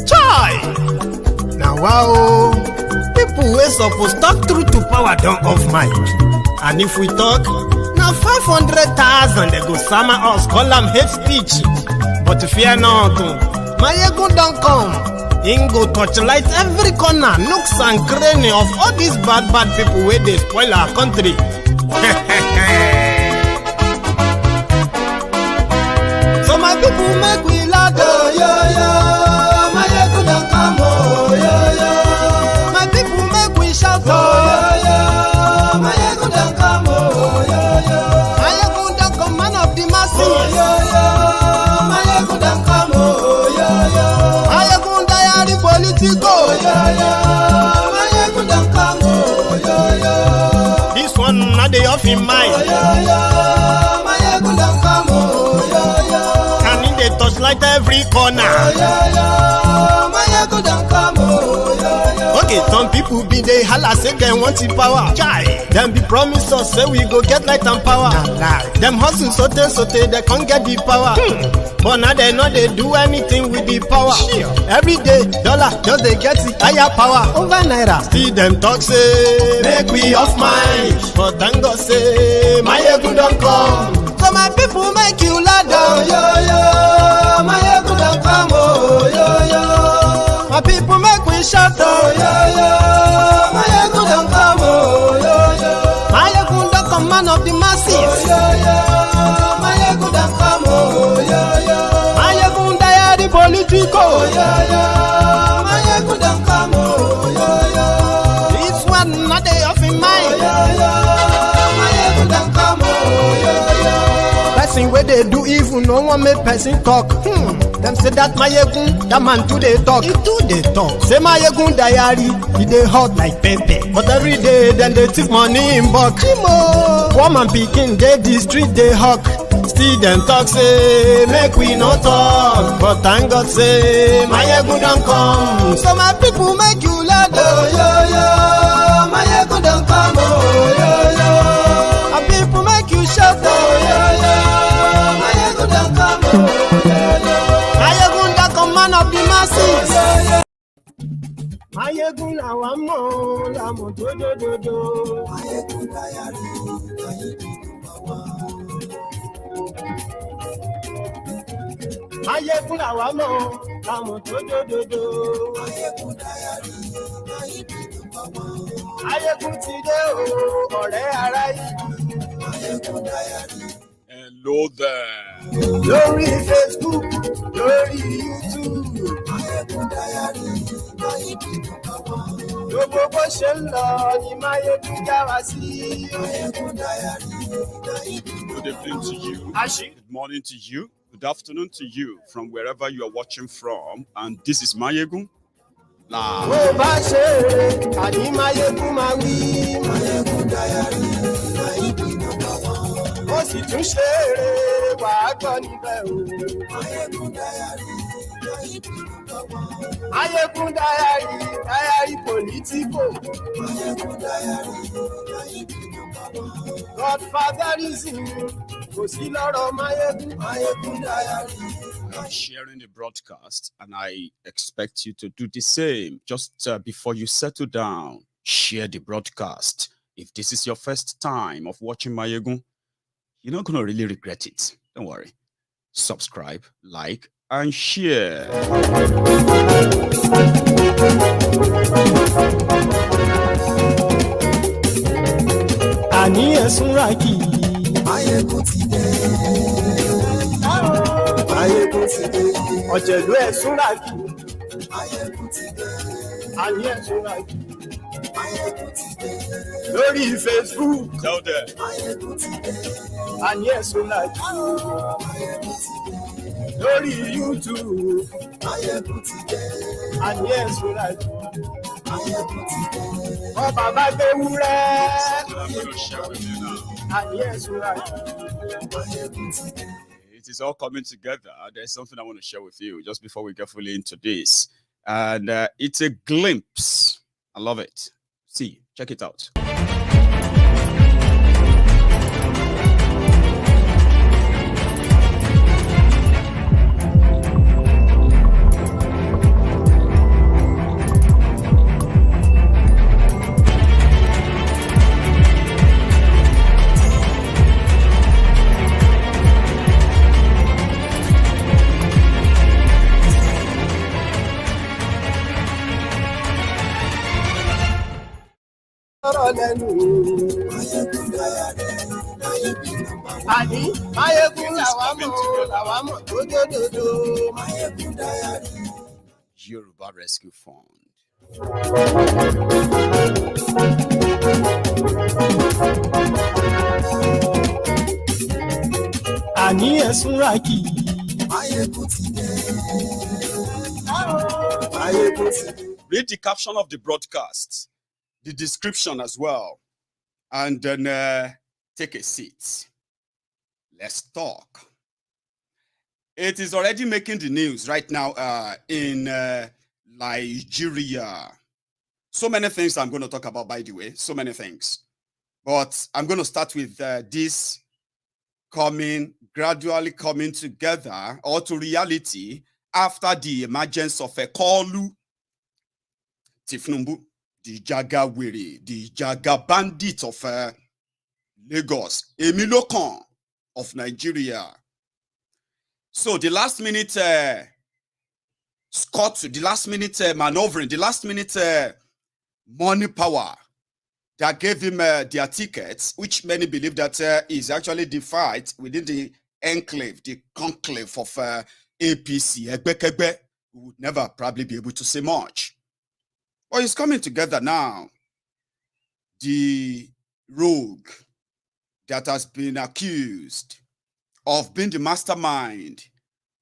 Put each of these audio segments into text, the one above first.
Chai! Now wow, people wey suppose talk truth to power don't off mic. And if we talk, now 500,000 they go summer us, call them hate speech. But fear not, Maiyegun don't come. Him go torchlight every corner, nooks and cranny of all these bad people where they spoil our country. So my people make we laugh, yo yo. Maiyegun don't come, oh yo yo. My people make we shout, oh yo yo. Maiyegun don't come, oh yo yo. Maiyegun don't come, man of the masses, oh yo yo. Maiyegun don't come, oh yo yo. Maiyegun diary Politico, yo yo. Maiyegun don't come, oh yo yo. This one not the off in mind, oh yo yo. Maiyegun don't come, oh yo yo. Can in the touchlight every corner, oh yo yo. Maiyegun don't come, oh yo yo. Okay, some people be they holla say they want the power. Chai, them be promise us say we go get light and power. Them hustle sote they can't get the power. But now they know they do anything with the power. Every day, dollar just they get the higher power over naira. See them talk say make we off mind, but thank God say Maiyegun don't come. So my people make you ladder, oh, yo yo. Maiyegun don't come, oh yo yo. My people make we shout, oh yo yo. Maiyegun don't come, oh yo yo. Maiyegun don't come, man of the masses, oh yo yo. Maiyegun don't come, oh yo yo. Maiyegun diary Politico, oh yo yo. Maiyegun don't come, oh yo yo. This one not they off in mind, oh yo yo. Maiyegun don't come, oh yo yo. Person where they do evil, no one make person talk. Them say that Maiyegun, that man too they talk. He too they talk. Say Maiyegun diary, he they hot like pepper. But every day then they take money in bulk. Poor man picking, they the street they hawk. Still them talk say make we no talk. But thank God say Maiyegun don't come. So my people make you laugh, oh yo yo. Maiyegun don't come, oh yo yo. My people make you shout, oh yo yo. Maiyegun don't come, oh yo yo. Maiyegun don't come, man of the masses. Maiyegun la wa mo la mo do. Maiyegun diary, Maiyegun la wa mo la mo do. Maiyegun diary, Maiyegun ti dé o, ọ̀rẹ́ ará yìí. Maiyegun diary. Hello there. Lórí Facebook, lórí YouTube. Maiyegun diary. Gbogbo bó ṣe ń lọ ni Maiyegun já wa sí. Maiyegun diary. Good evening to you. Good morning to you. Good afternoon to you from wherever you are watching from. And this is Maiyegun. Bó bá ṣe rè, àní Maiyegun máa wí. Maiyegun diary. Ó sì tún ṣe rè, wàá gbọ́ níbẹ̀ o. Maiyegun diary. Maiyegun diary Politico. Maiyegun diary. Godfatherism, kò sí lọ́rọ̀ Maiyegun. Maiyegun diary. I'm sharing the broadcast, and I expect you to do the same. Just before you settle down, share the broadcast. If this is your first time of watching Maiyegun, you're not going to really regret it. Don't worry. Subscribe, like, and share. Àní ẹ̀sùn ràkì. Maiyegun ti dé. Maiyegun ti dé. Ọ̀jẹ̀lú ẹ̀sùn ràkì. Maiyegun ti dé. Àní ẹ̀sùn ràkì. Maiyegun ti dé. Lórí Facebook. Tell them. Maiyegun ti dé. Àní ẹ̀sùn ràkì. Maiyegun ti dé. Lórí YouTube. Maiyegun ti dé. Àní ẹ̀sùn ràkì. Maiyegun ti dé. Wọ́n bàbá gbé wúrẹ́. I'm going to share with you now. Àní ẹ̀sùn ràkì. Maiyegun ti dé. It is all coming together. There's something I want to share with you just before we get fully into this. And it's a glimpse. I love it. See, check it out. Yoruba Rescue Fund. Read the caption of the broadcast, the description as well, and then take a seat. Let's talk. It is already making the news right now in Nigeria. So many things I'm going to talk about, by the way, so many things. But I'm going to start with this gradually coming together or to reality after the emergence of a Kolu, Tinubu, the Jagawiri, the Jaga bandit of Lagos, Lokan of Nigeria. So the last minute the last minute maneuvering, the last minute money power that gave him their tickets, which many believe that is actually the fight within the enclave, the conclave of APC. Egbekegbe would never probably be able to say much. But it's coming together now. The rogue that has been accused of being the mastermind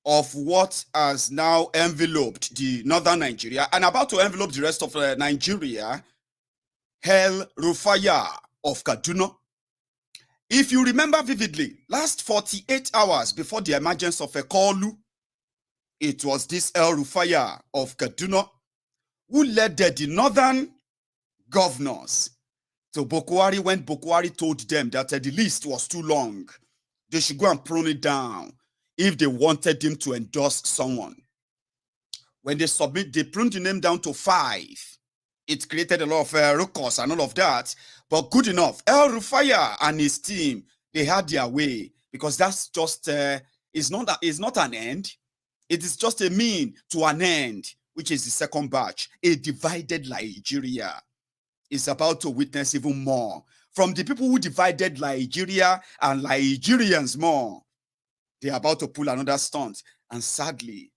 of what has now enveloped the northern Nigeria and about to envelope the rest of Nigeria, El Rufaya of Kaduna. If you remember vividly, last 48 hours before the emergence of Kolu, it was this El Rufaya of Kaduna who led the northern governors to Bokwari when Bokwari told them that the list was too long. They should go and prune it down if they wanted him to endorse someone. When they submit, they pruned the name down to 5. It created a lot of ruckus and all of that, but good enough. El Rufaya and his team, they had their way, because that's just is not an end. It is just a mean to an end, which is the second batch. A divided Nigeria is about to witness even more from the people who divided Nigeria and Nigerians more. They're about to pull another stunt, and sadly,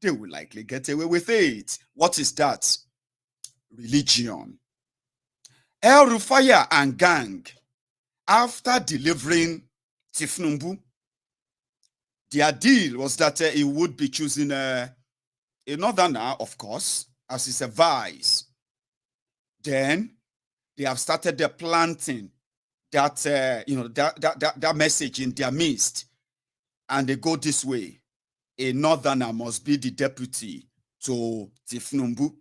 they will likely get away with it. What is that? Religion. El Rufaya and gang, after delivering Tinubu, their deal was that he would be choosing a northerner, of course, as his advice. Then they have started their planting that that message in their midst, and they go this way: a northerner must be the deputy to Tinubu.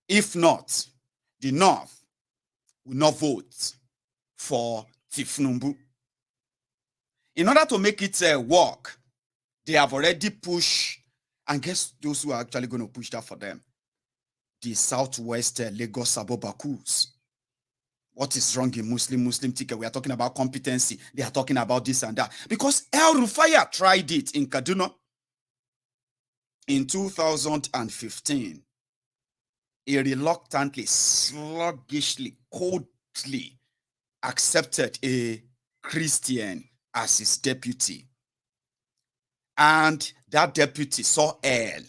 If not, the North will not vote for Tinubu. In order to make it work, they have already pushed, and guess those who are actually going to push that for them? The Southwest Lagos Abobakus. What is wrong in Muslim ticket? We are talking about competency. They are talking about this and that. Because El Rufaya tried it in Kaduna in 2015. He reluctantly, sluggishly, coldly accepted a Christian as his deputy. And that deputy saw El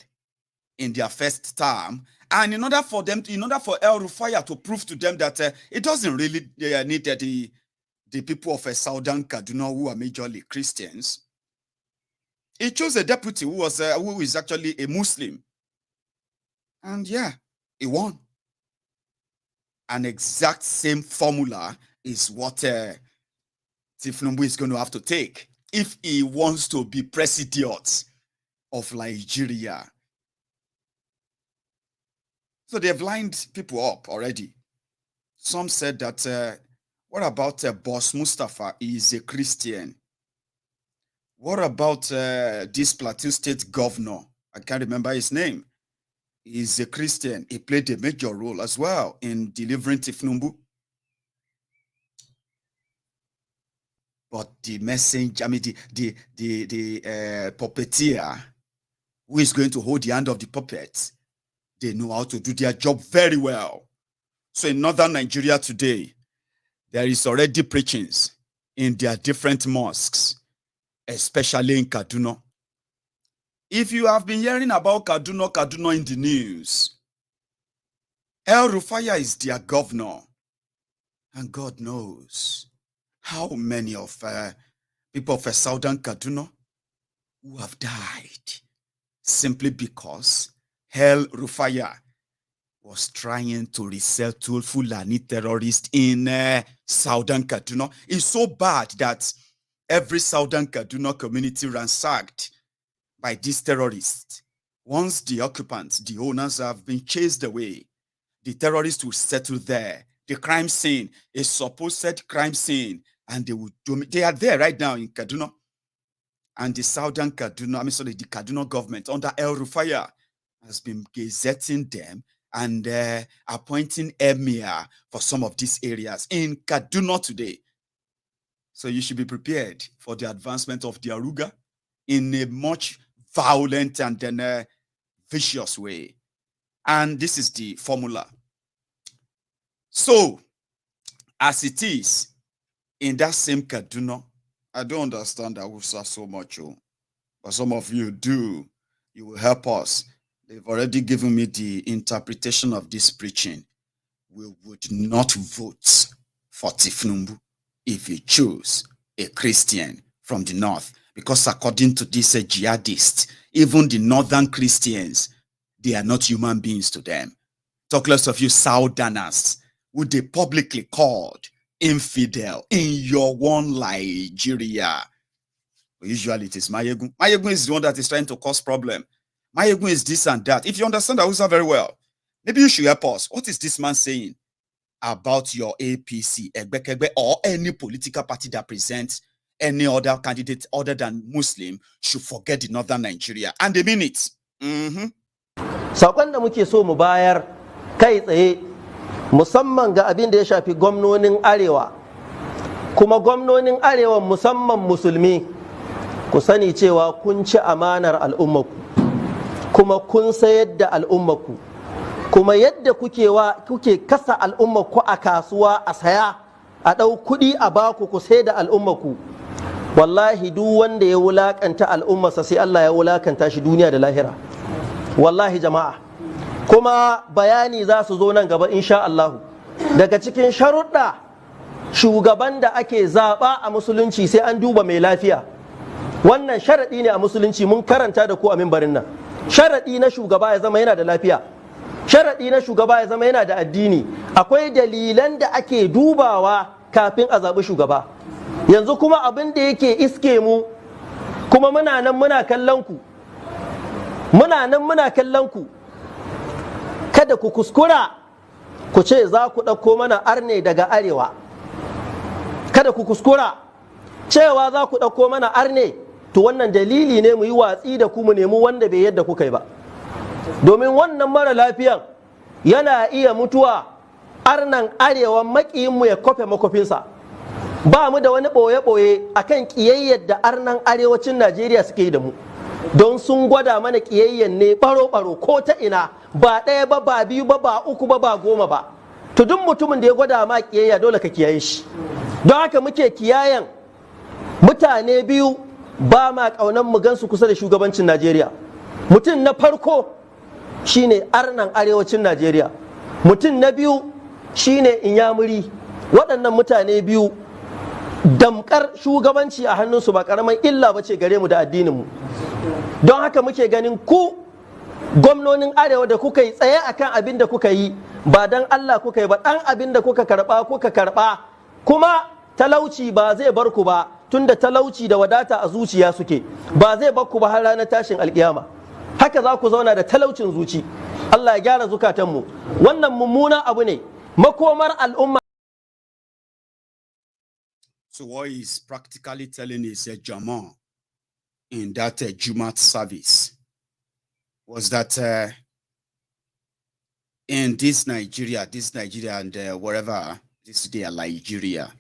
in their first term. And in order for El Rufaya to prove to them that it doesn't really need the people of Southern Kaduna who are majorly Christians, he chose a deputy who is actually a Muslim. And yeah, he won. An exact same formula is what Tinubu is going to have to take if he wants to be president of Nigeria. So they've lined people up already. Some said that, what about Boss Mustafa? He is a Christian. What about this Plateau State governor? I can't remember his name. He's a Christian. He played a major role as well in delivering Tinubu. But the messenger, I mean, the puppeteer who is going to hold the hand of the puppet, they know how to do their job very well. So in northern Nigeria today, there is already preachings in their different mosques, especially in Kaduna. If you have been hearing about Kaduna in the news, El Rufaya is their governor. And God knows how many of people of southern Kaduna who have died simply because El Rufaya was trying to resettle Fulani terrorists in southern Kaduna. It's so bad that every southern Kaduna community ransacked by these terrorists. Once the occupants, the owners have been chased away, the terrorists will settle there. The crime scene, a supposed crime scene, and they are there right now in Kaduna. And the southern Kaduna, the Kaduna government under El Rufaya has been gazetting them and appointing emir for some of these areas in Kaduna today. So you should be prepared for the advancement of the Aruga in a much violent and then vicious way. And this is the formula. So, as it is in that same Kaduna, I don't understand Hausa so much, but some of you do. You will help us. They've already given me the interpretation of this preaching. We would not vote for Tinubu if he chose a Christian from the north, because according to this jihadist, even the northern Christians, they are not human beings to them. Talk less of you Southerners, who they publicly called infidel in your one Nigeria. Usually it is Maiyegun. Maiyegun is the one that is trying to cause problem. Maiyegun is this and that. If you understand Hausa very well, maybe you should help us. What is this man saying about your APC, Egbekegbe, or any political party that presents any other candidate other than Muslim should forget the northern Nigeria? And they mean it. Sakon da muke so mu bayar kai tsaye musamman ga abin da ya shafi gwamnonin Arewa, kuma gwamnonin Arewa musamman musulmi, ku sani cewa kun ci amanar al'ummaku, kuma kun sayar da al'ummaku, kuma yadda kuke kasa al'ummaku a kasuwa a saya a ɗau kuɗi a baku ku sai da al'ummaku, wallahi duk wanda ya wulakanta al'ummarsa sai Allah ya wulakanta shi duniya da lahira. Wallahi jama'a, kuma bayani za su zo nan gaba insha Allahu. Daga cikin sharuɗa shugaban da ake zaɓa a musulunci sai an duba mai lafiya. Wannan sharaɗi ne a musulunci, mun karanta da ku a mimbarin nan. Sharaɗi na shugaba ya zama yana da lafiya. Sharaɗi na shugaba ya zama yana da addini. Akwai dalilan da ake dubawa kafin a zaɓi shugaba. Yanzu kuma abin da yake iske mu, kuma muna nan muna kallon ku. Muna kallon ku. Kada ku kuskura ku ce za ku ɗauko mana arne daga arewa. Kada ku kuskura cewa za ku ɗauko mana arne, to wannan dalili ne mu yi watsi da ku mu nemi wanda bai yadda kuka yi ba. Domin wannan mara lafiyan yana iya mutuwa arnan arewa maƙiyinmu ya kofe makofinsa. Ba mu da wani ɓoye-ɓoye akan ƙiyayyar da arnan arewacin Najeriya suke yi da mu. Don sun gwada mana ƙiyayyen ne baro-baro ko ta ina, ba ɗaya ba, ba biyu ba, ba uku ba, ba goma ba. To duk mutumin da ya gwada ma ƙiyayya dole ka kiyaye shi. Don haka muke kiyayen mutane biyu ba ma ƙaunar mu gansu kusa da shugabancin Najeriya. Mutum na farko shine arnan arewacin Najeriya. Mutum na biyu shine Inyamuri. Waɗannan mutane biyu damkar shugabanci a hannunsu ba ƙaramin illa ba ce gare mu da addininmu. Don haka muke ganin ku gwamnonin arewa da kuka yi tsaye akan abin da kuka yi, ba dan Allah kuka yi ba, dan abin da kuka karba, kuma talauci ba zai bar ku ba, tunda talauci da wadata a zuciya suke, ba zai bar ku ba har ranar tashin alkiyama. Haka za ku zauna da talaucin zuci. Allah ya gyara zukatanmu. Wannan mummunan abu ne, makomar al'umma. So what he's practically telling is a Jama in that Jumat service was that in this Nigeria and wherever, this day Nigeria,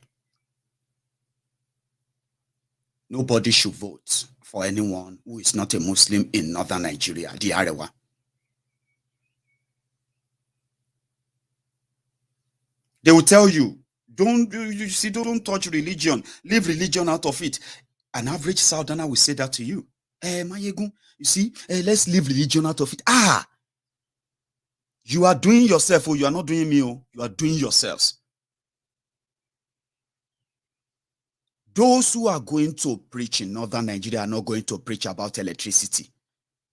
nobody should vote for anyone who is not a Muslim in northern Nigeria, the Arewa. They will tell you, don't touch religion. Leave religion out of it. An average Southerner will say that to you. Maiyegun, you see, let's leave religion out of it. You are doing yourself, or you are not doing me, you are doing yourselves. Those who are going to preach in northern Nigeria are not going to preach about electricity,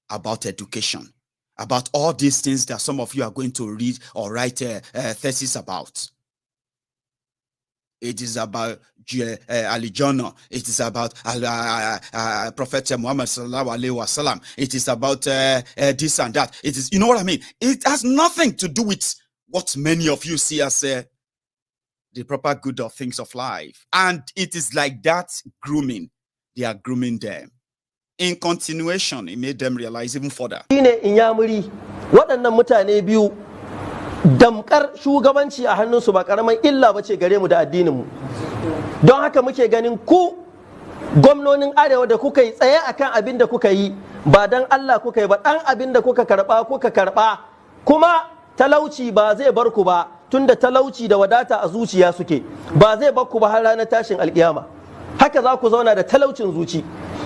about education, about all these things that some of you are going to read or write thesis about. It is about Ali Jonah. It is about Prophet Muhammad sallallahu alaihi wasallam. It is about this and that. It is, you know what I mean? It has nothing to do with what many of you see as the proper good of things of life. And it is like that grooming. They are grooming them. In continuation, it made them realize even further. Damkar shugabanci a hannunsu ba karaman illa bace gare mu da addinin mu. Don haka muke ganin ku gwamnonin arewa da kuka yi tsaye akan abin da kuka yi ba dan Allah kuka yi ba, dan abin da kuka karba kuma talauci ba zai bar ku ba, tunda talauci da wadata a zuciya suke, ba zai bar ku ba har ranar tashin alkiyama. Haka za ku zauna da talaucin zuci.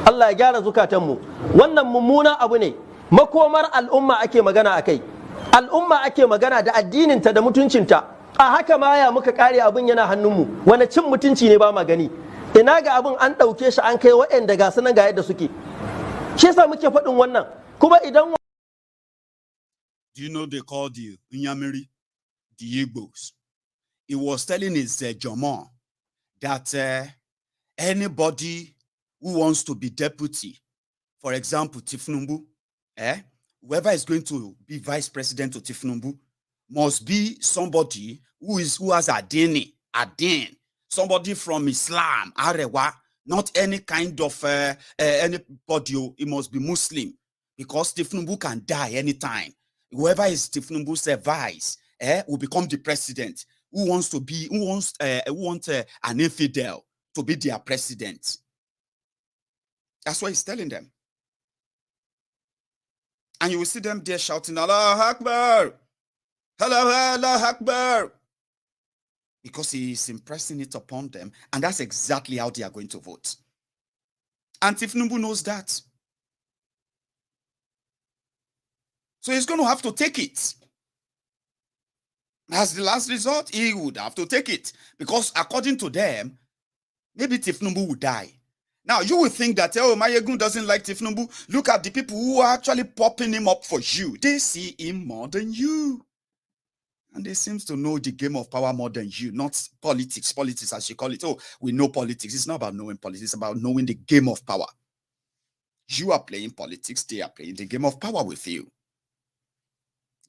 Allah ya gyara zukatanmu. Wannan mummunan abu ne. Makomar al'umma ake magana akai. Al'umma ake magana da addininta da mutuncinta. A haka ma ya muka kare abin yana hannunmu. Wani cin mutunci ne ba ma gani. Ina ga abin an ɗauke shi an kai waɗanda ga sunan ga yadda suke. Shi yasa muke faɗin wannan. Kuma idan Do you know they call the Unyamiri, the Igbos? He was telling his Jomo that anybody who wants to be deputy, for example, Tinubu, whoever is going to be vice president to Tinubu must be somebody who has Adin, somebody from Islam, Arewa, not any kind of anybody. It must be Muslim, because Tinubu can die anytime. Whoever is Tinubu's vice will become the president. Who wants an infidel to be their president? That's what he's telling them. And you will see them there shouting, Allah Akbar! Allah Akbar! Because he is impressing it upon them. And that's exactly how they are going to vote. And Tinubu knows that. So he's going to have to take it. As the last resort, he would have to take it. Because according to them, maybe Tinubu would die. Now, you will think that, oh, Maiyegun doesn't like Tinubu. Look at the people who are actually popping him up for you. They see him more than you. And they seem to know the game of power more than you, not politics. Politics, as you call it. Oh, we know politics. It's not about knowing politics. It's about knowing the game of power. You are playing politics. They are playing the game of power with you.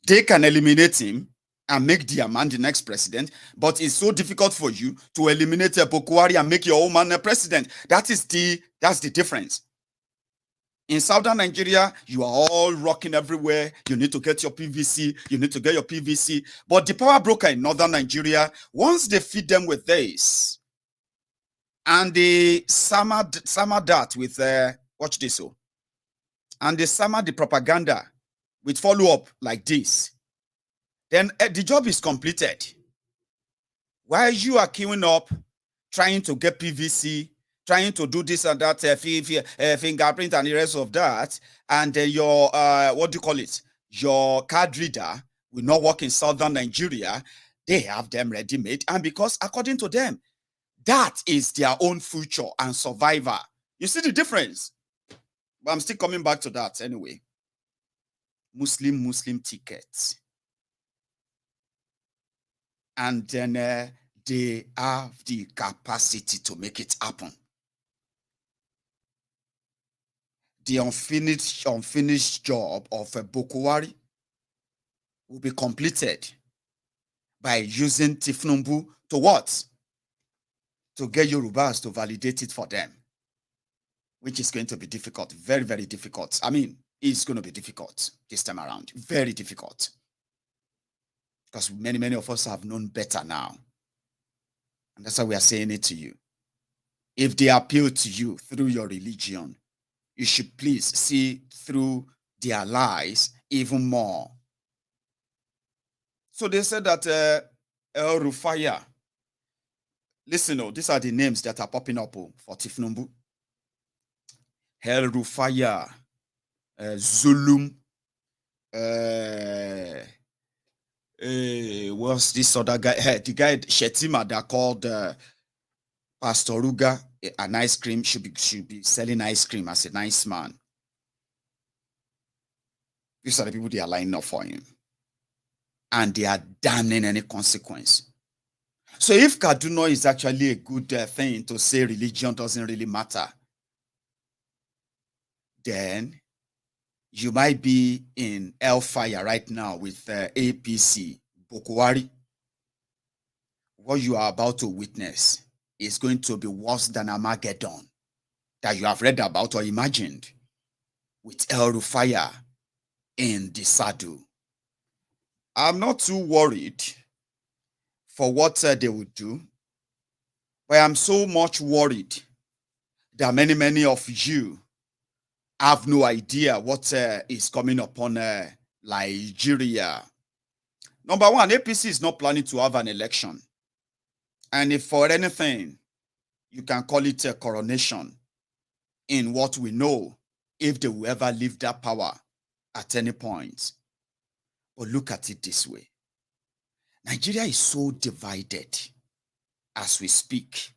They can eliminate him and make the man the next president, but it's so difficult for you to eliminate Bokwari and make your own man a president. That's the difference. In southern Nigeria, you are all rocking everywhere. You need to get your PVC. You need to get your PVC. But the power broker in northern Nigeria, once they feed them with this, and they summer that with watch this, and they summer the propaganda with follow-up like this, then the job is completed. While you are queuing up, trying to get PVC, trying to do this and that, fingerprint and the rest of that, and your, what do you call it? Your card reader will not work in southern Nigeria. They have them ready-made. And because according to them, that is their own future and survivor. You see the difference? But I'm still coming back to that anyway. Muslim tickets. And then they have the capacity to make it happen. The unfinished job of Bokwari will be completed by using Tinubu to what? To get Yorubas to validate it for them, which is going to be difficult, very, very difficult. I mean, it's going to be difficult this time around, very difficult. Because many of us have known better now. And that's why we are saying it to you. If they appeal to you through your religion, you should please see through their lies even more. So they said that El Rufaya. Listen, these are the names that are popping up for Tinubu. El Rufaya, Zulum, what's this other guy? The guy Shetima that called Pastor Ruga an ice cream should be selling ice cream as a nice man. These are the people they are lining up for him, and they are damning any consequence. So if Kaduna is actually a good thing to say religion doesn't really matter, then you might be in hellfire right now with APC, Bokwari. What you are about to witness is going to be worse than Armageddon that you have read about or imagined, with El Rufaya in the saddle. I'm not too worried for what they would do, but I'm so much worried that many of you have no idea what is coming upon Nigeria. Number one, APC is not planning to have an election. And if for anything, you can call it a coronation in what we know, if they will ever leave that power at any point. But look at it this way. Nigeria is so divided as we speak.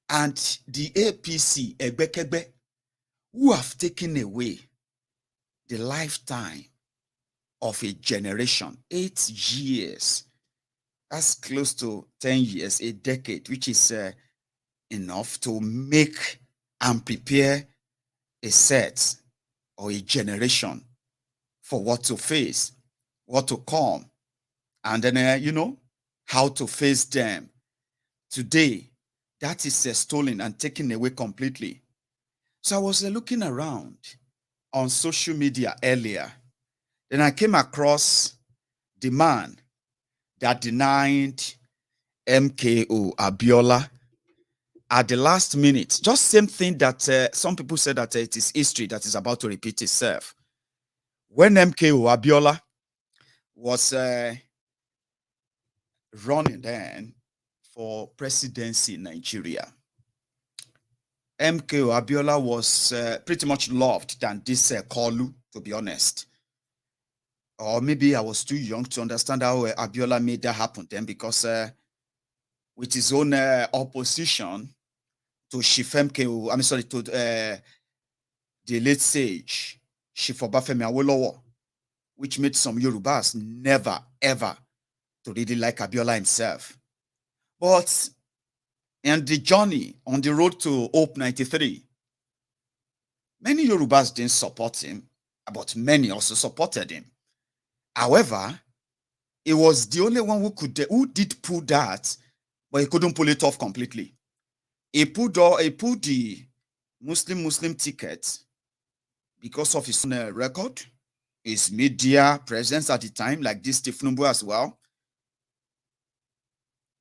And the APC, Egbekegbe, who have taken away the lifetime of a generation, 8 years, that's close to 10 years, a decade, which is enough to make and prepare a set or a generation for what to face, what to come, and then, how to face them. Today, that is stolen and taken away completely. So I was looking around on social media earlier. Then I came across the man that denied MKO Abiola at the last minute. Just same thing that some people said that it is history that is about to repeat itself. When MKO Abiola was running then for presidency in Nigeria, MKO Abiola was pretty much loved than this Kolu, to be honest. Or maybe I was too young to understand how Abiola made that happen then, because with his own opposition to Chief MKO, to the late sage, Chief Obafemi Awolowo, which made some Yorubas never, ever to really like Abiola himself. But in the journey on the road to Hope 93, many Yorubas didn't support him, but many also supported him. However, he was the only one who did pull that, but he couldn't pull it off completely. He pulled the Muslim ticket because of his own record, his media presence at the time, like this Tinubu as well.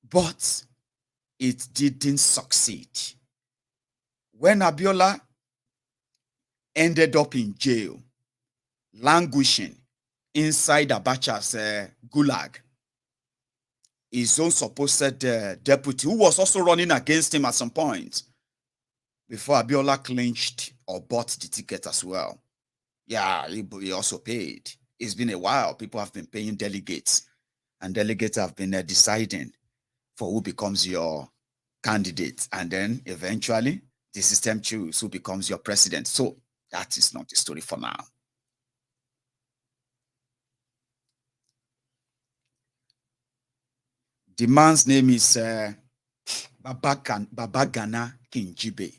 But it didn't succeed. When Abiola ended up in jail, languishing inside Abacha's gulag, his own supposed deputy, who was also running against him at some point, before Abiola clinched or bought the ticket as well. Yeah, he also paid. It's been a while. People have been paying delegates, and delegates have been deciding for who becomes your candidate. And then eventually, the system chooses who becomes your president. So that is not the story for now. The man's name is Babagana Kinjibe.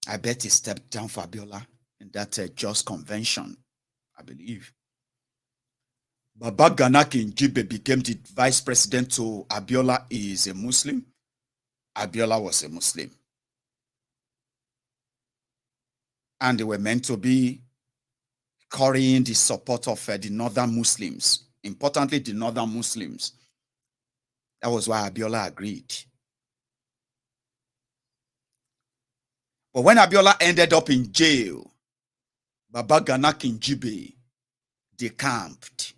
I bet he stepped down for Abiola in that just convention, I believe. Babagana Kinjibe became the vice president to Abiola. He is a Muslim. Abiola was a Muslim. And they were meant to be carrying the support of the northern Muslims. Importantly, the northern Muslims. That was why Abiola agreed. But when Abiola ended up in jail, Babagana Kinjibe decamped.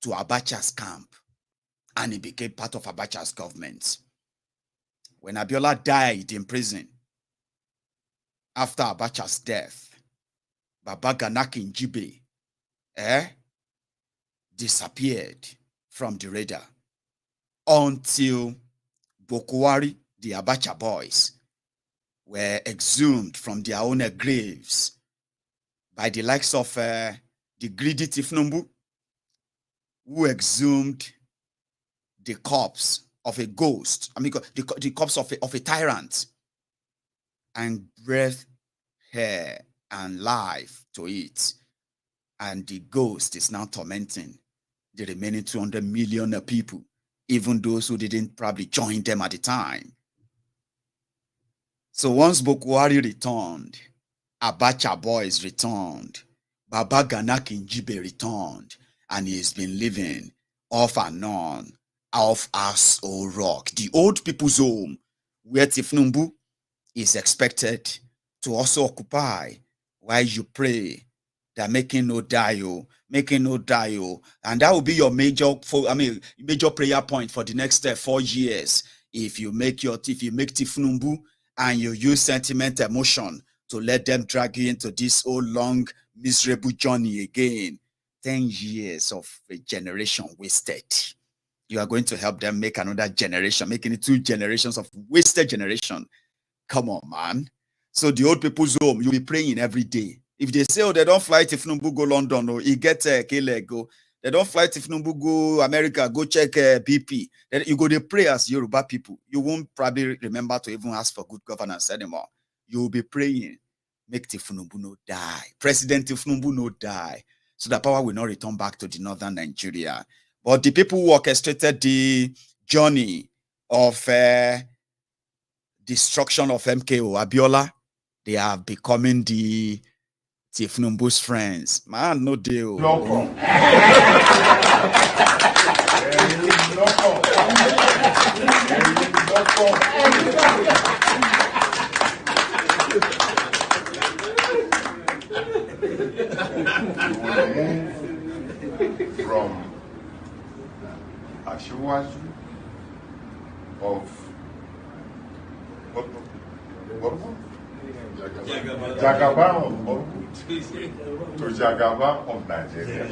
to Abacha's camp, and he became part of Abacha's government. When Abiola died in prison after Abacha's death, Baba Gana Kingibe disappeared from the radar until Bokwari, the Abacha boys, were exhumed from their own graves by the likes of the greedy Tinubu, who exhumed the corpse of a ghost, the corpse of a tyrant, and breathed hair and life to it. And the ghost is now tormenting the remaining 200 million people, even those who didn't probably join them at the time. So once Bokwari returned, Abacha boys returned, Baba Gana Kingibe returned, and he's been living off and on off Aso Rock, the old people's home, where Tinubu is expected to also occupy while you pray that making no dio, and that will be your major prayer point for the next 4 years. If you make Tinubu and you use sentiment, emotion to let them drag you into this whole long, miserable journey again, 10 years of a generation wasted. You are going to help them make another generation, making it 2 generations of wasted generation. Come on, man. So the old people's home, you'll be praying every day. If they say, oh, they don't fly Tinubu go London, or he get Kele go. They don't fly Tinubu go America, go check BP. Then you go to pray as Yoruba people. You won't probably remember to even ask for good governance anymore. You will be praying, make Tinubu no die. President Tinubu no die. So the power will not return back to the northern Nigeria. But the people who orchestrated the journey of destruction of MKO, Abiola, they are becoming the Tinubu's friends. Man, no deal. Lokan. From Ashiwaju of Jagaban of Borgu to Jagaban of Nigeria.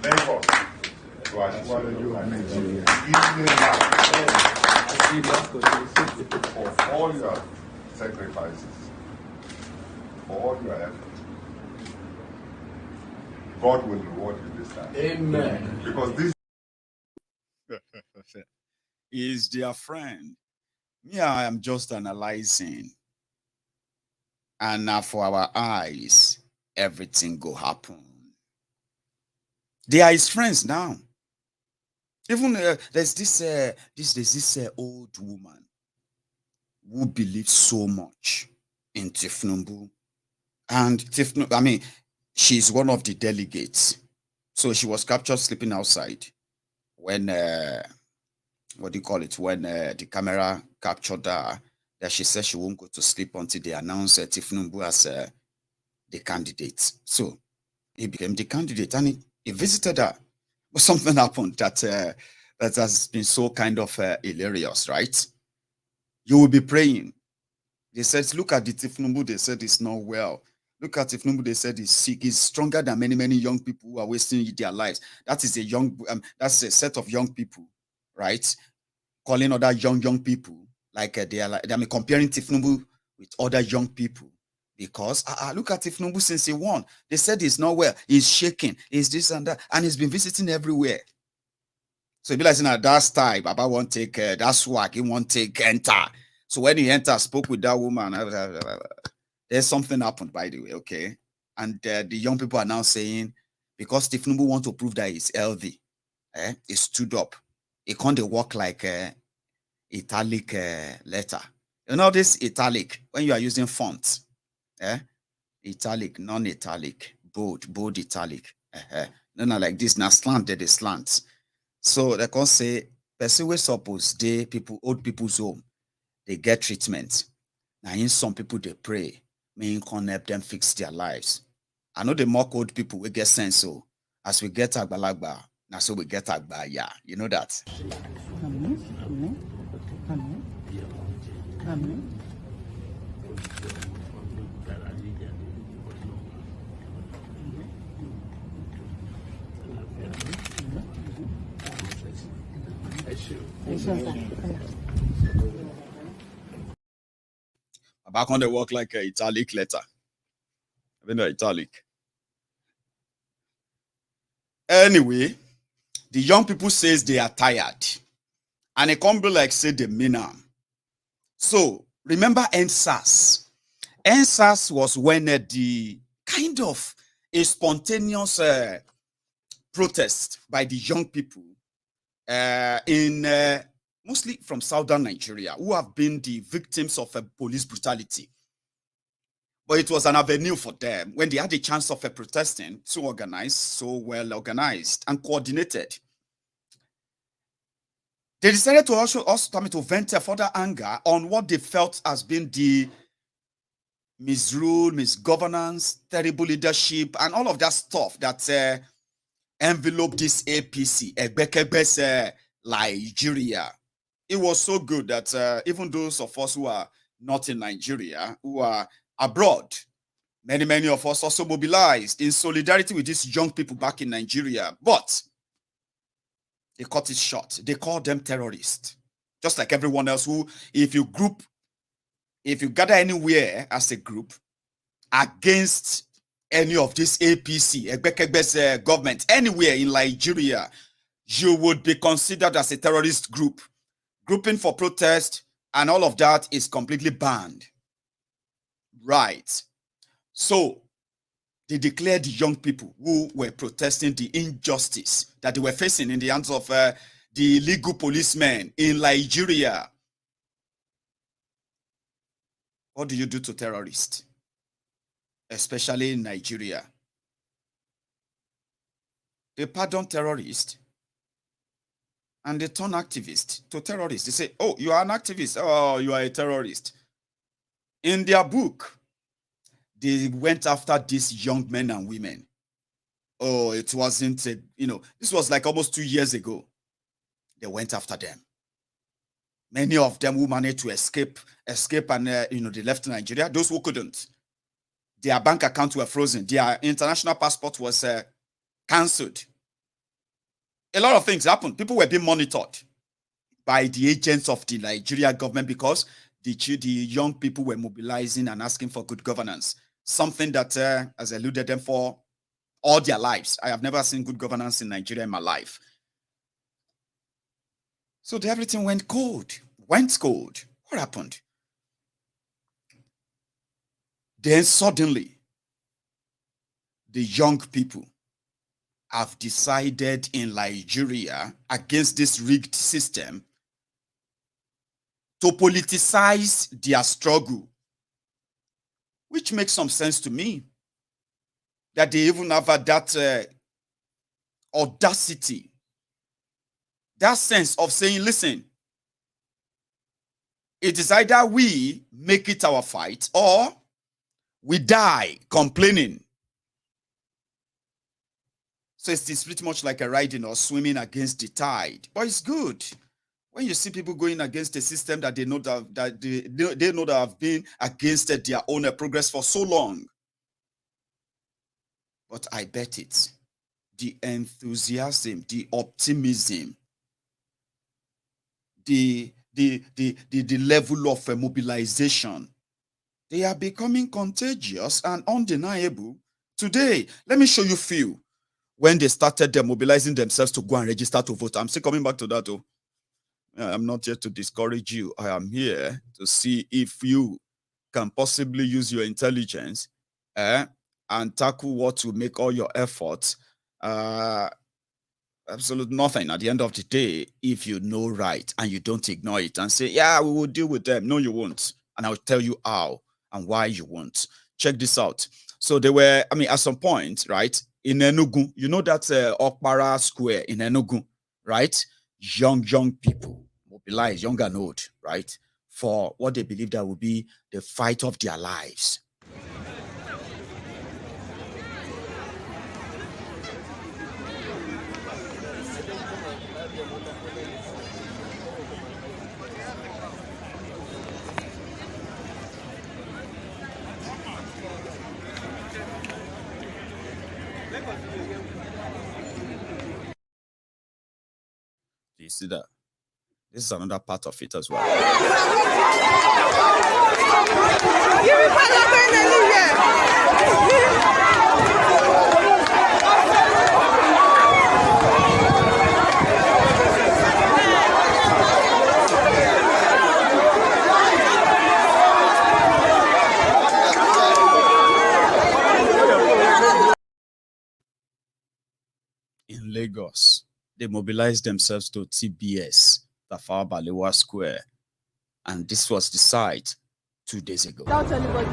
Lagos to Ashiwaju of Nigeria. For all your sacrifices, for all your efforts, God will reward you this time. Amen. Because this is their friend. Me, I am just analyzing. And now for our eyes, everything go happen. They are his friends now. Even there's this old woman who believes so much in Tinubu. And Tinubu, she's one of the delegates. So she was captured sleeping outside when, when the camera captured her, that she said she won't go to sleep until they announce Tinubu as the candidate. So he became the candidate and he visited her. But something happened that that has been so kind of hilarious, right? You will be praying. They said, look at the Tinubu, they said it's not well. Look at Tinubu, they said he's sick. He's stronger than many young people who are wasting their lives. That is that's a set of young people, right? Calling other young people like comparing Tinubu with other young people because look at Tinubu since he won. They said he's not well. He's shaking. He's this and that, and he's been visiting everywhere. So he be like saying that style, Baba won't take that swag. He won't take enter. So when he entered, spoke with that woman. There's something happened, by the way, okay? And the young people are now saying, because Tinubu want to prove that he's healthy, he stood up. He can't walk like italic letter. You know this italic, when you are using font, italic, non-italic, bold italic. No, like this, now slant, they slant. So they can say, person we suppose old people's home, they get treatment. Now in some people, they pray. May can help them fix their lives. I know the mock old people will get sense. So as we get Agbalagba, now so we get Agbaya. You know that. Amen. Amen. Amen. Amen. Back on the work like an italic letter. I mean, italic. Anyway, the young people says they are tired. And it can't be like say the minam. So remember NSAS. NSAS was when the kind of a spontaneous protest by the young people in mostly from southern Nigeria, who have been the victims of police brutality. But it was an avenue for them when they had a chance of protesting, so organized, so well organized and coordinated. They decided to also to vent further anger on what they felt has been the misrule, misgovernance, terrible leadership, and all of that stuff that enveloped this APC, Egbekebes Nigeria. It was so good that even those of us who are not in Nigeria, who are abroad, many of us also mobilized in solidarity with these young people back in Nigeria. But they cut it short. They called them terrorists. Just like everyone else who, if you gather anywhere as a group against any of this APC, Egbekebes government, anywhere in Nigeria, you would be considered as a terrorist group. Grouping for protest and all of that is completely banned. Right. So they declared the young people who were protesting the injustice that they were facing in the hands of the illegal policemen in Nigeria. What do you do to terrorists? Especially in Nigeria. They pardon terrorists and they turn activists to terrorists. They say, oh, you are an activist. Oh, you are a terrorist. In their book, they went after these young men and women. Oh, it wasn't, this was like almost 2 years ago. They went after them. Many of them who managed to escape and, they left Nigeria. Those who couldn't, their bank accounts were frozen. Their international passport was cancelled. A lot of things happened. People were being monitored by the agents of the Nigeria government because the young people were mobilizing and asking for good governance. Something that has eluded them for all their lives. I have never seen good governance in Nigeria in my life. So everything went cold. What happened? Then suddenly, the young people have decided in Nigeria against this rigged system to politicize their struggle, which makes some sense to me. That they even have that audacity, that sense of saying, listen, it is either we make it our fight or we die complaining. So it's pretty much like a riding or swimming against the tide. But it's good when you see people going against a system that they know that they know that have been against their own progress for so long. But I bet it, the enthusiasm, the optimism, the level of mobilization, they are becoming contagious and undeniable. Today, let me show you a few when they started mobilizing themselves to go and register to vote. I'm still coming back to that. I'm not here to discourage you. I am here to see if you can possibly use your intelligence and tackle what will make all your efforts absolute nothing at the end of the day if you know right and you don't ignore it and say, yeah, we will deal with them. No, you won't. And I'll tell you how and why you won't. Check this out. So they were, at some point, right, in Enugu, you know that Okpara Square in Enugu, right? Young people mobilized, young and old, right, for what they believe that will be the fight of their lives. You see that? This is another part of it as well. In Lagos, they mobilized themselves to TBS, Tafawa Balewa Square, and this was the site 2 days ago. Without anybody.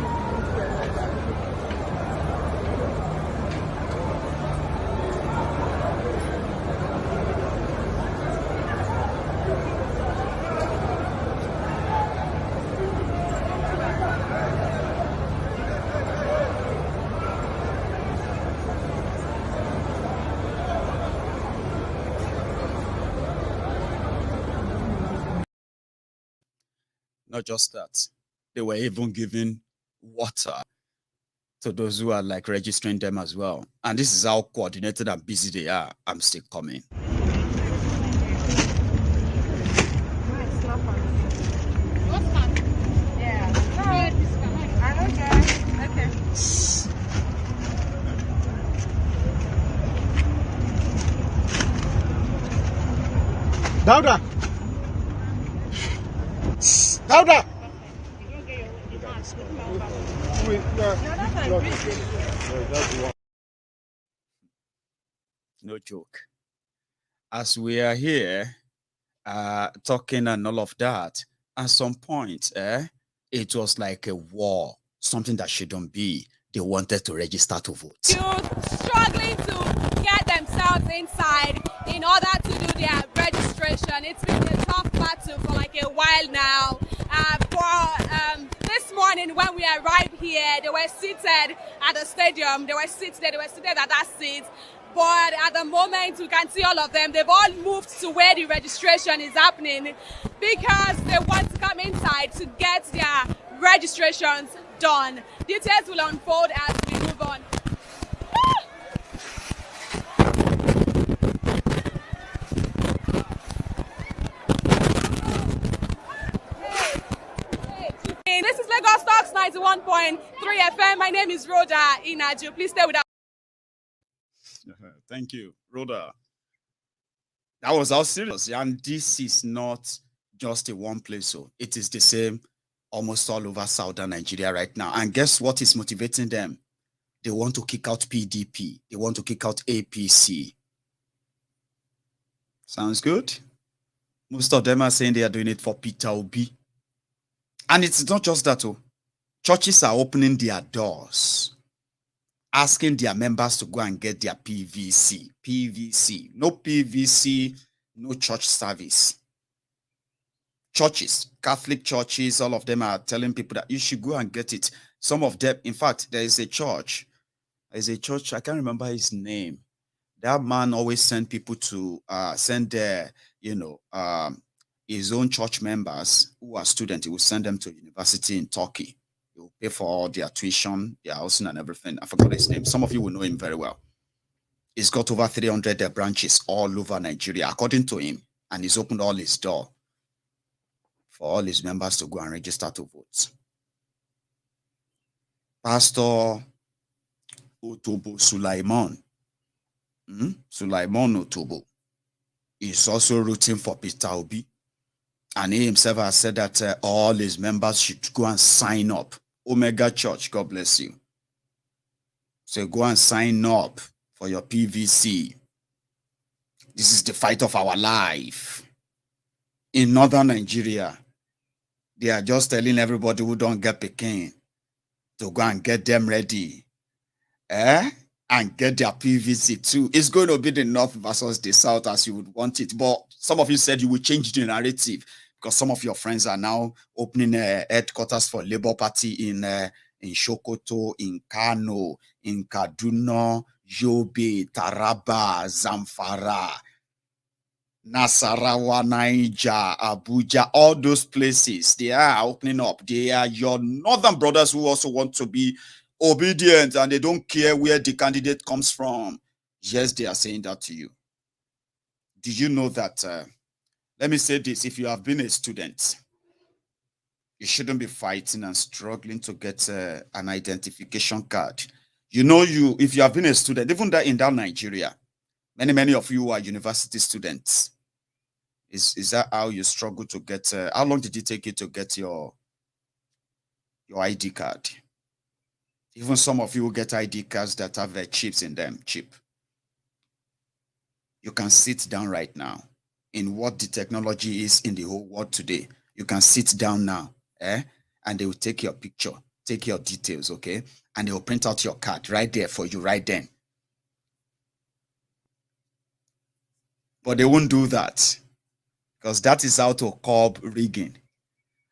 Not just that, they were even giving water to those who are like registering them as well. And this is how coordinated and busy they are. I'm still coming. Dauda! Dauda! No joke. As we are here talking and all of that, at some point, it was like a war, something that shouldn't be. They wanted to register to vote. Youth struggling to get themselves inside in order to do their registration. It's been a tough battle for like a while now. This morning when we arrived here, they were seated at the stadium. They were seated at that seat. But at the moment, we can see all of them. They've all moved to where the registration is happening because they want to come inside to get their registrations done. Details will unfold as we move on. This is Lagos Talks 91.3 FM. My name is Rhoda Inaju. Please stay with us. Thank you, Rhoda. That was how serious. And this is not just a one place. So it is the same almost all over southern Nigeria right now. And guess what is motivating them? They want to kick out PDP. They want to kick out APC. Sounds good? Most of them are saying they are doing it for Peter Obi. And it's not just that. Oh. Churches are opening their doors, asking their members to go and get their PVC. PVC. No PVC, no church service. Churches, Catholic churches, all of them are telling people that you should go and get it. Some of them, in fact, there is a church, I can't remember his name. That man always sent people to send their, his own church members who are students. He will send them to university in Turkey. He will pay for all their tuition, their housing and everything. I forgot his name. Some of you will know him very well. He's got over 300 branches all over Nigeria, according to him. And he's opened all his door for all his members to go and register to vote. Pastor Otobo Sulaiman, Sulaiman Otobo, is also rooting for Peter Obi. And he himself has said that all his members should go and sign up. Omega Church, God bless you. So go and sign up for your PVC. This is the fight of our life. In northern Nigeria, they are just telling everybody who don't get Peking to go and get them ready. And get their PVC too. It's going to be the north versus the south as you would want it. But some of you said you will change the narrative because some of your friends are now opening headquarters for Labour Party in Sokoto, in Kano, in Kaduna, Yobe, Taraba, Zamfara, Nasarawa, Niger, Abuja, all those places. They are opening up. They are your northern brothers who also want to be obedient and they don't care where the candidate comes from. Yes, they are saying that to you. Did you know that Let me say this. If you have been a student, you shouldn't be fighting and struggling to get an identification card. You know, if you have been a student, even that in that Nigeria, many of you are university students. Is that how you struggle to get? How long did it take you to get your ID card? Even some of you get ID cards that have chips in them. Chip. You can sit down right now. In what the technology is in the whole world today, you can sit down now, and they will take your picture, take your details, okay, and they will print out your card right there for you right then. But they won't do that, because that is how to curb rigging,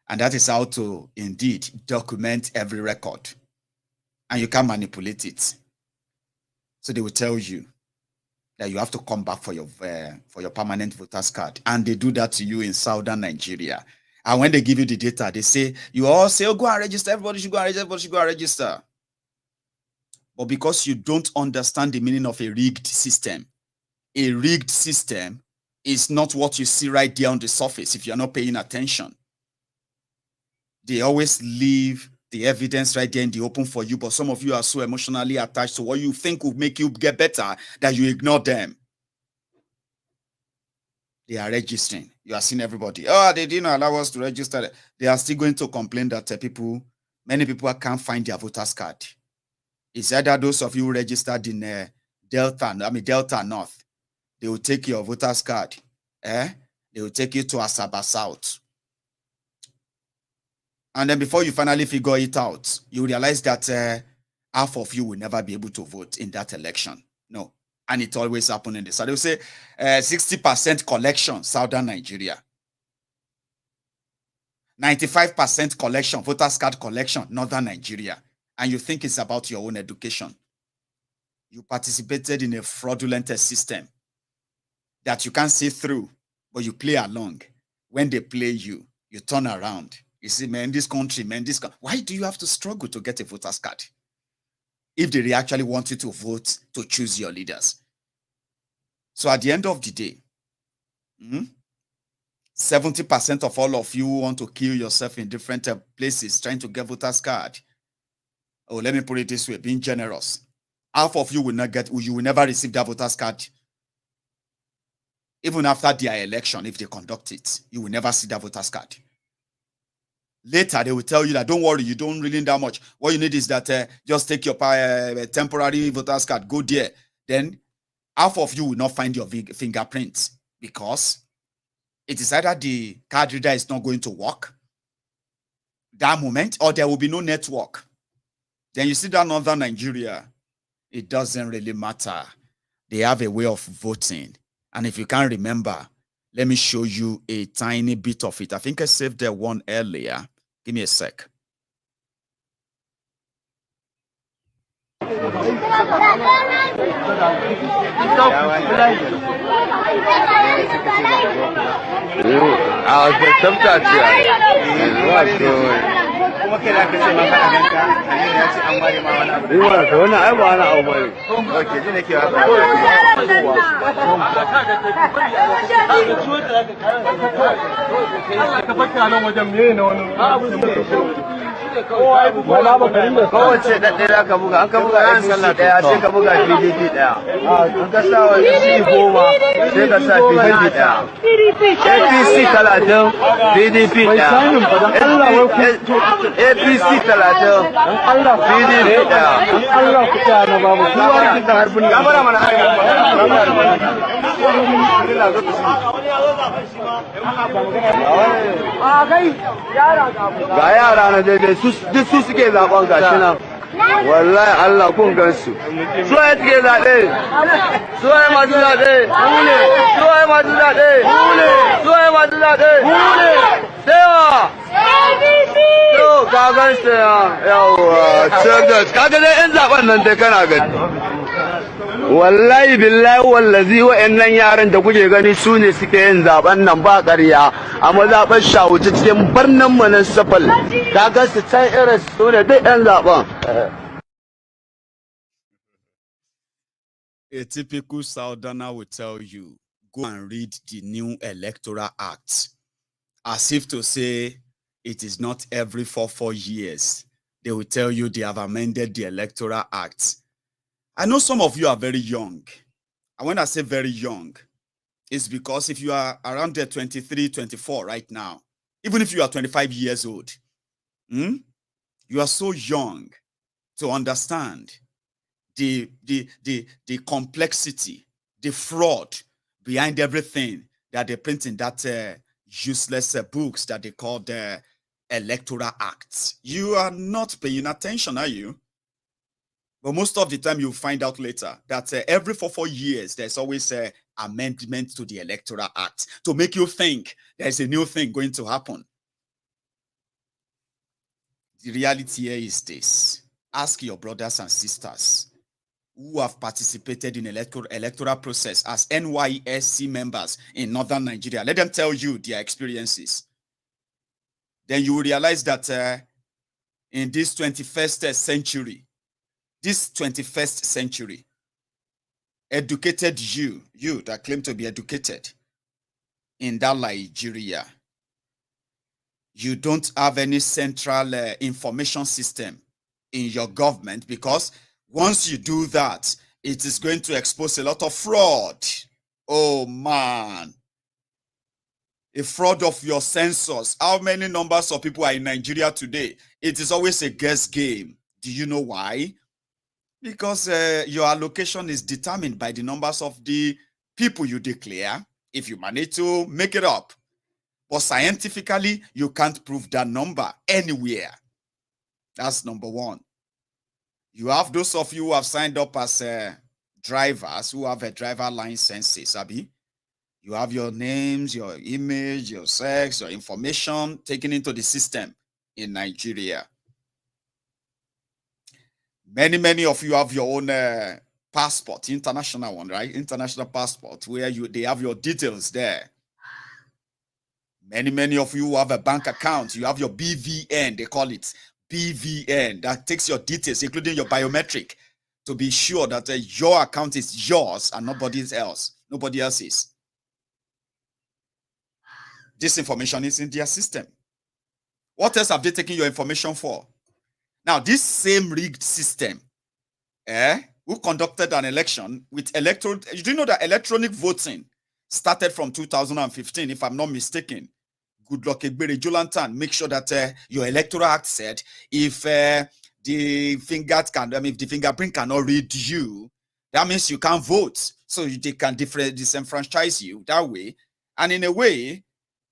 and that is how to indeed document every record, and you can manipulate it. So they will tell you that you have to come back for your permanent voter's card, and they do that to you in southern Nigeria. And when they give you the data, they say you all say, "Oh, go and register. Everybody should go and register. Everybody should go and register." But because you don't understand the meaning of a rigged system is not what you see right there on the surface if you're not paying attention. They always leave the evidence right there in the open for you, but some of you are so emotionally attached to what you think will make you get better that you ignore them. They are registering. You are seeing everybody. Oh, they didn't allow us to register. They are still going to complain that many people can't find their voter's card. It's either those of you who registered in Delta North, they will take your voter's card. They will take you to Asaba South. And then before you finally figure it out, you realize that half of you will never be able to vote in that election. No. And it always happens in the south. They will say 60% collection, southern Nigeria. 95% collection, voters card collection, northern Nigeria. And you think it's about your own education. You participated in a fraudulent system that you can't see through, but you play along. When they play you, you turn around. You see, man, this country, why do you have to struggle to get a voter's card? If they actually want you to vote to choose your leaders. So at the end of the day, 70% of all of you want to kill yourself in different places trying to get voter's card. Oh, let me put it this way, being generous. Half of you will never receive that voter's card. Even after their election, if they conduct it, you will never see that voter's card. Later, they will tell you that, don't worry, you don't really need that much. What you need is that just take your temporary voter's card, go there. Then half of you will not find your fingerprints because it is either the card reader is not going to work that moment or there will be no network. Then you see that northern Nigeria, it doesn't really matter. They have a way of voting. And if you can't remember, let me show you a tiny bit of it. I think I saved that one earlier. Give me a sec. Kowace ɗaɗɗe za ka buga, an ka buga ɗan sallah ɗaya sai ka buga PDP ɗaya. An ka sa wa C goma sai ka sa PDP ɗaya. APC 30, PDP ɗaya. APC 30, PDP ɗaya. Ga yara na daidai duk su suke zaɓen gashi nan. Wallahi Allah kun gansu. Su ya suke zaɓe. Su ya masu zaɓe. Su ya masu zaɓe. Su ya masu zaɓe. Sewa. To ka gansu ya. Yawwa. Kaga dai in zaɓen nan dai kana gani. Wallahi billahi wallazi wa'annan yaran da kuke gani su ne suke yin zaben nan ba ƙarya a mazaɓar Shawuci cikin birnin municipal kaga su can irin su ne duk 'yan zaben. A typical southerner will tell you go and read the new Electoral Act, as if to say it is not every 4 years. They will tell you they have amended the Electoral Act. I know some of you are very young. And when I say very young, it's because if you are around the 23, 24 right now, even if you are 25 years old, you are so young to understand the complexity, the fraud behind everything that they print in that useless books that they call the Electoral Acts. You are not paying attention, are you? But most of the time you'll find out later that every 4 years, there's always an amendment to the Electoral Act to make you think there's a new thing going to happen. The reality here is this. Ask your brothers and sisters who have participated in electoral process as NYSC members in northern Nigeria. Let them tell you their experiences. Then you will realize that in this 21st century, educated you that claim to be educated in that Nigeria, you don't have any central information system in your government, because once you do that, it is going to expose a lot of fraud. Oh man. A fraud of your census. How many numbers of people are in Nigeria today? It is always a guess game. Do you know why? Because your allocation is determined by the numbers of the people you declare, if you manage to make it up. But scientifically, you can't prove that number anywhere. That's number one. You have those of you who have signed up as drivers, who have a driver license, Abi. You have your names, your image, your sex, your information taken into the system in Nigeria. Many of you have your own passport, international one, right? International passport, where they have your details there. Many of you have a bank account. You have your BVN, they call it BVN, that takes your details, including your biometric, to be sure that your account is yours and nobody else's. This information is in their system. What else have they taken your information for? Now, this same rigged system, who conducted an election with you do know that electronic voting started from 2015, if I'm not mistaken. Good luck, Egbere Jolantan. Make sure that your Electoral Act said if the fingerprint cannot read you, that means you can't vote. So they can disenfranchise you that way. And in a way,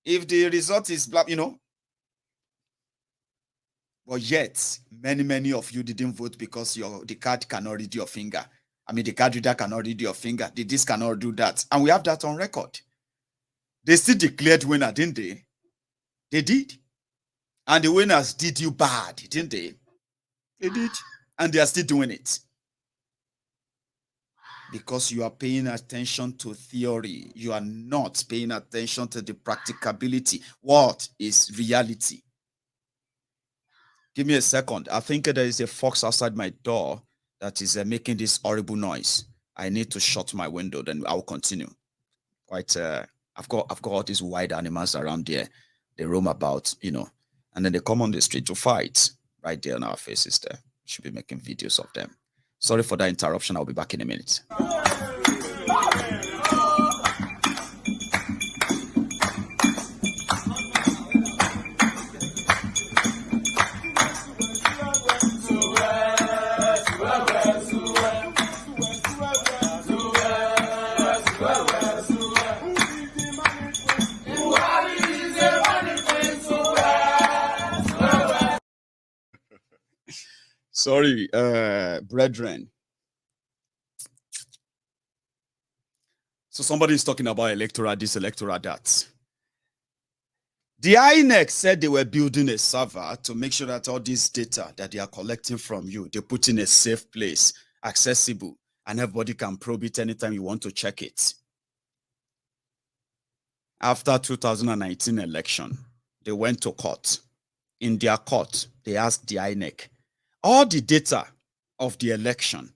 if the result is black, but yet many of you didn't vote because the card cannot read your finger. The card reader cannot read your finger. The disc cannot do that. And we have that on record. They still declared winner, didn't they? They did. And the winners did you bad, didn't they? They did. And they are still doing it. Because you are paying attention to theory. You are not paying attention to the practicability. What is reality? Give me a second. I think there is a fox outside my door that is making this horrible noise. I need to shut my window, then I'll continue. I've got all these wild animals around here. They roam about, and then they come on the street to fight right there on our faces there. Should be making videos of them. Sorry for that interruption. I'll be back in a minute. Sorry, brethren. So somebody is talking about electoral this, electoral that. The INEC said they were building a server to make sure that all this data that they are collecting from you, they put in a safe place, accessible, and everybody can probe it anytime you want to check it. After 2019 election, they went to court. In their court, they asked the INEC, all the data of the election,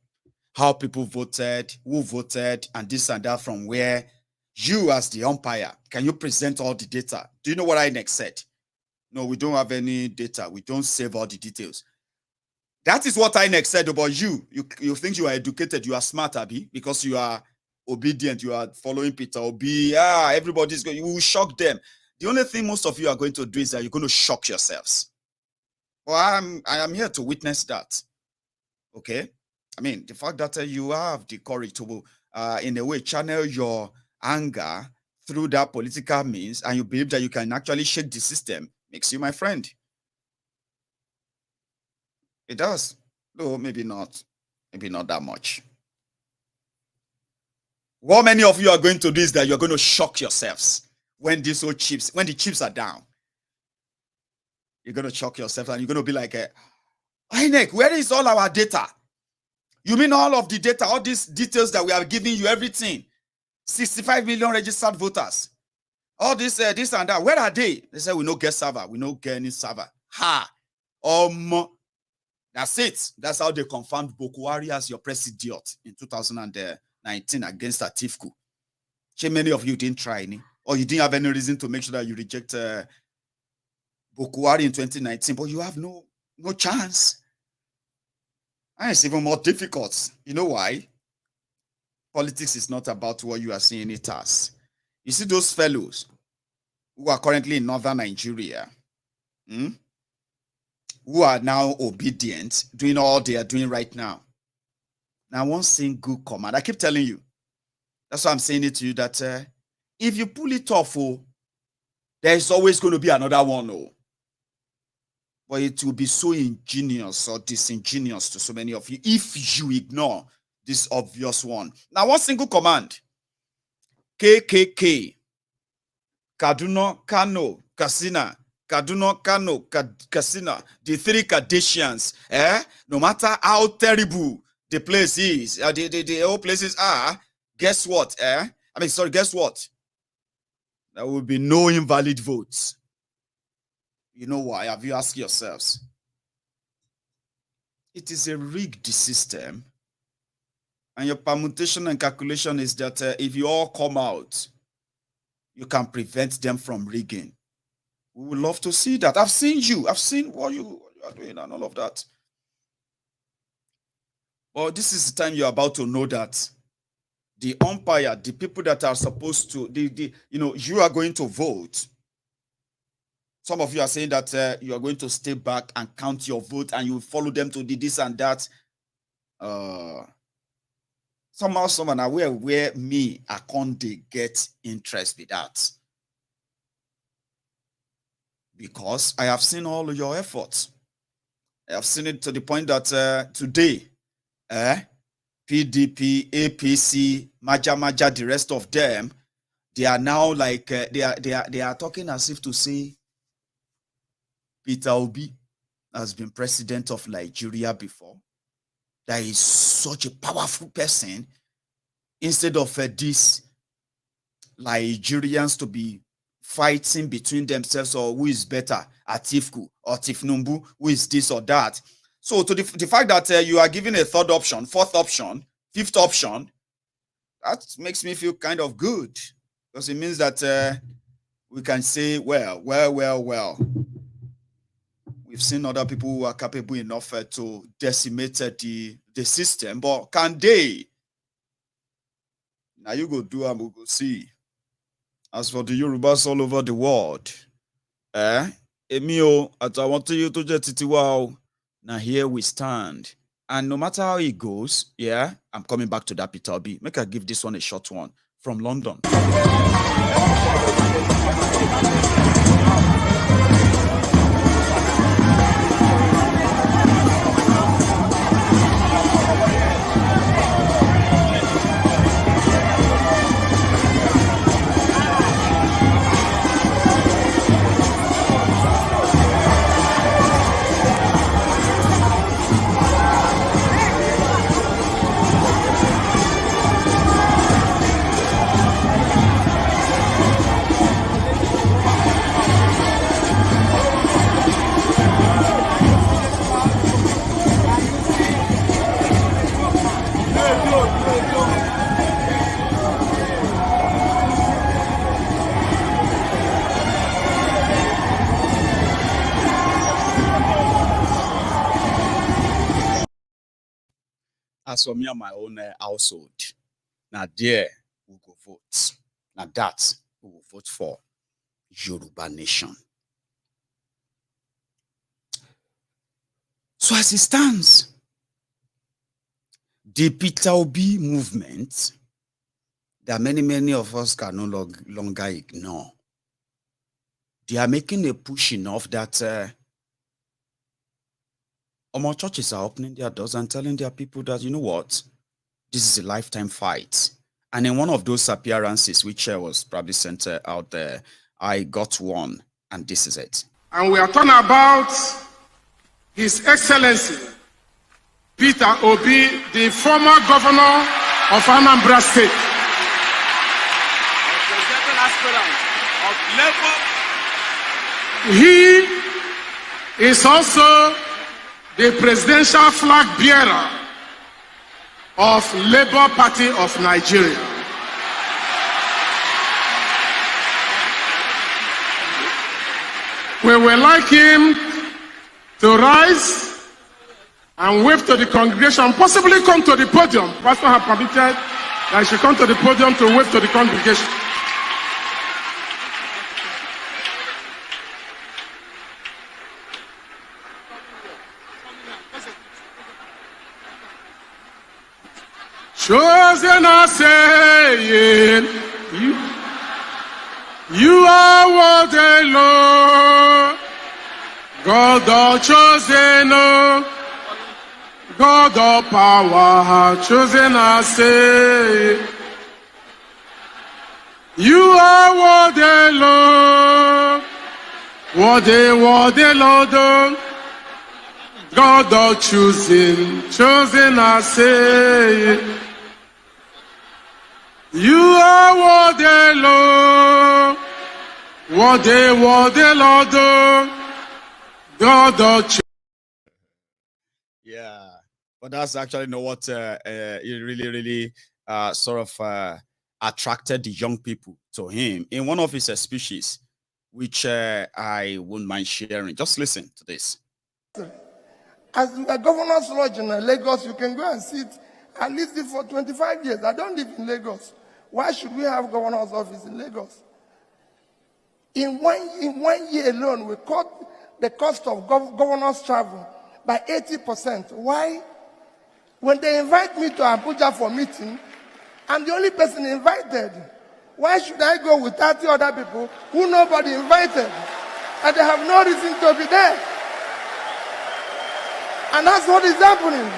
how people voted, who voted, and this and that from where, You as the umpire, can you present all the data? Do you know what INEC said? No, we don't have any data. We don't save all the details. That is what INEC said about you. You think you are educated, you are smart, Abi, because you are obedient, you are following Peter Obi. Everybody's going, you will shock them. The only thing most of you are going to do is that you're going to shock yourselves. Well, I am here to witness that. Okay? I mean, the fact that you have the courage to, in a way, channel your anger through that political means, and you believe that you can actually shake the system, makes you my friend. It does. No, maybe not. Maybe not that much. What many of you are going to do is that you're going to shock yourselves when these old chips, when the chips are down. You're going to shock yourself and you're going to be like, INEC, where is all our data? You mean all of the data, all these details that we are giving you, everything? 65 million registered voters. All this, this and that. Where are they? They say, we no get server. We no get any server. Ha! That's it. That's how they confirmed Boko Haram as your president in 2019 against Atiku. Many of you didn't try any, or you didn't have any reason to make sure that you reject Boko Haram in 2019, but you have no chance. And it's even more difficult. You know why? Politics is not about what you are seeing it as. You see those fellows who are currently in northern Nigeria, who are now obedient, doing all they are doing right now. Now, one single command. I keep telling you. That's why I'm saying it to you that if you pull it off, there is always going to be another one. But it will be so ingenious or disingenuous to so many of you if you ignore this obvious one. Now, one single command. KKK. Kaduna, Kano, Katsina. Kaduna, Kano, Katsina. The three Kardashians. No matter how terrible the place is, the whole places are, guess what? Guess what? There will be no invalid votes. You know why? Have you asked yourselves? It is a rigged system. And your permutation and calculation is that if you all come out, you can prevent them from rigging. We would love to see that. I've seen you. I've seen what you are doing and all of that. Well, this is the time you're about to know that the umpire, the people that are supposed to, you are going to vote. Some of you are saying that you are going to stay back and count your vote and you follow them to do this and that. Somehow, someone aware where me, I can't get interest with that. Because I have seen all of your efforts. I have seen it to the point that today, PDP, APC, Maja, the rest of them, they are now like, they are talking as if to say, Peter Obi has been president of Nigeria before. That is such a powerful person. Instead of these Nigerians to be fighting between themselves or who is better, Atiku or Tinubu, who is this or that. So to the fact that you are given a third option, fourth option, fifth option, that makes me feel kind of good. Because it means that we can say, well. We've seen other people who are capable enough to decimate the system, but can they? Now you go do and we go see. As for the Yorubas all over the world, Emio, I want you to just titiwao. Now here we stand. And no matter how it goes, I'm coming back to that Peter Obi. Make I give this one a short one from London. as for me and my own household, now there we go vote. Now that we will vote for Yoruba nation. So as it stands, the Peter Obi movement, there are many of us can no longer ignore. They are making a push enough that more churches are opening their doors and telling their people that, you know what, this is a lifetime fight. And in one of those appearances, which was probably sent out there, I got one, and this is it. And we are talking about His Excellency Peter Obi, the former governor of Anambra State. He is also the presidential flag bearer of Labour Party of Nigeria. We would like him to rise and wave to the congregation, possibly come to the podium. Pastor has permitted that he should come to the podium to wave to the congregation. Chosen are saying, you are worthy, Lord. God of chosen, God of power, chosen are saying, you are worthy, Lord. Worthy, Lord. God of chosen are saying, you are worthy, Lord. Worthy, Lord. God of Yeah, but that's actually not what it really sort of attracted the young people to him in one of his speeches, which I wouldn't mind sharing. Just listen to this. As a governor's lodge in Lagos, you can go and sit at least for 25 years. I don't live in Lagos. Why should we have governor's office in Lagos? In one year alone, we cut the cost of governor's travel by 80%. Why? When they invite me to Abuja for meeting, I'm the only person invited. Why should I go with 30 other people who nobody invited? And they have no reason to be there. And that's what is happening.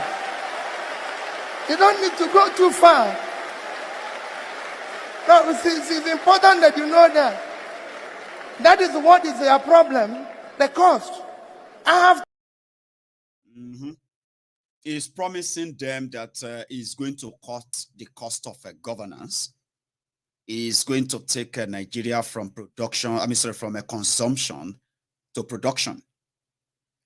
You don't need to go too far. No, it's important that you know that. That is what is their problem, the cost. I have. He's promising them that he's going to cut the cost of governance. He's going to take Nigeria from from a consumption to production.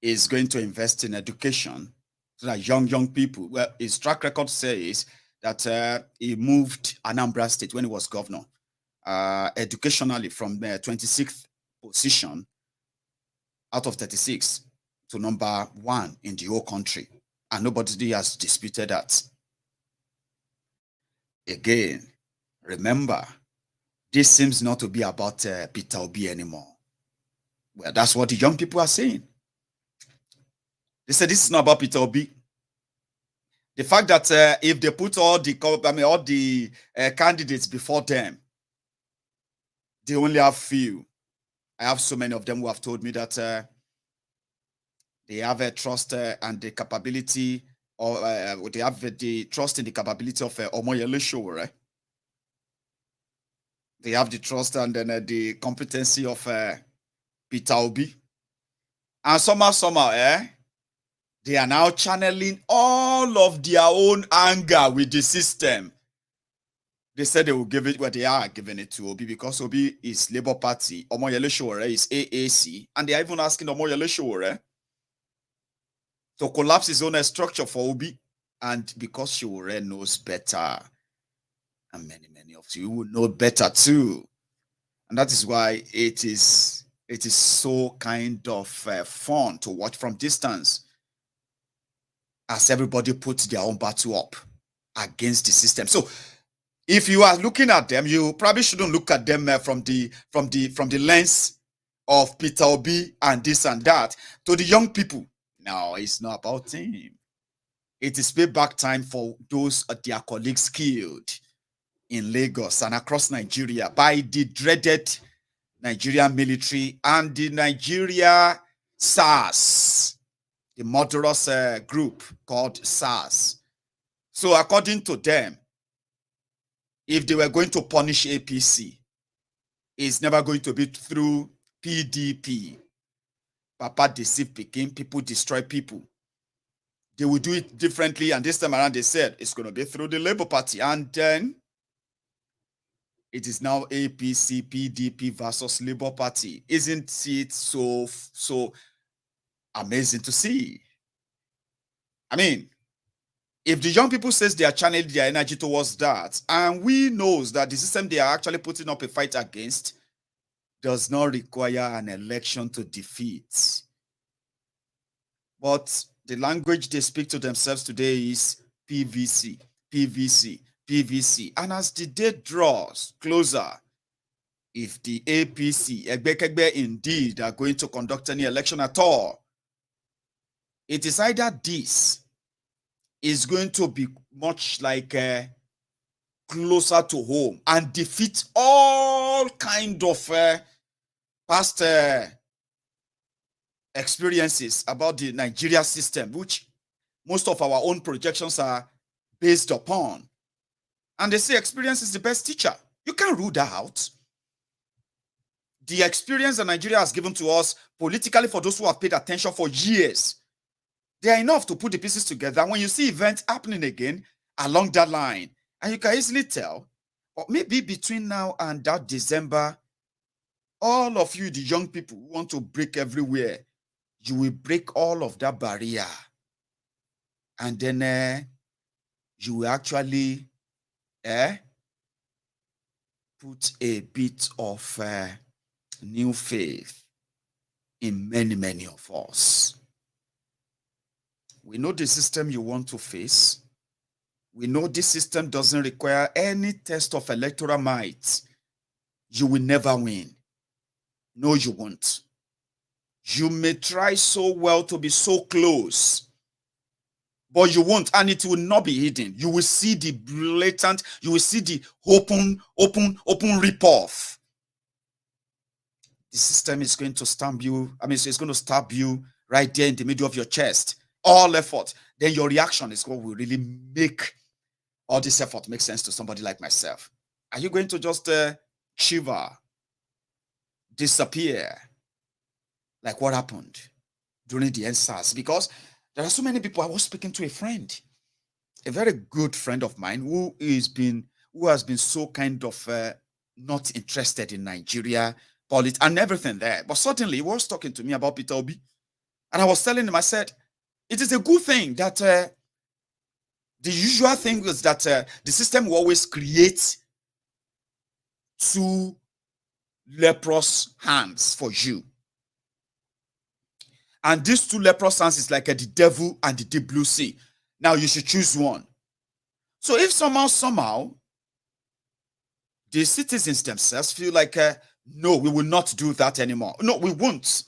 He's going to invest in education so that young people, well, his track record says that he moved Anambra State when he was governor, educationally from 26th position out of 36 to number 1 in the whole country. And nobody has disputed that. Again, remember, this seems not to be about Peter Obi anymore. Well, that's what the young people are saying. They said this is not about Peter Obi. The fact that if they put all the candidates before them, they only have few. I have so many of them who have told me that they have a trust and the capability, or they have the trust in the capability of Omoyele Sowore. They have the trust and then the competency of Peter Obi. And somehow, they are now channeling all of their own anger with the system. They said they will give it, well, they are giving it to Obi because Obi is Labour Party, Omoyele Sowore is AAC, and they are even asking Omoyele Sowore to collapse his own structure for Obi, and because Sowore knows better, and many of you will know better too, and that is why it is so kind of fun to watch from distance. as everybody puts their own battle up against the system. So if you are looking at them, you probably shouldn't look at them from the lens of Peter Obi and this and that. To the young people, no, it's not about him. It is payback time for those their colleagues killed in Lagos and across Nigeria by the dreaded Nigerian military and the Nigeria SARS, the murderous group called SARS. So according to them, if they were going to punish APC, it's never going to be through PDP. Papa deceive Peking, people destroy people. They will do it differently, and this time around they said it's going to be through the Labour Party. And then it is now APC, PDP versus Labour Party. Isn't it so amazing to see? I mean, if the young people says they are channeling their energy towards that, and we knows that the system they are actually putting up a fight against does not require an election to defeat. But the language they speak to themselves today is PVC, PVC, PVC. And as the date draws closer, if the APC, Egbekegbe, indeed are going to conduct any election at all, it is either this is going to be much like closer to home and defeat all kind of past experiences about the Nigeria system, which most of our own projections are based upon. And they say experience is the best teacher. You can't rule that out. The experience that Nigeria has given to us politically, for those who have paid attention for years, they are enough to put the pieces together. When you see events happening again along that line, and you can easily tell, or maybe between now and that December, all of you, the young people who want to break everywhere, you will break all of that barrier. And then you will actually put a bit of new faith in many, many of us. We know the system you want to face. We know this system doesn't require any test of electoral might. You will never win. No, you won't. You may try so well to be so close, but you won't, and it will not be hidden. You will see the blatant, you will see the open rip-off. The system is going to stamp you, so it's going to stab you right there in the middle of your chest. All effort. Then your reaction is what will really make all this effort make sense to somebody like myself. Are you going to just shiver, disappear, like what happened during the NSAS? Because there are so many people. I was speaking to a friend, a very good friend of mine, who has been so kind of not interested in Nigeria, politics, and everything there. But suddenly he was talking to me about Peter Obi. And I was telling him, I said, it is a good thing that the usual thing is that the system will always create two leprous hands for you. And these two leprous hands is like the devil and the deep blue sea. Now you should choose one. So if somehow, the citizens themselves feel like, no, we will not do that anymore. No, we won't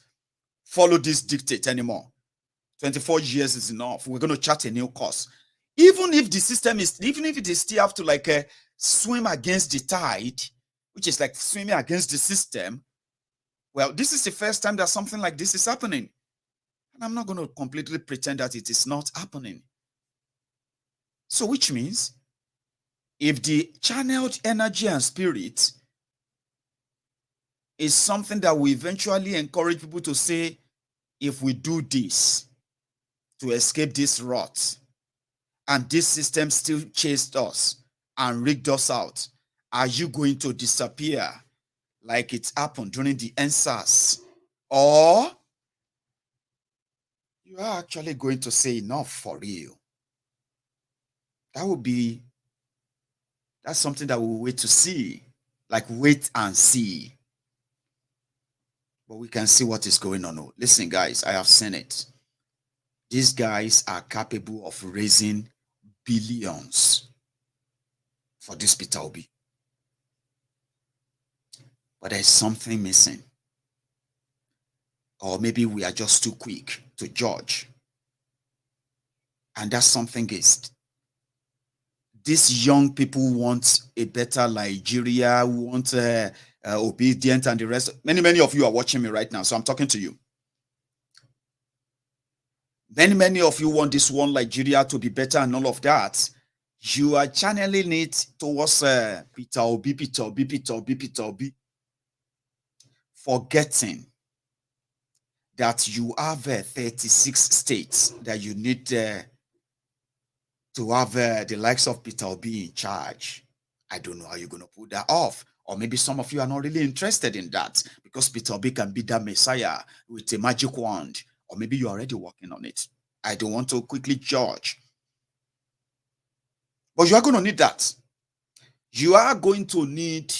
follow this dictate anymore. 24 years is enough. We're going to chart a new course. Even if the system is, even if they still have to swim against the tide, which is like swimming against the system, well, this is the first time that something like this is happening. And I'm not going to completely pretend that it is not happening. So which means, if the channeled energy and spirit is something that will eventually encourage people to say, if we do this to escape this rot, and this system still chased us and rigged us out, are you going to disappear like it happened during the NSAS? Or you are actually going to say enough for real? That's something that we'll wait to see. Like wait and see. But we can see what is going on. Listen, guys, I have seen it. These guys are capable of raising billions for this Peter Obi. But there's something missing. Or maybe we are just too quick to judge. And that something is, these young people want a better Nigeria, want obedient and the rest. Many of you are watching me right now, so I'm talking to you. Many of you want this one Nigeria to be better and all of that. You are channeling it towards Peter Obi, forgetting that you have 36 states that you need to have the likes of Peter Obi in charge. I don't know how you're going to pull that off. Or maybe some of you are not really interested in that because Peter Obi can be that messiah with a magic wand. Or maybe you're already working on it. I don't want to quickly judge. But you are going to need that. You are going to need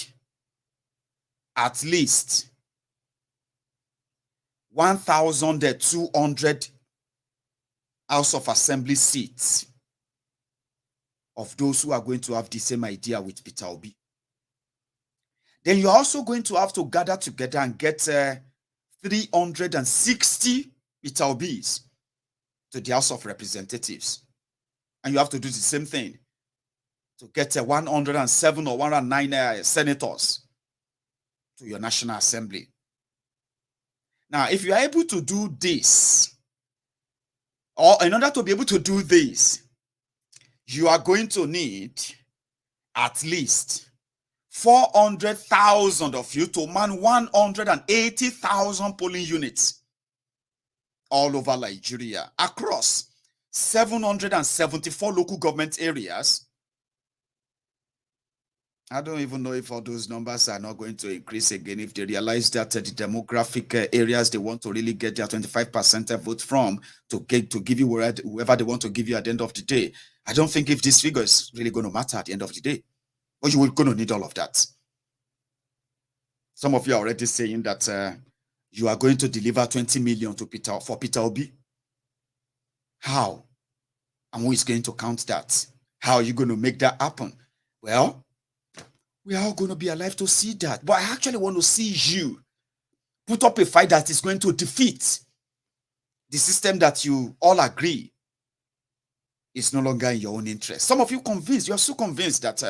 at least 1,200 House of Assembly seats of those who are going to have the same idea with Peter Obi. Then you're also going to have to gather together and get 360 Peter Obis to the House of Representatives. And you have to do the same thing to get 107 or 109 senators to your National Assembly. Now, if you are able to do this, or in order to be able to do this, you are going to need at least 400,000 of you to man 180,000 polling units all over Nigeria, across 774 local government areas. I don't even know if all those numbers are not going to increase again if they realize that the demographic areas they want to really get their 25% vote from to give you whoever they want to give you at the end of the day. I don't think if this figure is really going to matter at the end of the day. But you are going to need all of that. Some of you are already saying that you are going to deliver 20 million to for Peter Obi. How? And who is going to count that? How are you going to make that happen? Well, we are all going to be alive to see that. But I actually want to see you put up a fight that is going to defeat the system that you all agree is no longer in your own interest. Some of you you're so convinced that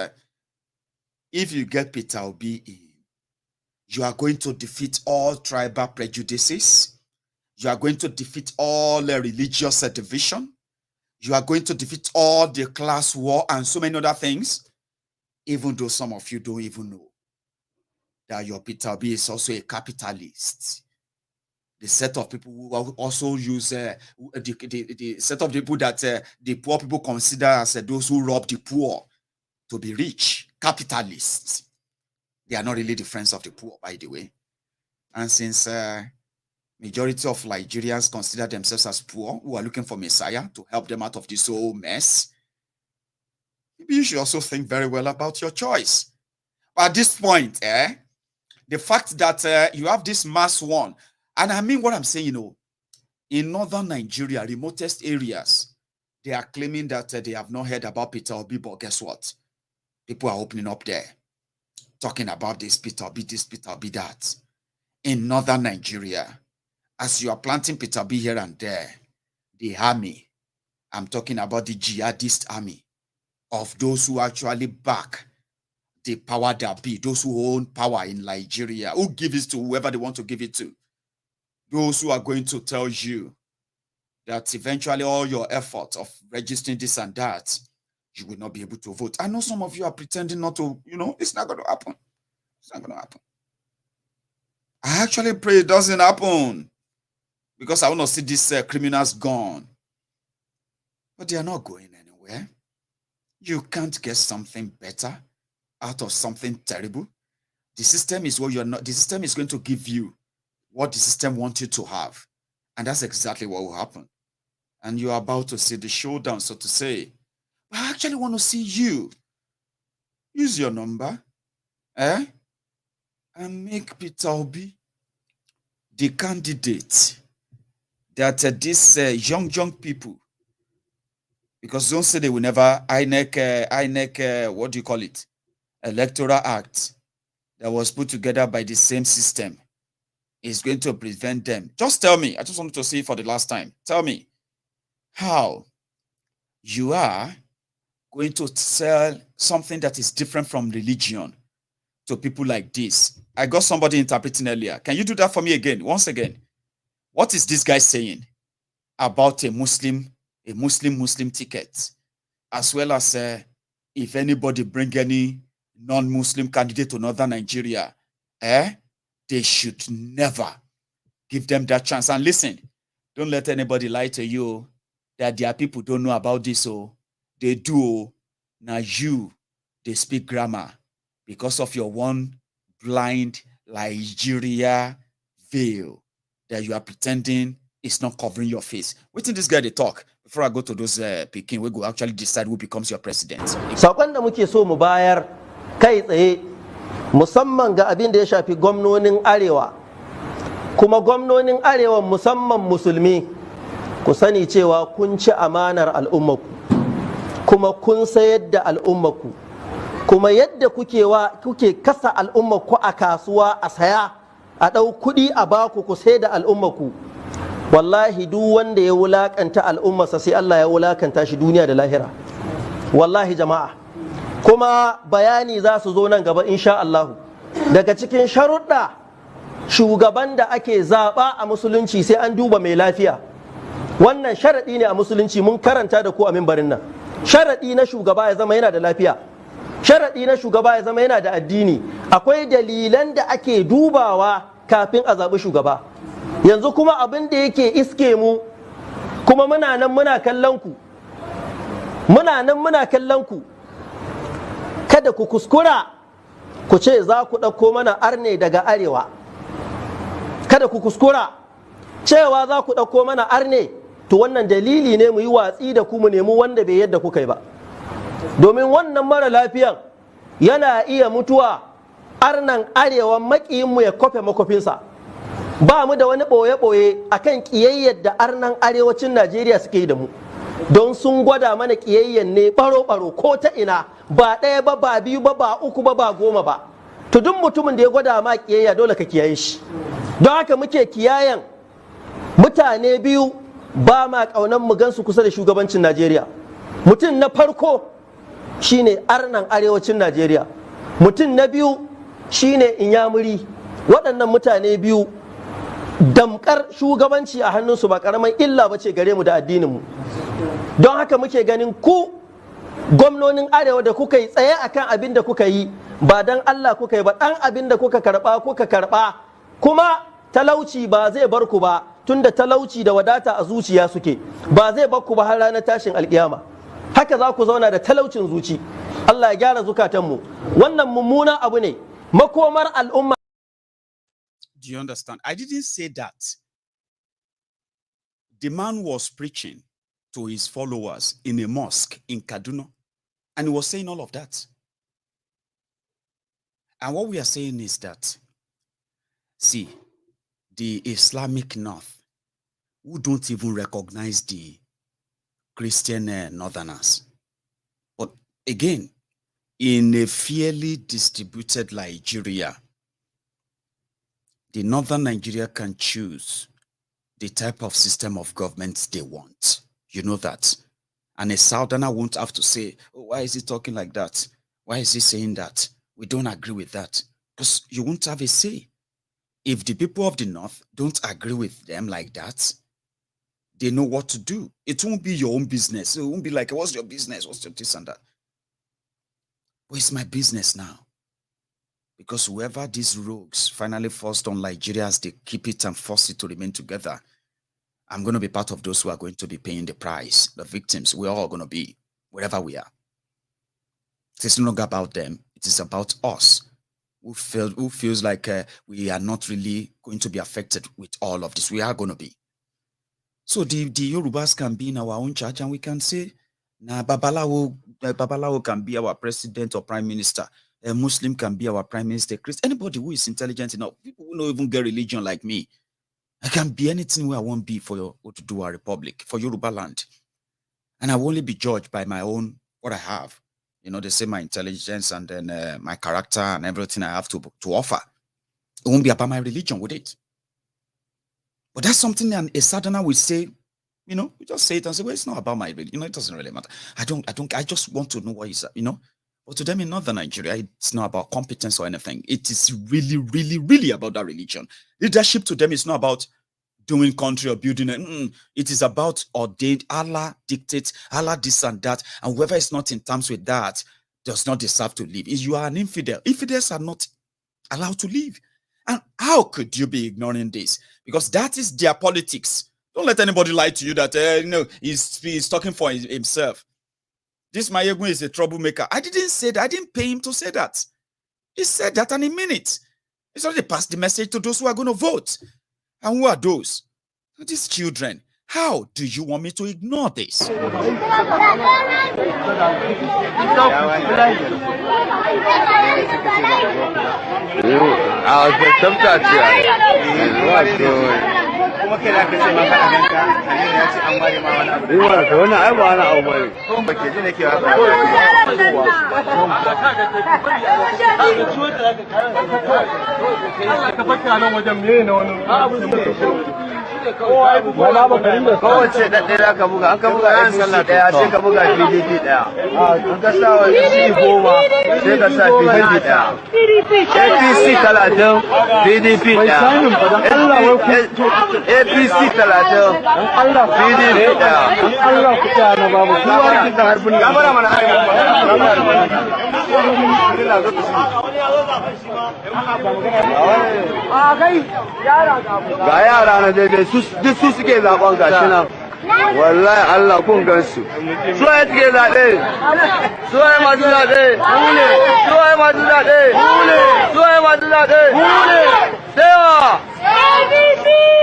if you get Peter Obi in, you are going to defeat all tribal prejudices. You are going to defeat all religious division. You are going to defeat all the class war and so many other things. Even though some of you don't even know that your Peter Obi is also a capitalist. The set of people who also use the set of people that the poor people consider as those who rob the poor to be rich, capitalists. They are not really the friends of the poor, by the way. And since majority of Nigerians consider themselves as poor, who are looking for Messiah to help them out of this whole mess, maybe you should also think very well about your choice. But at this point, the fact that you have this mass one, and I mean what I'm saying, in northern Nigeria, remotest areas, they are claiming that they have not heard about Peter Obi, but guess what? People are opening up there, talking about this Peter Obi, that. In northern Nigeria, as you are planting Peter Obi here and there, the army, I'm talking about the jihadist army, of those who actually back the power that be, those who own power in Nigeria, who give it to whoever they want to give it to. Those who are going to tell you that eventually all your efforts of registering this and that, you will not be able to vote. I know some of you are pretending not to, it's not going to happen. It's not going to happen. I actually pray it doesn't happen because I want to see these criminals gone. But they are not going anywhere. You can't get something better out of something terrible. The system is what you're not. The system is going to give you what the system wants you to have. And that's exactly what will happen. And you're about to see the showdown, so to say. But I actually want to see you use your number, and make Peter Obi the candidate that these young people, because don't say they will never INEC, what do you call it? Electoral Act that was put together by the same system is going to prevent them. Just tell me, I just wanted to see for the last time. Tell me how you are going to sell something that is different from religion to people like this. I got somebody interpreting earlier. Can you do that for me again? Once again. What is this guy saying about a Muslim ticket, as well as if anybody bring any non-Muslim candidate to Northern Nigeria, they should never give them that chance. And listen, don't let anybody lie to you that their people don't know about this. Oh, they do. Now they speak grammar because of your one blind Nigeria veil that you are pretending is not covering your face. Wait till this guy they talk before I go to those Peking. We go actually decide who becomes your president. Sakon da muke so mu bayar kai tsaye musamman ga abin da ya shafi gwamnonin Arewa, kuma gwamnonin Arewa musamman musulmi, ku sani cewa kun ci amanar al'ummaku, kuma kun sayar da al'ummaku, kuma yadda kuke kasa al'ummaku a kasuwa a saya a ɗau kuɗi a baku ku sai da al'ummaku, wallahi duk wanda ya wulakanta al'ummarsa sai Allah ya wulakanta shi duniya da lahira. Wallahi jama'a, kuma bayani za su zo nan gaba insha Allah. Daga cikin sharuɗa shugaban da ake zaɓa a musulunci sai an duba mai lafiya. Wannan sharaɗi ne a musulunci, mun karanta da ku a mimbarin nan. Sharaɗi na shugaba ya zama yana da lafiya. Sharaɗi na shugaba ya zama yana da addini. Akwai dalilan da ake dubawa kafin a zaɓi shugaba. Yanzu kuma abin da yake iske mu, kuma muna nan muna kallon ku, kada ku kuskura ku ce za ku ɗauko mana arne daga arewa, kada ku kuskura cewa za ku ɗauko mana arne, to wannan dalili ne mu yi watsi da ku mu nemi wanda bai yadda kuka yi ba, domin wannan mara lafiyan yana iya mutuwa arnan arewa maƙiyinmu ya kofe makofinsa. Ba mu da wani ɓoye-ɓoye a kan ƙiyayyar da arnan arewacin Najeriya suke yi da mu, don sun gwada mana ƙiyayyar ne ɓaro-ɓaro ko ta ina, ba ɗaya ba, ba biyu ba, ba uku ba, ba goma ba. To duk mutumin da ya gwada ma ƙiyayya dole ka kiyaye shi. Don haka muke kiyayen mutane biyu ba ma ƙaunar mu gansu kusa da shugabancin Najeriya. Mutum na farko shine arnan arewacin Najeriya, mutum na biyu shine Inyamuri. Waɗannan mutane biyu damkar shugabanci a hannunsu ba karaman illa ba ce gare mu da addininmu. Don haka muke ganin ku gwamnonin arewa da kuka yi tsaye akan abin da kuka yi, ba dan Allah kuka yi ba, dan abin da kuka karba, kuma talauci ba zai bar ku ba, tunda talauci da wadata a zuciya suke, ba zai bar ku ba har ranar tashin alkiyama. Haka za ku zauna da talaucin zuci. Allah ya gyara zukatanmu. Wannan mummunan abu ne, makomar al'umma. Do you understand? I didn't say that. The man was preaching to his followers in a mosque in Kaduna, and he was saying all of that. And what we are saying is that, see, the Islamic North, who don't even recognize the Christian Northerners. But again, in a fairly distributed Nigeria, the Northern Nigeria can choose the type of system of government they want. You know that. And a Southerner won't have to say, oh, why is he talking like that? Why is he saying that? We don't agree with that. Because you won't have a say. If the people of the North don't agree with them like that, they know what to do. It won't be your own business. It won't be like, what's your business? What's your this and that? But it's my business now. Because whoever these rogues finally forced on Nigeria as they keep it and force it to remain together, I'm going to be part of those who are going to be paying the price. The victims, we're all going to be, wherever we are. It's no longer about them. It is about us who feels like we are not really going to be affected with all of this. We are going to be. So the Yorubas can be in our own church and we can say, nah, Babalawo can be our president or prime minister. A Muslim can be our prime minister. Anybody who is intelligent enough, people who don't even get religion like me, I can be anything where I want to be for your Oduduwa Republic, for Yoruba land. And I will only be judged by my own, what I have. You know, they say my intelligence and then my character and everything I have to offer. It won't be about my religion, would it? But that's something that a Southerner will say, you know, we just say it and say, well, it's not about my religion. You know, it doesn't really matter. I just want to know what is, you know. But to them in Northern Nigeria, it's not about competence or anything. It is really, really, really about that religion. Leadership to them is not about doing country or building it. It is about ordained. Allah dictates, Allah this and that, and whoever is not in terms with that does not deserve to live. You are an infidel. Infidels are not allowed to live. And how could you be ignoring this? Because that is their politics. Don't let anybody lie to you that you know he's talking for himself. This Maiyegun is a troublemaker. I didn't say that. I didn't pay him to say that. He said that and he meant it. He's already passed the message to those who are going to vote. And who are those? These children. How do you want me to ignore this? Kowace ɗaɗɗaya za ka buga, an ka buga yan sallah ɗaya sai ka buga PDP ɗaya. An ka sa wa PDP 10 sai ka sa PDP ɗaya. APC 30, PDP ɗaya. APC 30, PDP ɗaya. Ga yara na daidai duk su suke zaɓen gashi nan. Wallahi Allah kun gansu. Su ya suke zaɓe. Su ya masu zaɓe. Su ya masu zaɓe. Su ya masu zaɓe. Sewa.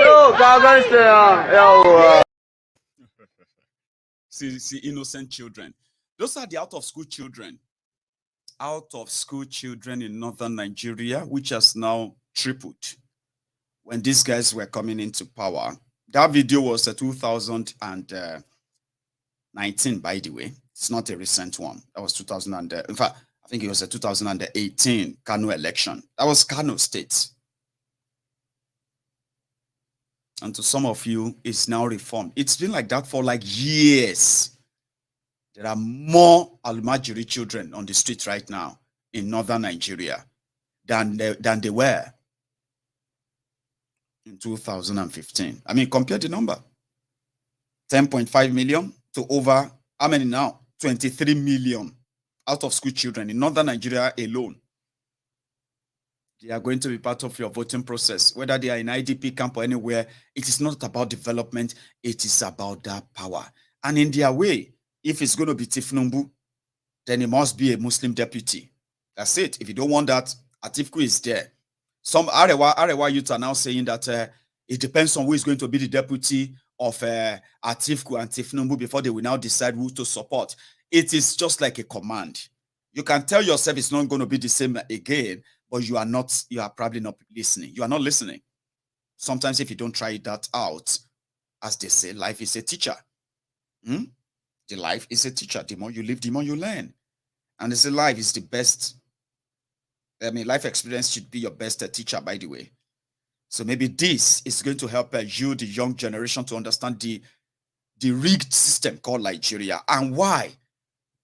Yo, ka gansu yawa. See, innocent children. Those are the out-of-school children. Out-of-school children in northern Nigeria, which has now tripled. When these guys were coming into power, that video was 2019, by the way. It's not a recent one. That was 2000. In fact, I think it was a 2018 Kano election. That was Kano State. And to some of you, it's now reformed. It's been like that for like years. There are more Almajiri children on the street right now in northern Nigeria than they were in 2015. I mean, compare the number. 10.5 million to over, how many now? 23 million out-of-school children in northern Nigeria alone. They are going to be part of your voting process. Whether they are in IDP camp or anywhere, it is not about development. It is about that power. And in their way, if it's going to be Tinubu, then it must be a Muslim deputy. That's it. If you don't want that, Atiku is there. Some Arewa youth are now saying that it depends on who is going to be the deputy of Atiku and Tinubu before they will now decide who to support. It is just like a command. You can tell yourself it's not going to be the same again, but you are probably not listening. You are not listening. Sometimes if you don't try that out, as they say, life is a teacher. The life is a teacher. The more you live, the more you learn. And they say life is the best. I mean, life experience should be your best teacher, by the way. So maybe this is going to help you, the young generation, to understand the rigged system called Nigeria and why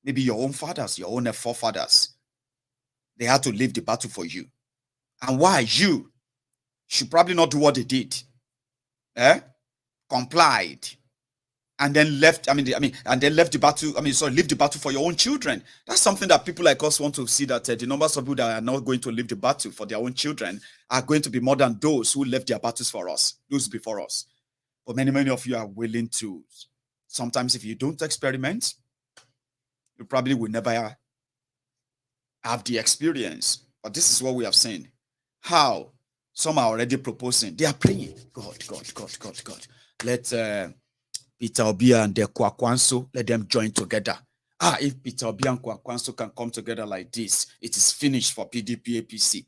maybe your own fathers, your own forefathers, they had to live the battle for you. And why you should probably not do what they did. Complied. And then left, and then left the battle, leave the battle for your own children. That's something that people like us want to see, that the numbers of people that are not going to leave the battle for their own children are going to be more than those who left their battles for us, those before us. But many of you are willing to. Sometimes if you don't experiment, you probably will never have the experience. But this is what we have seen. How some are already proposing. They are praying. God. Let Peter Obi and the Kwakwanso, let them join together. If Peter Obi and Kwakwanso can come together like this, it is finished for PDP APC.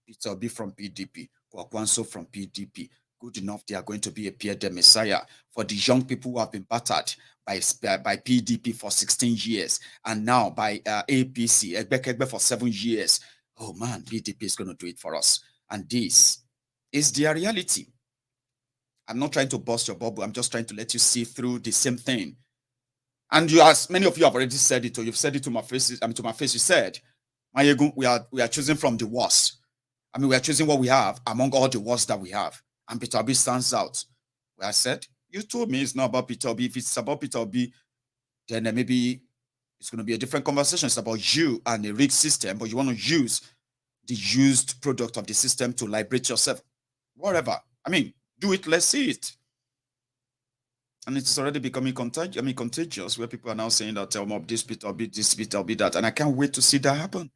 Peter Obi from PDP, Kwakwanso from PDP, good enough, they are going to appear the Messiah for the young people who have been battered by PDP for 16 years and now by APC, Egbekegbe for 7 years. Oh man, PDP is going to do it for us. And this is their reality. I'm not trying to burst your bubble. I'm just trying to let you see through the same thing. And you, as many of you have already said it, or you've said it to my face. I mean, to my face, you said, Maiyegun, we are choosing from the worst. I mean, we are choosing what we have among all the worst that we have. And Peter Obi stands out. Where I said, you told me it's not about Peter Obi. If it's about Peter Obi, then maybe it's going to be a different conversation. It's about you and a rigged system, but you want to use the used product of the system to liberate yourself. Whatever. I mean, do it, let's see it. And it's already becoming contagious, where people are now saying that this Peter Obi, this Peter Obi, that. And I can't wait to see that happen.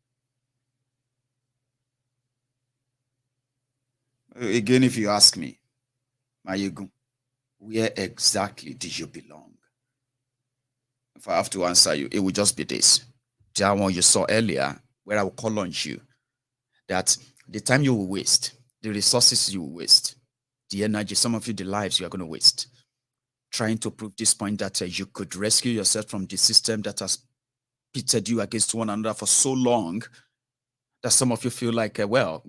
Again, if you ask me, Maiyegun, where exactly do you belong? If I have to answer you, it will just be this. That one you saw earlier, where I will call on you, that the time you will waste, the resources you will waste, the energy, some of you, the lives you are going to waste, trying to prove this point that you could rescue yourself from the system that has pitted you against one another for so long, that some of you feel like, well,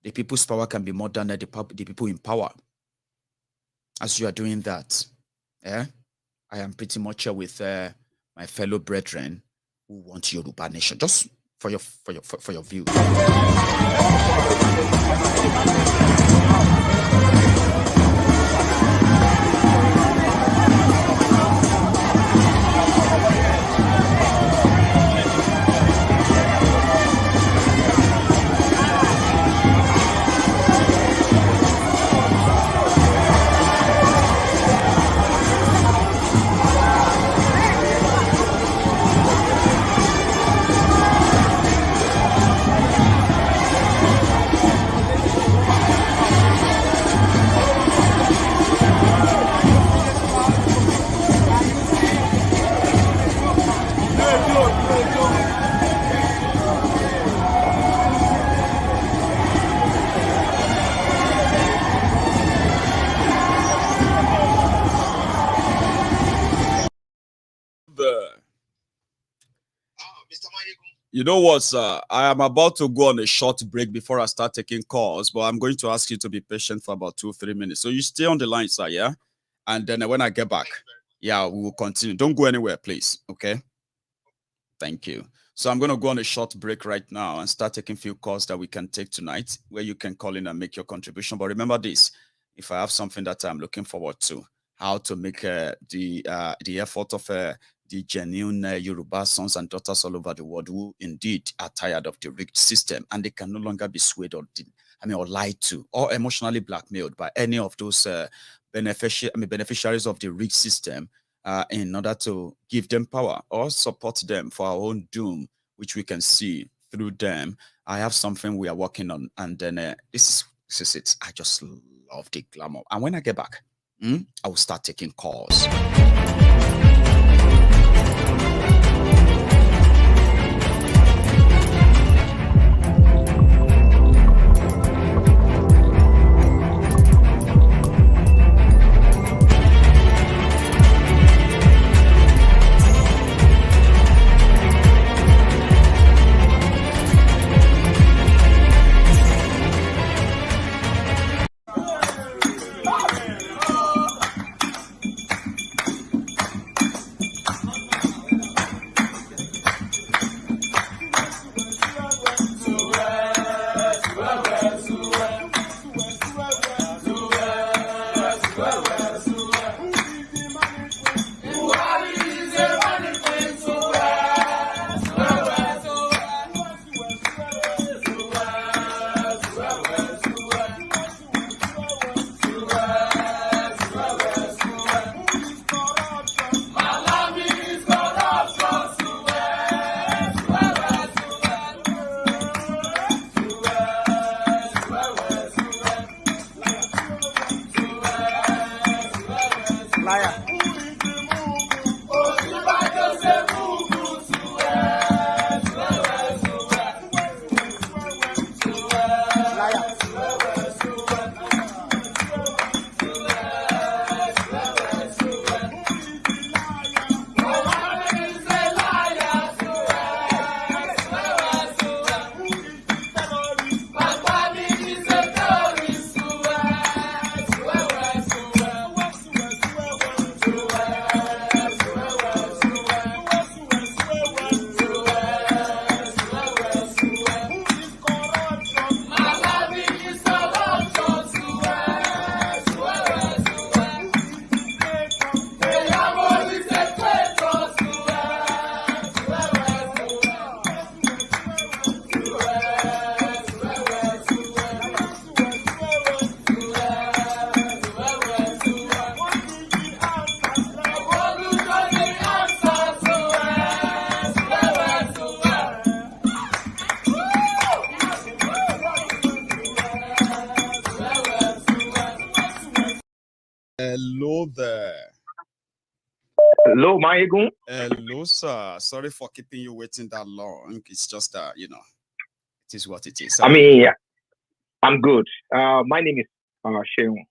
the people's power can be more than the people in power. As you are doing that, I am pretty much with my fellow brethren who want Yoruba nation. Just for your view. You know what, sir? I am about to go on a short break before I start taking calls, but I'm going to ask you to be patient for about 2-3 minutes. So you stay on the line, sir, yeah? And then when I get back, yeah, we will continue. Don't go anywhere, please, okay? Thank you. So I'm going to go on a short break right now and start taking a few calls that we can take tonight, where you can call in and make your contribution. But remember this, if I have something that I'm looking forward to, how to make the effort of the genuine Yoruba sons and daughters all over the world who indeed are tired of the rigged system, and they can no longer be swayed or lied to or emotionally blackmailed by any of those beneficiaries of the rigged system in order to give them power or support them for our own doom, which we can see through them. I have something we are working on, and then this is it. I just love the glamour. And when I get back, I will start taking calls. Hello there. Hello, Maiyegun. Hello, sir. Sorry for keeping you waiting that long. It's just it is what it is. I'm good. My name is Sheung,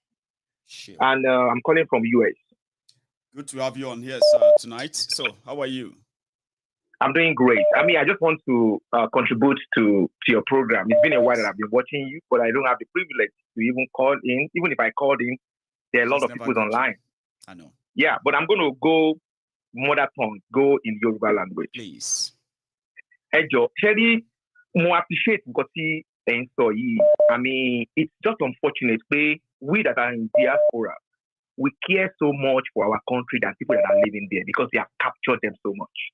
and I'm calling from US. Good to have you on here, sir, tonight. So, how are you? I'm doing great. I just want to contribute to your program. It's been a while that I've been watching you, but I don't have the privilege to even call in. Even if I called in, there are a lot of people online. I know. Yeah, but I'm going to go mother tongue, go in Yoruba language. Please. Ejo, Sherry, more appreciate because it's just unfortunate. We that are in diaspora, we care so much for our country than people that are living there because they have captured them so much.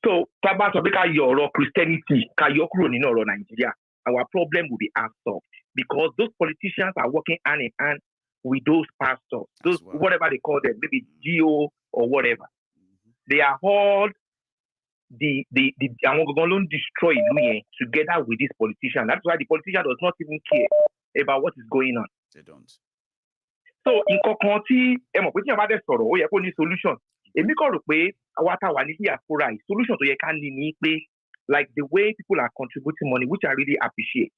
So, Yoro Christianity, Nigeria, our problem will be solved because those politicians are working hand in hand with those pastors, whatever they call them, maybe GO or whatever. They are all the destroy together with this politician. That's why the politician does not even care about what is going on. They don't. So in Kokonti, about the solution. Solution to like the way people are contributing money, which I really appreciate.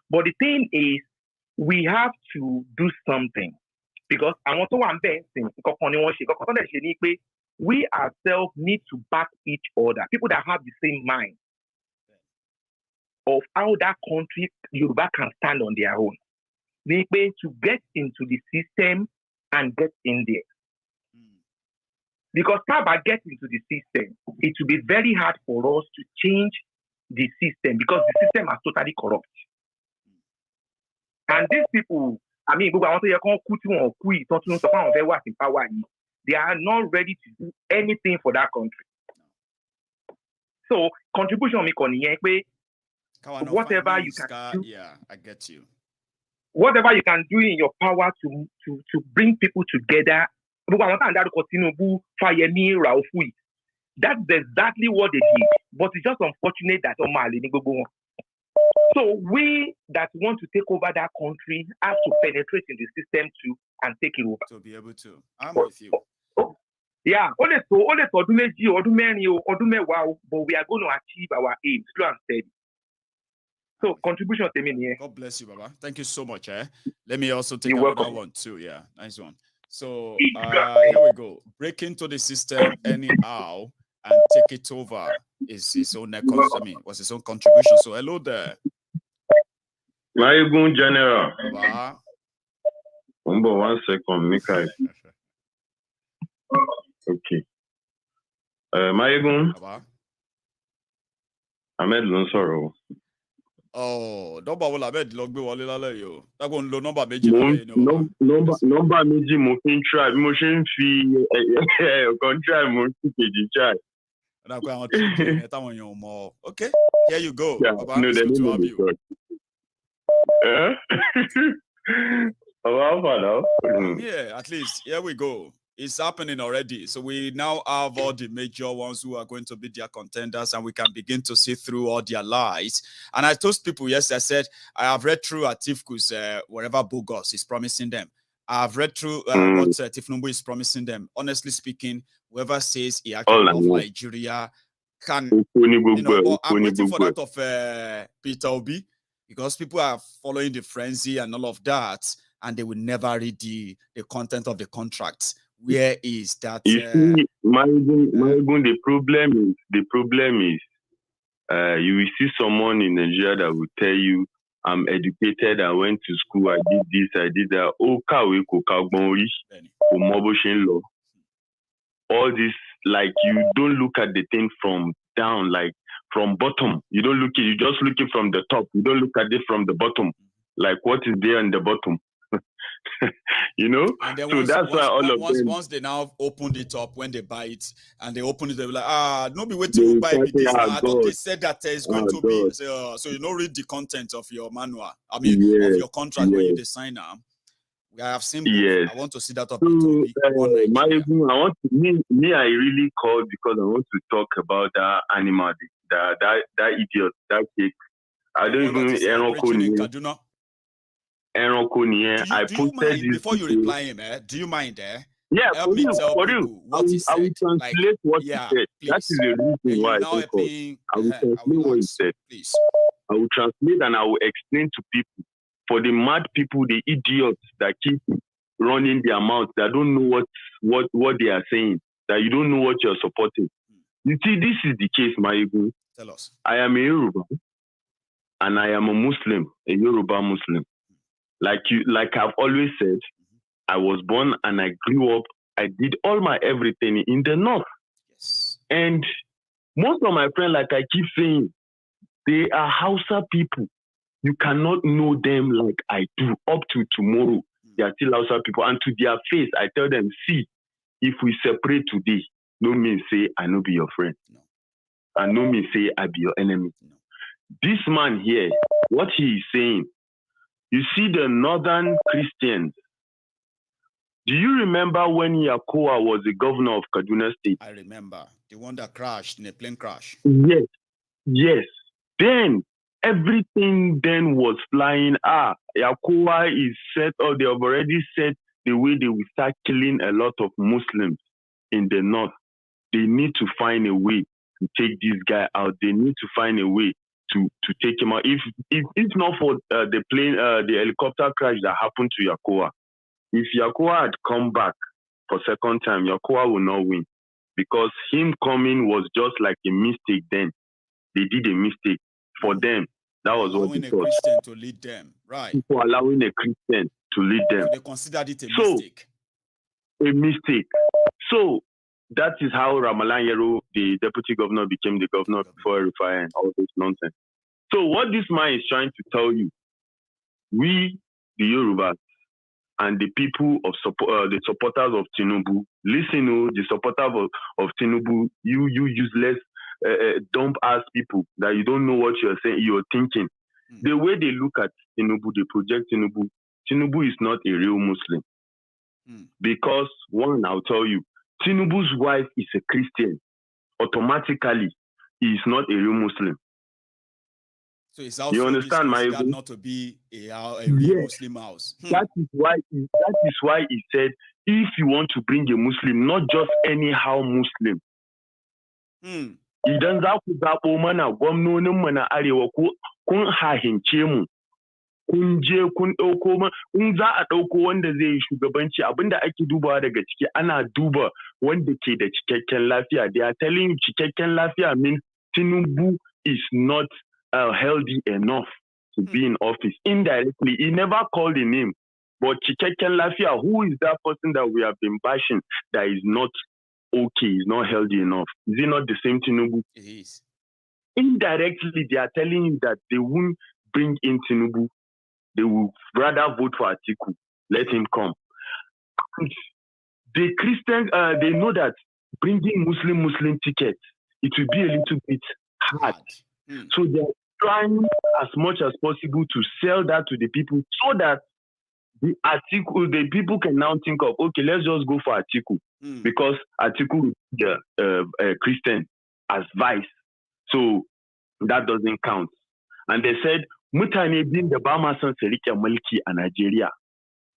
But the thing is, we have to do something because we ourselves need to back each other. People that have the same mind of how that country Yoruba can stand on their own. They need to get into the system and get in there. Because if get into the system, it will be very hard for us to change the system because the system is totally corrupt. And these people, they are not ready to do anything for that country. So, contribution, whatever you can do. Yeah, I get you. Whatever you can do in your power to bring people together. Tinubu, that's exactly what they did. But it's just unfortunate that so we that want to take over that country have to penetrate in the system too and take it over. To be able to. I'm with you. Yeah, but we are going to achieve our aim slow and steady. So contribution to me. God bless you, Baba. Thank you so much. Let me also take another one too. Yeah, nice one. So here we go. Break into the system anyhow and take it over is his own was his own contribution. So hello there. Maiyegun General. Baba. 1 second, Mikael. Okay. Maiyegun. Baba. Ahmed Lonsoro. Oh, number will Ahmed log be wọlé lálẹ́ yìí o. Dágbó ń lo number méjì lálẹ́ yìí ni. Number méjì mo fi ń try. Mo ṣe ń fi ọ̀kan try mo fi kejì try. Dágbó àwọn tí táwọn èèyàn mọ̀. Okay, here you go. Yeah, Baba, no, it's good to have you. Yeah, at least here we go. It's happening already. So we now have all the major ones who are going to be their contenders, and we can begin to see through all their lies. And I told people yesterday, I said, I have read through Atifku's whatever bogus is promising them. I've read through what Tinubu is promising them. Honestly speaking, whoever says he actually loves Nigeria can, but I'm waiting for that of Peter Obi, because people are following the frenzy and all of that, and they will never read the content of the contracts. Where is that? You see, Maiyegun, the problem is, you will see someone in Nigeria that will tell you, I'm educated, I went to school, I did this, I did that. All this, like, you don't look at the thing from down, like from bottom. You don't look at it, you just look it from the top. You don't look at it from the bottom. Like, what is there in the bottom? You know, and then so that's why all of them. Once they now opened it up, when they buy it and they open it, they were like, no be waiting to buy this. I thought they said that it's going to be so you don't read the content of your manual. I mean, of your contract when you design now. I have seen. Yes. I want to see that up. So, I really called because I want to talk about that animal, that idiot, that cake. I don't even I posted this before you reply him. Do you mind? Yeah, help me tell people what he said. I will translate what he said. Please. That is the reason why I will translate what he said. Please. I will translate and I will explain to people. For the mad people, the idiots that keep running their mouths, that don't know what they are saying, that you don't know what you're supporting. You see, this is the case, Maiyegun. Tell us. I am a Yoruba, and I am a Muslim, a Yoruba Muslim. Like I've always said, I was born and I grew up. I did all my everything in the north. Yes. And most of my friends, like I keep saying, they are Hausa people. You cannot know them like I do. Up to tomorrow, they are still Hausa people. And to their face, I tell them, see, if we separate today, no mean say I no be your friend. No. And no mean say I be your enemy. No. This man here, what he is saying, you see the northern Christians. Do you remember when Yakowa was the governor of Kaduna State? I remember. The one that crashed in a plane crash. Yes. Then, everything then was flying. Yakowa is set up. They have already set the way they will start killing a lot of Muslims in the north. They need to find a way to take this guy out. They need to find a way to take him out. If not for the helicopter crash that happened to Yakowa, if Yakowa had come back for second time, Yakowa will not win. Because him coming was just like a mistake then. They did a mistake. For them, that was what it was. Allowing a Christian to lead them, right? For allowing a Christian to lead them. So they considered it a mistake. A mistake. So that is how Ramalan Yero, the deputy governor, became the governor before Rufai and all this nonsense. So what this man is trying to tell you, we, the Yorubas, and the people of the supporters of Tinubu, listen, the supporters of Tinubu, you useless, dumb ass people that you don't know what you're saying, you're thinking. The way they look at Tinubu, they project Tinubu. Tinubu is not a real Muslim. Because one, I'll tell you, Tinubu's wife is a Christian. Automatically, he is not a real Muslim. So it's also you understand my not to be a real Muslim house. That is why he said, if you want to bring a Muslim, not just anyhow Muslim. Idan za ku zaɓo mana gwamnoninmu na Arewa kun hahince mu, kun je kun ɗauko in za a ɗauko wanda zai yi shugabanci abinda ake dubawa daga ciki ana duba wanda ke da cikakken lafiya. They are telling you cikakken lafiya means Tinubu is not healthy enough to be in office. Indirectly, he never called the name. But cikakken lafiya, who is that person that we have been bashing that is not okay, is not healthy enough? Is it not the same Tinubu? It is. Indirectly, they are telling you that they won't bring in Tinubu. They will rather vote for Atiku. Let him come. And the Christians, they know that bringing Muslim tickets, it will be a little bit hard. So they are trying as much as possible to sell that to the people so that the people can now think of, okay, let's just go for Atiku. Because Atiku is a Christian as vice. So that doesn't count. And they said, mutane bin da ba ma son su rike mulki a Najeriya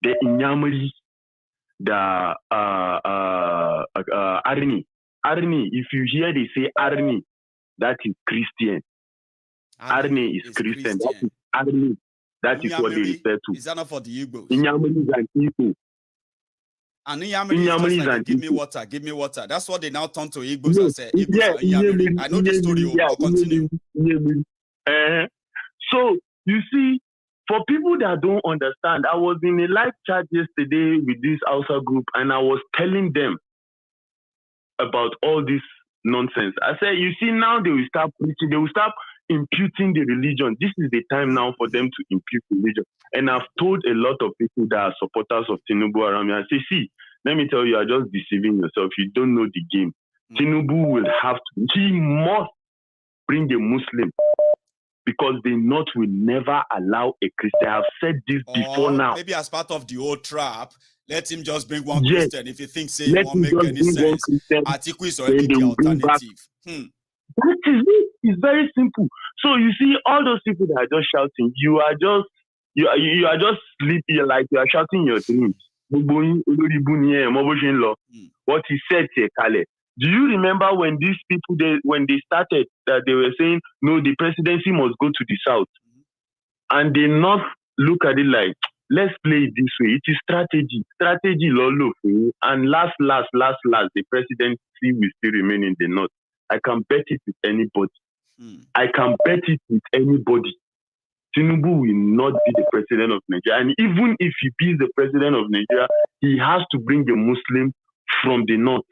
da Inyamuri da Arni. Arni, if you hear they say Arni, that is Christian. Arni is Christian. That is Arni. That is what they refer to. Is that not for the Igbos? Inyamuri is an Igbo. And Inyamuri is like, give me water. That's what they now turn to Igbos and say, Igbos. I know the story. I'll continue. So, you see, for people that don't understand, I was in a live chat yesterday with this Hausa group and I was telling them about all this nonsense. I said, you see, now they will start preaching, they will start imputing the religion. This is the time now for them to impute religion. And I've told a lot of people that are supporters of Tinubu around me, I say, see, let me tell you, you're just deceiving yourself. You don't know the game. Tinubu will have to, he must bring a Muslim. Because the North will never allow a Christian. I've said this before now. Maybe as part of the old trap, let him just bring one Christian. If he thinks it won't make any sense, Atiku is already the alternative. That is it. It's very simple. So you see, all those people that are just shouting, you are you are just sleeping, like you are shouting your dreams. What he said to Kale. Do you remember when these people, when they started, that they were saying, no, the presidency must go to the south? And they not look at it like, let's play it this way. It is strategy, lolo. And last, the presidency will still remain in the north. I can bet it with anybody. Tinubu will not be the president of Nigeria. And even if he be the president of Nigeria, he has to bring a Muslim from the north.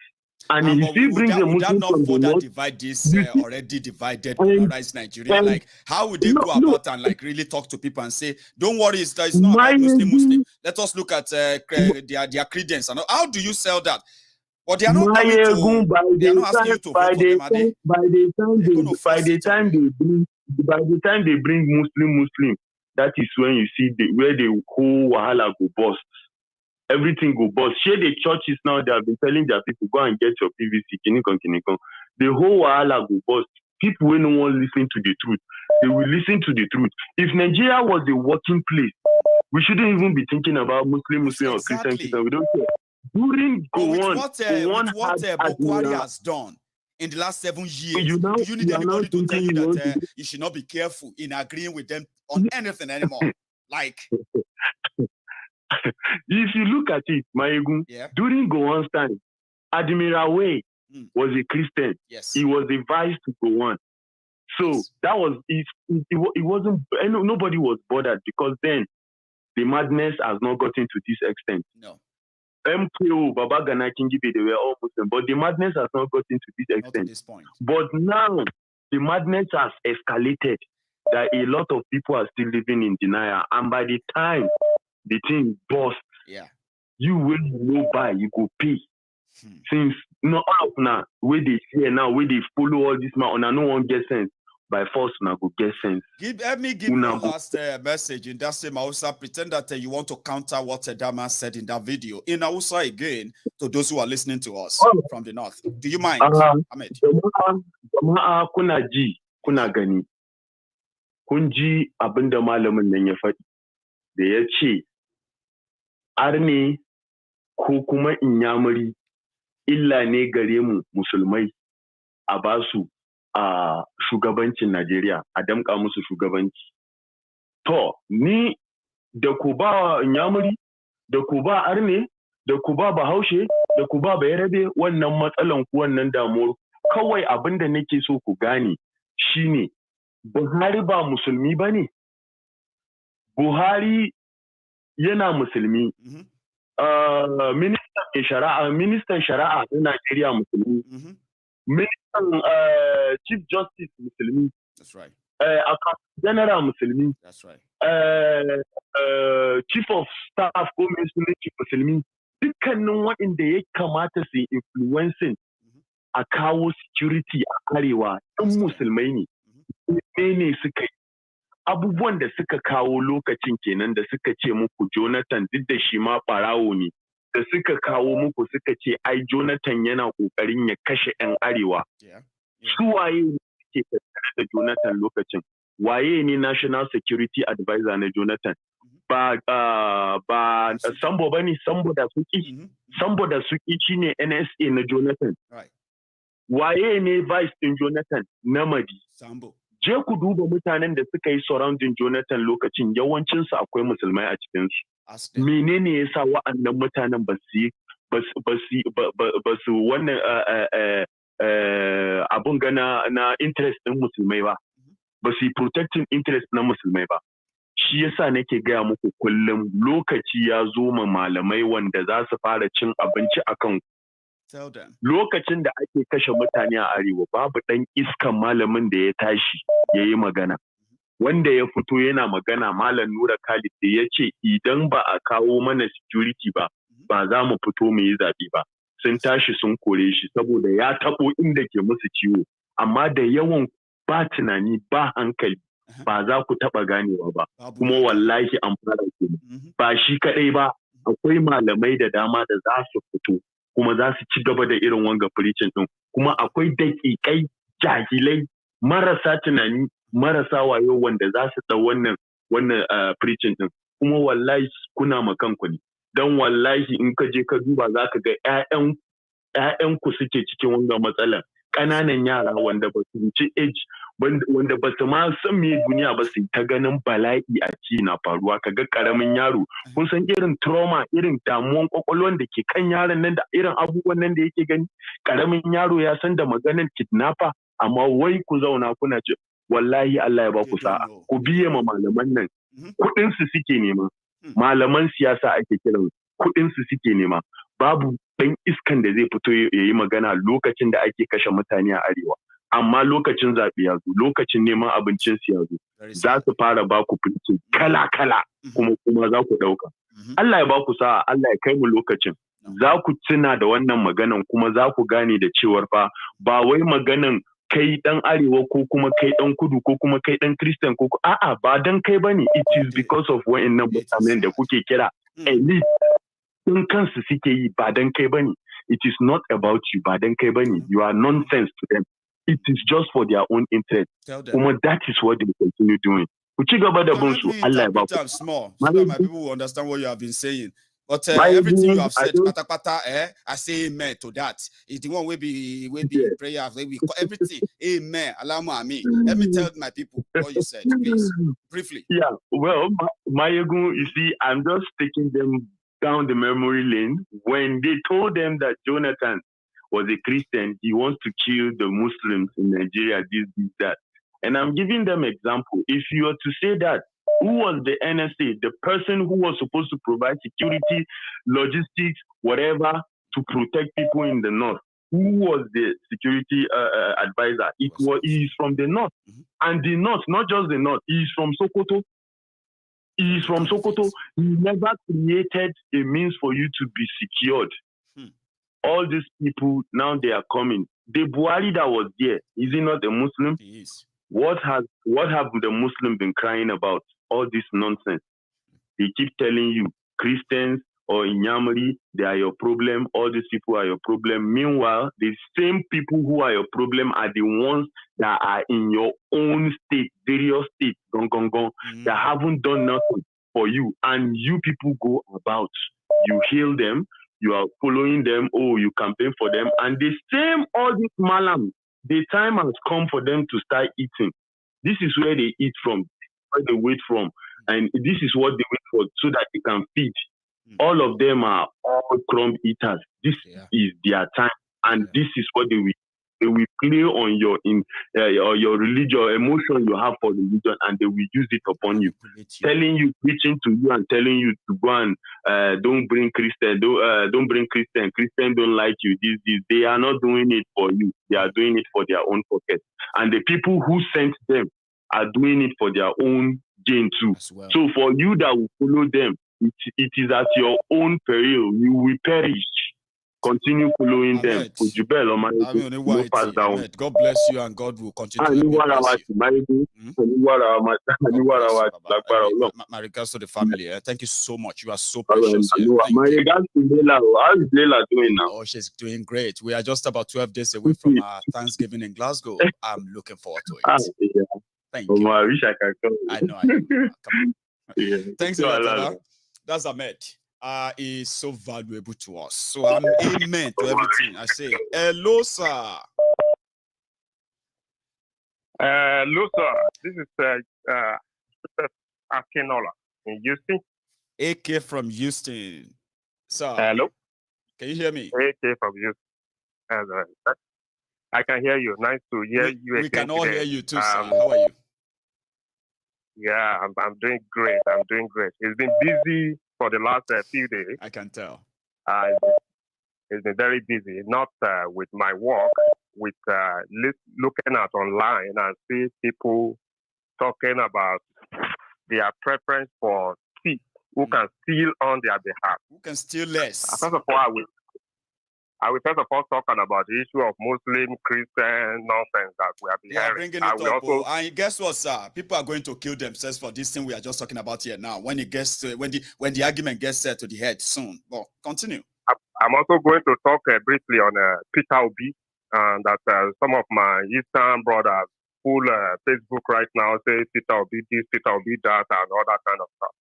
And if he brings a Muslim from the north, divide this already divided, polarized Nigeria? Like, how would they go about and like really talk to people and say, don't worry, it's not about Muslim. Let us look at their credence. And how do you sell that? But they are not asking you to vote for them, are they? By the time they bring Muslim, that is when you see where the whole wahala go bust. Everything go bust. Share the churches now, they have been telling their people, go and get your PVC, kinikon. The whole wahala go bust. People will no one listen to the truth. They will listen to the truth. If Nigeria was a working place, we shouldn't even be thinking about Muslim or Christian. We don't care. During what Bukwari has done in the last 7 years, do you need anybody to tell you that you should not be careful in agreeing with them on anything anymore? Like, if you look at it, Maiyegun, during Gowon's time, Admiral Way was a Christian. Yes. He was the vice to Gowon. So that was it wasn't, nobody was bothered because then the madness has not gotten to this extent. No. MKO, Baba Gana Kingibe, they were all Muslim, but the madness has not gotten to this extent. Not at this point. But now the madness has escalated. That a lot of people are still living in denial, and by the time the thing bursts, you will know by you go pay. Since no up now, where they hear now, where they follow all this man, and no one gets sense. By force, now go get sense. Let me give you last message in that same Hausa. Pretend that you want to counter what that man said in that video. In Hausa again, to those who are listening to us from the north. Do you mind, Ahmed? Jama'a kuna ji, kuna gani. Kun ji abinda malamin nan ya faɗi. Da ya ce, Aare ko kuma Inyamuri illa ne gare mu musulmai a basu a shugabancin Najeriya, a damƙa musu shugabanci. To, ni da ku ba Inyamuri, da ku ba Aare, da ku ba Bahaushe, da ku ba Bayarabe, wannan matsalan ku, wannan damuwar. Kawai abin da nake so ku gane shine Buhari ba musulmi ba ne? Buhari yana musulmi. Ministan shari'a na Najeriya musulmi. Ministan Chief Justice musulmi. That's right. General musulmi. That's right. Chief of Staff ko Ministry musulmi. Dukkanin waɗanda ya kamata su influencing a kawo security a Arewa ɗin musulmai ne. Ne suka yi. Abubuwan da suka kawo lokacin kenan da suka ce muku Jonathan duk da shi ma ɓarawo ne. Da suka kawo muku suka ce ai Jonathan yana ƙoƙarin ya kashe 'yan Arewa. Su waye ne suke tattare da Jonathan lokacin? Waye ne National Security Advisor na Jonathan? Ba Sambo bane, Sambo da Suki. Sambo da Suki shine NSA na Jonathan. Waye ne Vice din Jonathan? Namadi. Sambo. Je ku duba mutanen da suka yi surrounding Jonathan lokacin, yawancinsu akwai musulmai a cikinsu. Menene yasa wa'annan mutanen ba su wannan abun gana na interest ɗin musulmai ba, ba su yi protecting interest na musulmai ba. Shi yasa nake gaya muku kullum lokaci ya zo ma malamai wanda za su fara cin abinci akan lokacin da ake kashe mutane a Arewa, babu ɗan iskan malamin da ya tashi ya yi magana. Wanda ya fito yana magana, Malam Nura Khalid, da ya ce idan ba a kawo mana security ba, ba za mu fito mu yi zaɓe ba. Sun tashi sun kore shi saboda ya taɓo inda ke musu ciwo. Amma da yawan ba tunani ba hankali ba za ku taɓa ganewa ba. Kuma wallahi an fara ke. Ba shi kaɗai ba, akwai malamai da dama da za su fito. Kuma za su ci gaba da irin wanga preaching din, kuma akwai daƙiƙai jahilai marasa tunani marasa wayo wanda za su ɗau wannan wannan preaching din kuma wallahi kuna makanku ne dan wallahi in ka je ka duba zaka ga ƴaƴan ku suke cikin wannan matsalar ƙananan yara wanda ba su ci age wanda ba su ma san me duniya ba su ta ganin bala'i a ci na faruwa kaga karamin yaro kun san irin trauma irin damuwan kwakwalwan da ke kan yaron nan da irin abubuwan nan da yake gani karamin yaro ya san da maganar kidnapper amma wai ku zauna kuna ce wallahi Allah ya ba ku sa'a ku biye ma malaman nan kuɗin su suke nema malaman siyasa ake kiran kuɗin su suke nema babu ɗan iskan da zai fito ya yi magana lokacin da ake kashe mutane a arewa amma lokacin zaɓe ya zo lokacin neman abincin su ya zo za su fara ba ku fice kala-kala kuma za ku ɗauka Allah ya ba ku sa'a Allah ya kai mu lokacin za ku tuna da wannan maganan kuma za ku gane da cewar fa ba wai maganan kai dan arewa ko kuma kai dan kudu ko kuma kai dan Christian ko a'a ba dan kai bane it is because of wa'annan mutanen da kuke kira elite sun kansu suke yi ba dan kai bane it is not about you ba dan kai bane you are nonsense to them it is just for their own interest kuma that is what they continue doing ku ci gaba da bin su Allah ya ba ku small so that my people will understand what you have been saying. But everything you have said, I say amen to that. It's the one will be prayer, everything. Amen. Allow me. Let me tell my people what you said, please, briefly. Yeah, well, Maiyegun, you see, I'm just taking them down the memory lane. When they told them that Jonathan was a Christian, he wants to kill the Muslims in Nigeria, this, that. And I'm giving them example. If you were to say that, who was the NSA, the person who was supposed to provide security, logistics, whatever, to protect people in the north? Who was the security advisor? He is from the north. And the north, not just the north, he is from Sokoto. He is from Sokoto. He never created a means for you to be secured. All these people, now they are coming. The Buhari that was there, is he not a Muslim? He is. What have the Muslims been crying about? All this nonsense. They keep telling you Christians or Inyamuri, they are your problem. All these people are your problem. Meanwhile, the same people who are your problem are the ones that are in your own state, various states, that haven't done nothing for you. And you people go about, you hail them, you are following them, you campaign for them. And the same, all this malam, the time has come for them to start eating. This is where they eat from, where they wait from. And this is what they wait for so that they can feed. All of them are all crumb eaters. This is their time. And this is what they will play on your religion, emotion you have for religion, and they will use it upon you. Telling you, preaching to you and telling you to go and don't bring Christian, don't bring Christian. Christian don't like you. This. They are not doing it for you. They are doing it for their own pocket. And the people who sent them are doing it for their own gain too. Well. So for you that will follow them, it is at your own peril. You will perish. Continue following them. Pass down. God bless you and God will continue to bless you. My regards to the family. Thank you so much. You are so precious. My regards to Leila. How is Leila doing now? Oh, she's doing great. We are just about 12 days away from our Thanksgiving in Glasgow. I'm looking forward to it. Thank you. I wish I could come. I know. Come on. Thanks a lot. That's Ahmed. Is so valuable to us. So I'm amen to everything I say. Hello, sir. Hello, sir. This is Akinola in Houston. AK from Houston. Sir. Hello. Can you hear me? AK from Houston. I can hear you. Nice to hear you again. We can all hear you too, sir. How are you? Yeah, I'm doing great. It's been busy for the last few days. I can tell. It's been very busy, not with my work, with looking at online and see people talking about their preference for thieves who can steal on their behalf. Who can steal less? First of all, I will first of all talking about the issue of Muslim, Christian nonsense that we have been hearing. Bringing it up. And guess what, sir? People are going to kill themselves for this thing we are just talking about here now. When it gets to, when the argument gets set to the head soon. Well, continue. I'm also going to talk briefly on Peter Obi, and that some of my Eastern brothers full Facebook right now, say Peter will be this, Peter will be that, and all that kind of stuff.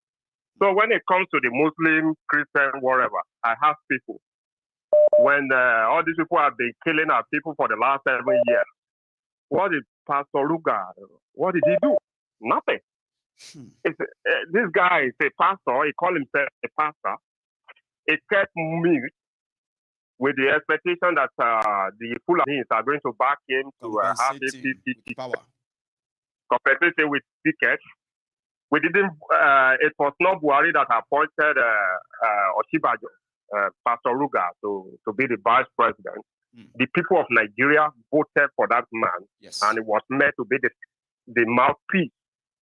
So when it comes to the Muslim, Christian, whatever, I have people. When all these people have been killing our people for the last 7 years, what did Pastor Ruga, what did he do? Nothing. This guy is a pastor. He called himself a pastor. He kept mute with the expectation that the Fulanis are going to back him to have a 50 power. Compensating with tickets. We didn't. It was not Buhari that appointed Oshibajo, Pastor Ruga, to be the vice president. The people of Nigeria voted for that man, and it was meant to be the mouthpiece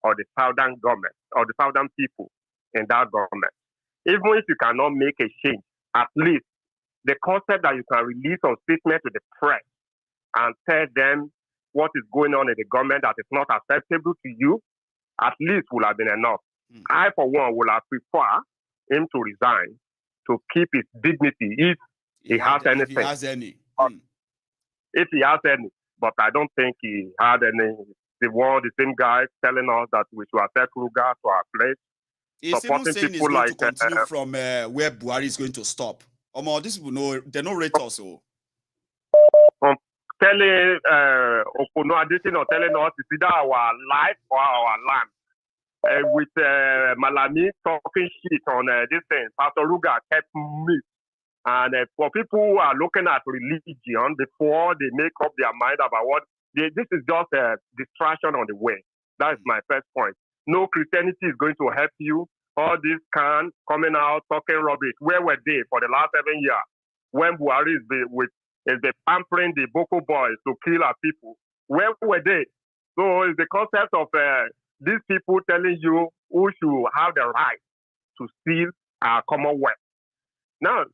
of the southern government, or the southern people in that government. Even if you cannot make a change, at least the concept that you can release a statement to the press and tell them what is going on in the government that is not acceptable to you, at least would have been enough. I, for one, would have preferred him to resign to keep his dignity if he has anything. If he has any. If he has any. But I don't think he had any. The same guy telling us that we should accept Ruga to our place. He's even saying he's going to continue from where Buhari is going to stop. These people know, they know rate also. Telling Okono Adesina or telling us it's either our life or our land. With Malami talking shit on this thing, Pastor Ruga kept mute. And for people who are looking at religion before they make up their mind about what, this is just a distraction on the way. That is my first point. No Christianity is going to help you. All this coming out, talking rubbish. Where were they for the last 7 years? When Buhari is pampering the Boko boys to kill our people. Where were they? So it's the concept of these people telling you who should have the right to steal our commonwealth. Now,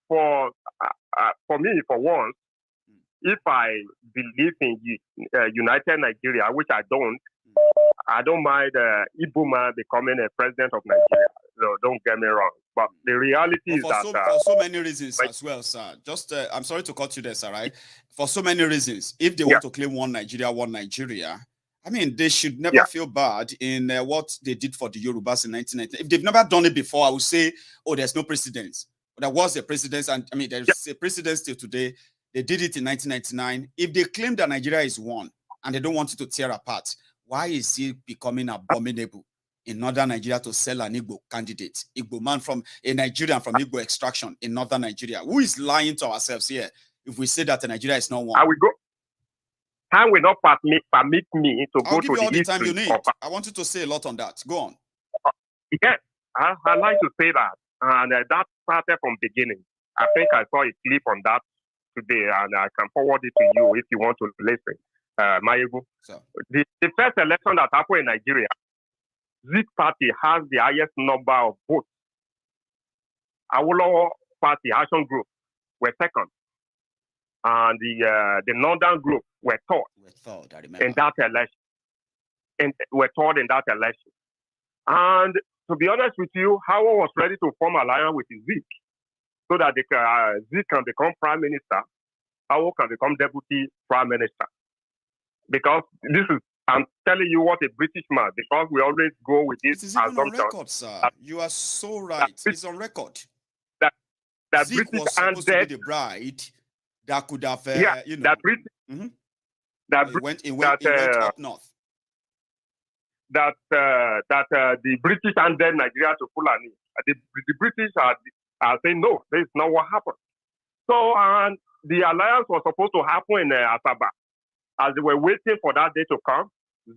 for me, for once, if I believe in United Nigeria, which I don't mind Igbo man becoming a president of Nigeria. So don't get me wrong. But the reality is that... for so many reasons as well, sir. Just, I'm sorry to cut you there, sir, right? For so many reasons. If they want to claim one Nigeria, I mean, they should never feel bad in what they did for the Yorubas in 1990. If they've never done it before, I would say, oh, there's no precedence. But there was a precedence, and I mean, there's a precedence till today. They did it in 1999. If they claim that Nigeria is one, and they don't want it to tear apart, why is it becoming abominable in northern Nigeria to sell an Igbo candidate, Igbo man from a Nigerian from Igbo extraction in northern Nigeria? Who is lying to ourselves here if we say that Nigeria is not one? I will go. Time will not permit me to go to the history. I'll give you all the time you need. I want you to say a lot on that. Go on. Yes, I like to say that. And that started from beginning. I think I saw a clip on that today, and I can forward it to you if you want to listen. Maiyegun. The first election that happened in Nigeria, Zik party has the highest number of votes. Awolowo party, Action Group, were second. And the Northern Group were third in that election. And were third in that election. And to be honest with you, Howard was ready to form an alliance with Zik so that Zik can become prime minister, Howard can become deputy prime minister. Because this is, I'm telling you what a British man, because we always go with this assumption. On record, sir. You are so right. It's on record. That Zik British was supposed to be the bride that could have, you know. That British, it went up north. That the British handed Nigeria to Fulani. The British are saying, no, this is not what happened. So, and the alliance was supposed to happen in Asaba. As they were waiting for that day to come,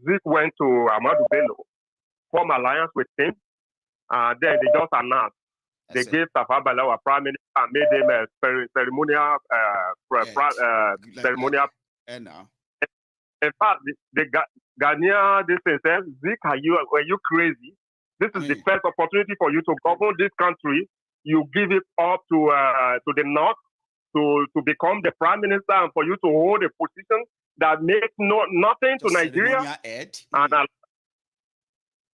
Zik went to Ahmadu Bello, formed alliance with him, and then they just announced. They gave Tafawa Balewa prime minister and made him a ceremonial. In fact, the Ghanaian, this thing says, Zik, are you crazy? This is the first opportunity for you to govern this country. You give it up to the north to become the prime minister and for you to hold a position that makes nothing to Nigeria.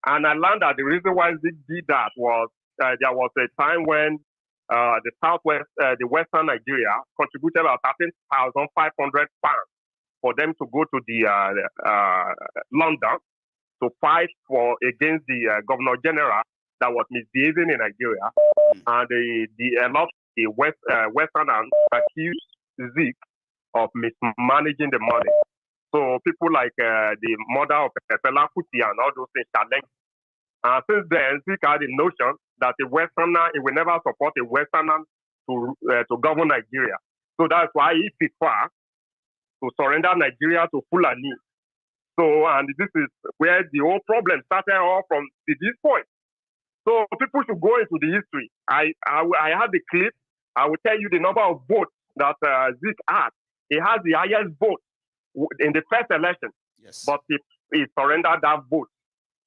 And I learned that the reason why Zik did that was there was a time when the Western Nigeria contributed about 13,500 pounds for them to go to the London to fight against the Governor General that was misbehaving in Nigeria, and a lot of the Westerners accused Zeke of mismanaging the money. So people like the mother of Fela Kuti and all those things challenged. And since then, Zeke had the notion that a Westerner, he will never support a Westerner to govern Nigeria. So that's why he preferred to surrender Nigeria to Fulani. So, and this is where the whole problem started off from this point. So people should go into the history. I have the clip. I will tell you the number of votes that Zeke had. He has the highest vote in the first election. Yes. But he surrendered that vote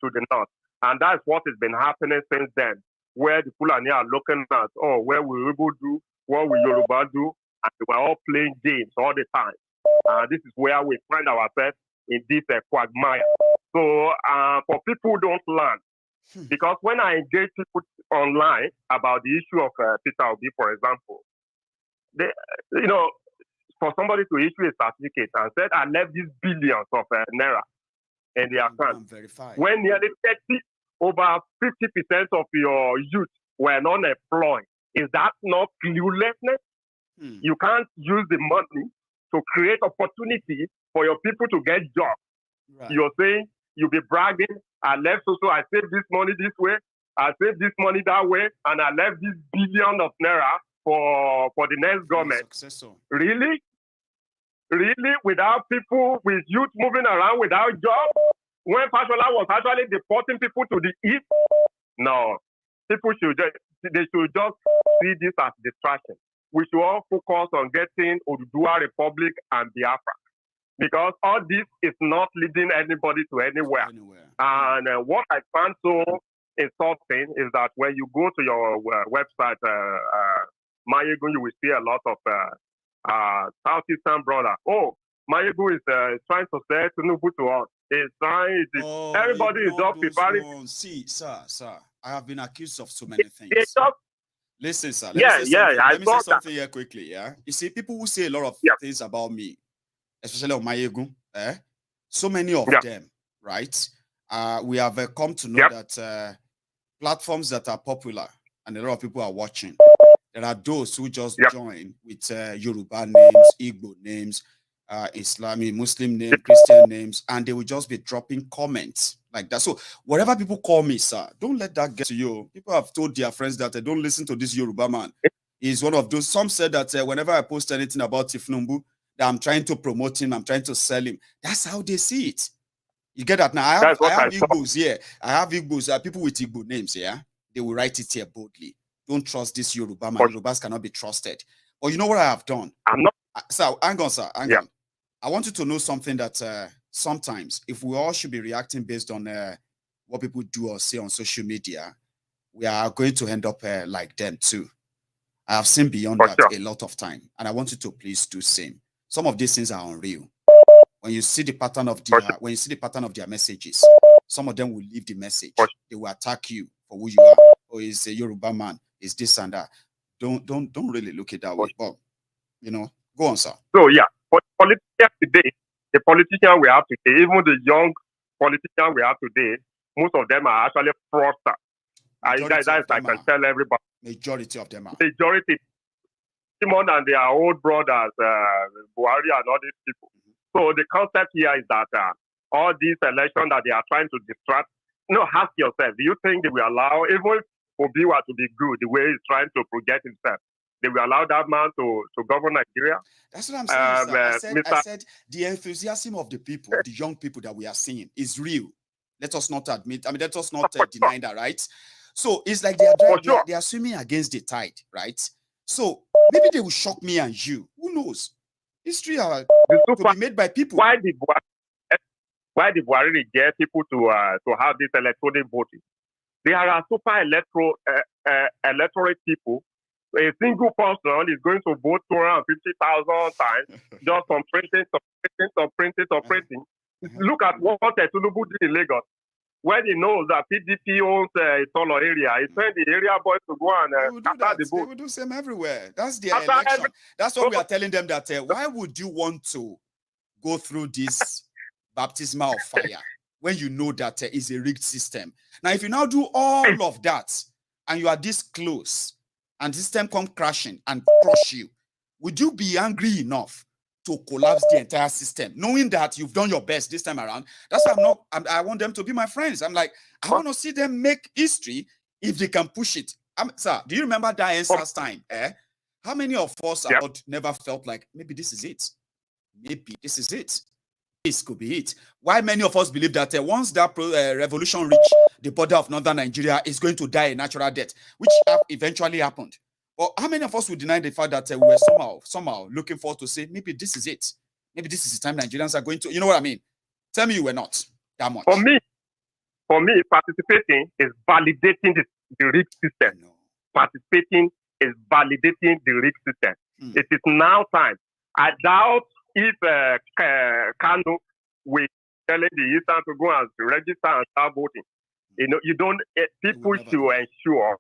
to the North. And that's what has been happening since then, where the Fulani are looking at, oh, where will Yoruba do, what will Yoruba do, and we're all playing games all the time. This is where we find ourselves in this quagmire. So for people who don't learn, because when I engage people online about the issue of Peter Obi, for example, they, for somebody to issue a certificate and said, I left these billions of naira in the account, when nearly over 50% of your youth were not employed, is that not cluelessness? You can't use the money to create opportunity for your people to get jobs. Right. You're saying you'll be bragging, I left so I saved this money this way, I saved this money that way, and I left this billion of naira for the next government. Really? Really? Without people, with youth moving around without jobs? When Fashola was actually deporting people to the east? No. People should just see this as distraction. We should all focus on getting Oduduwa Republic and Biafra. Because all this is not leading anybody to anywhere. And what I find so insulting is that when you go to your website, Maiyegun, you will see a lot of Southeastern brother. Oh, Maiyegun is trying to say Tinubu to us. He's trying. Everybody is just preparing. See, sir, I have been accused of so many things. Listen, sir. Let me say something here quickly. Yeah, you see, people who say a lot of things about me, especially on Maiyegun, so many of them, right? We have come to know that platforms that are popular and a lot of people are watching, there are those who just join with Yoruba names, Igbo names, Islamic, Muslim names, Christian names, and they will just be dropping comments like that. So whatever people call me, sir, don't let that get to you. People have told their friends that don't listen to this Yoruba man. He's one of those. Some said that whenever I post anything about Tinubu, that I'm trying to promote him, I'm trying to sell him. That's how they see it. You get that? Now I have Igbos here. I have Igbos, people with Igbo names, yeah? They will write it here boldly. Don't trust this Yoruba man. Yorubas cannot be trusted. Or you know what I have done? I'm not. Sir, hang on, sir. Hang on. I want you to know something that sometimes, if we all should be reacting based on what people do or say on social media, we are going to end up like them too. I have seen beyond that a lot of time, and I want you to please do same. Some of these things are unreal. When you see the pattern of their messages, some of them will leave the message. They will attack you for who you are. Or is a Yoruba man? Is this and that? Don't really look at that way. But go on, sir. So for politicians today, the politicians we have today, even the young politicians we have today, most of them are actually fraudsters. I can tell everybody. Majority of them are. Majority. More than their old brothers, Buhari and all these people. So the concept here is that all these elections that they are trying to distract, ask yourself, do you think they will allow, even if Obi were to be good, the way he's trying to project himself, they will allow that man to govern Nigeria? That's what I'm saying, I said the enthusiasm of the people, the young people that we are seeing is real. Let us not admit, let us not deny that, right? So it's like they are swimming against the tide, right? So maybe they will shock me and you. Who knows? History are to be made by people. Why did Buhari reject people to have this electronic voting? There are super electorate people. A single person is going to vote 250,000 times just on printing. Look at what Tinubu did in Lagos. When he knows that PDP owns a taller area, he sent the area boys to go and scatter the vote. They will do same everywhere. That's the election. That's what we are telling them, that why would you want to go through this baptismal of fire when you know that it's a rigged system? Now, if you now do all of that and you are this close and the system come crashing and crush you, would you be angry enough to collapse the entire system, knowing that you've done your best this time around? That's why I want them to be my friends. I'm like, I want to see them make history if they can push it. Sir, do you remember that NSAS time? How many of us never felt like maybe this is it? Maybe this is it. This could be it. Why many of us believe that once that revolution reached the border of northern Nigeria, is going to die a natural death, which eventually happened. Or how many of us would deny the fact that we were somehow looking forward to say, maybe this is it. Maybe this is the time Nigerians are going to, you know what I mean? Tell me you were not that much. For me, participating is validating the rigged system. Participating is validating the rigged system. It is now time. I doubt if Kano will tell the Eastern to go and register and start voting. You know, you don't. People should ensure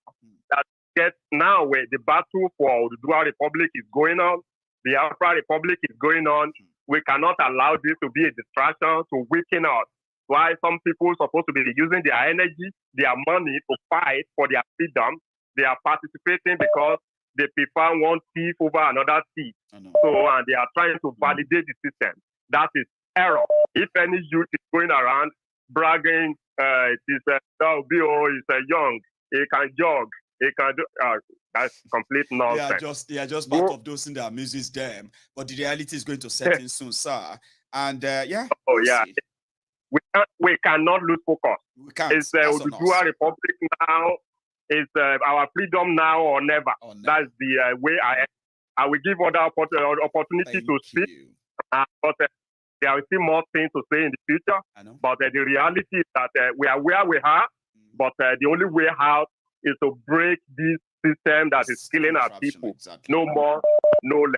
that now where the battle for the Dual Republic is going on, the Biafra Republic is going on. We cannot allow this to be a distraction to weaken us. Why some people are supposed to be using their energy, their money to fight for their freedom, they are participating because they prefer one thief over another thief. So, and they are trying to validate the system. That is error. If any youth is going around bragging, it is young, he can jog, he can do, that's complete nonsense. They are just part of those things that amuses them. But the reality is going to set in soon, sir. And we cannot lose focus. We can't. It's the Dual Republic now. It's our freedom now or never. That's the way I will give other opportunity to speak. But there are still more things to say in the future. But the reality is that we are where we are. But the only way out is to break this system that is killing our people. Exactly. No more, no less.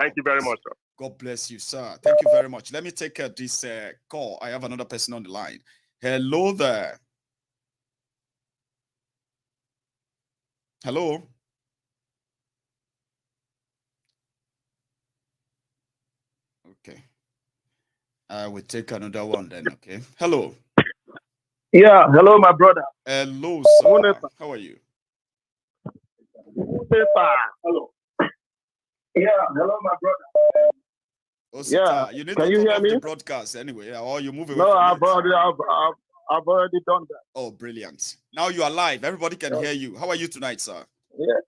Thank you very much, sir. God bless you, sir. Thank you very much. Let me take this call. I have another person on the line. Hello there. Hello. Okay. I will take another one then, okay? Hello. Yeah, hello, my brother. Hello, sir. How are you? Hello. Yeah, hello, my brother. Oh, yeah, you need to turn off the broadcast anyway, or you move away No, from I've already done that. Oh, brilliant. Now you are live. Everybody can hear you. How are you tonight, sir? Yeah,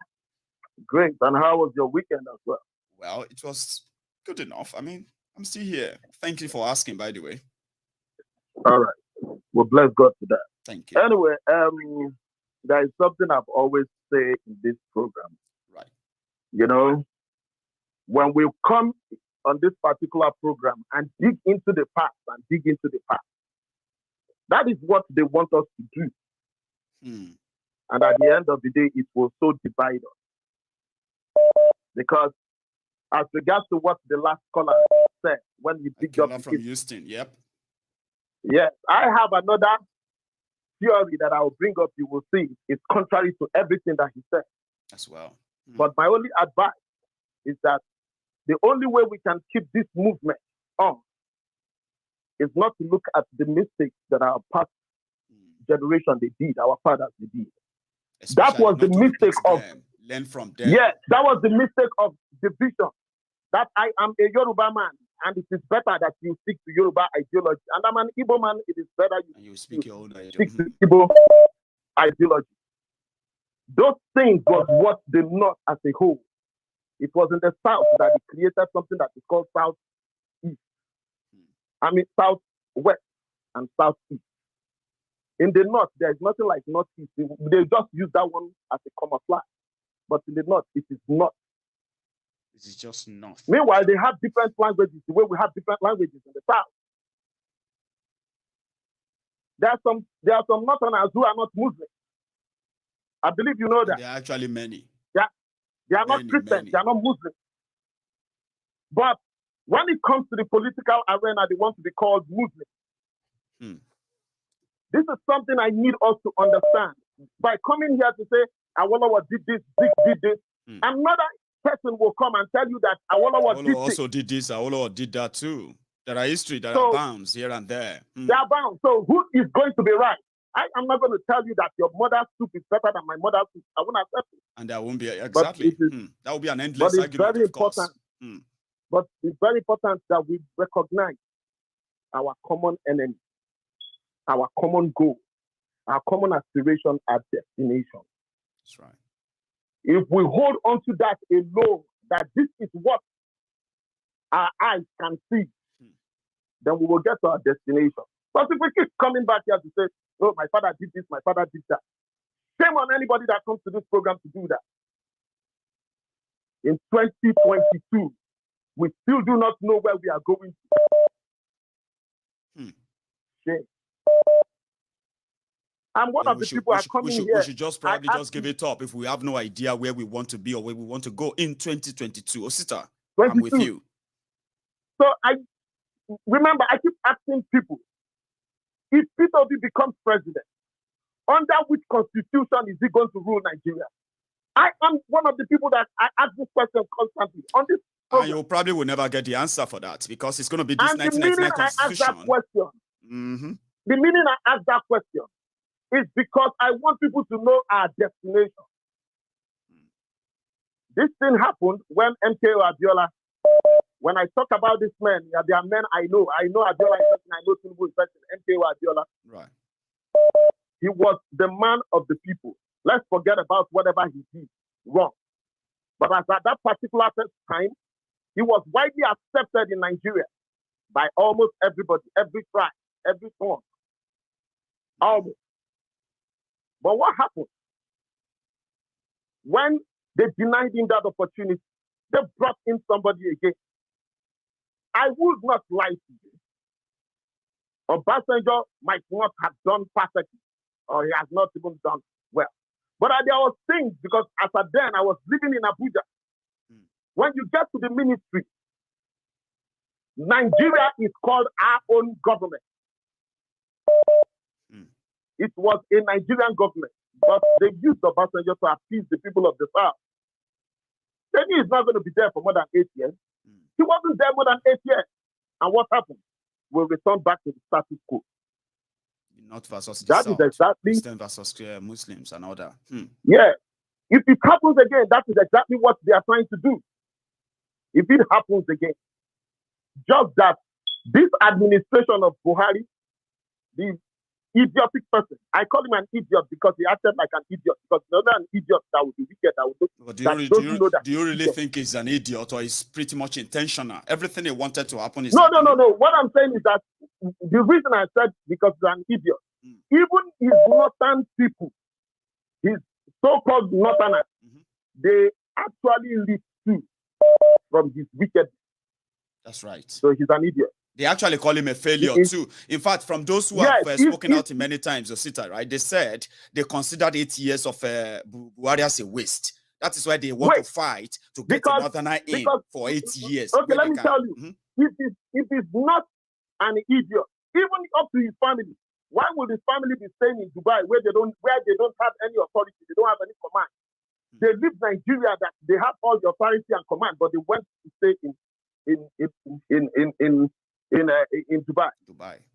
great. And how was your weekend as well? Well, it was good enough. I mean, I'm still here. Thank you for asking, by the way. All right. Well, bless God for that. Thank you. Anyway, there is something I've always said in this program. Right. You know, when we come on this particular program and dig into the past that is what they want us to do. And at the end of the day, it will so divide us. Because as regards to what the last caller said, when you dig up from Houston, yep. Yes, I have another theory that I will bring up. You will see it's contrary to everything that he said as well. But my only advice is that the only way we can keep this movement on is not to look at the mistakes that our past generation they did, our fathers they did. That was the mistake of learn from them. Yes, that was the mistake of division. That I am a Yoruba man, and it is better that you stick to Yoruba ideology. And I'm an Igbo man. It is better you speak your own ideology. Stick to Igbo ideology. Those things was what the North as a whole. It was in the South that it created something that is called Southeast. I mean Southwest and Southeast. In the North, there is nothing like Northeast. They just use that one as a camouflage. But in the North, it is not. It is just not. Meanwhile, they have different languages, the way we have different languages in the South. There are some Northerners who are not Muslims. I believe you know that. There are actually many. They are not Christians, they are not Muslims. But when it comes to the political arena, they want to be called Muslims. This is something I need us to understand. By coming here to say, Awolowo did this, did this, another person will come and tell you that Awolowo did also did this, Awolowo did that too. There are history, there are bounds here and there. There are bounds. So who is going to be right? I am not going to tell you that your mother's soup is better than my mother's soup. I won't accept it. And there won't be, exactly. That will be an endless but it's argument, very of course. important. But it's very important that we recognize our common enemy, our common goal, our common aspiration, our destination. That's right. If we hold on to that alone, that this is what our eyes can see, then we will get to our destination. But if we keep coming back here to say, oh, my father did this, my father did that, shame on anybody that comes to this program to do that. In 2022, we still do not know where we are going to. Shame. I'm one of the people who are coming here. We should just probably just give it up if we have no idea where we want to be or where we want to go in 2022. Osita, I'm with you. So I keep asking people, if Peter Obi becomes president, under which constitution is he going to rule Nigeria? I am one of the people that I ask this question constantly on this program. And you probably will never get the answer for that because it's going to be this and 1999 constitution. The meaning I ask that question is because I want people to know our destination. This thing happened when MKO Abiola, when I talk about this man, there are men I know. I know Abiola is person, I know Tinubu is person, MKO Abiola. Right. He was the man of the people. Let's forget about whatever he did wrong. But as at that particular time, he was widely accepted in Nigeria by almost everybody, every tribe, every tongue. Almost. But what happened? When they denied him that opportunity, they brought in somebody again. I would not lie to you. Obasanjo might not have done perfectly, or he has not even done well. But there was things, because as at then I was living in Abuja. When you get to the ministry, Nigeria is called our own government. It was a Nigerian government, but they used Obasanjo to appease the people of the South. They knew he's not going to be there for more than 8 years. He wasn't there more than 8 years. And what happened? We returned back to the status quo. Not versus the that South. Is exactly Christian versus Muslims and all that. Yeah. If it happens again, that is exactly what they are trying to do. If it happens again, just that this administration of Buhari, the idiotic person, I call him an idiot because he acted like an idiot, because he's not an idiot that would be wicked. That would do you really think he's an idiot, or is pretty much intentional? Everything he wanted to happen is no. What I'm saying is that the reason I said because he's an idiot, even his northern people, his so-called northerners, they actually live too from his wickedness. That's right. So he's an idiot. They actually call him a failure too. In fact, from those who have spoken out many times, Osita, right? They said they considered 8 years of Buhari as a waste. That is why they want to fight to get a northerner in for 8 years. Okay, let me tell you, if he's not an idiot, even up to his family, why would his family be staying in Dubai where they don't have any authority, they don't have any command? They leave Nigeria that they have all the authority and command, but they went to stay in Dubai.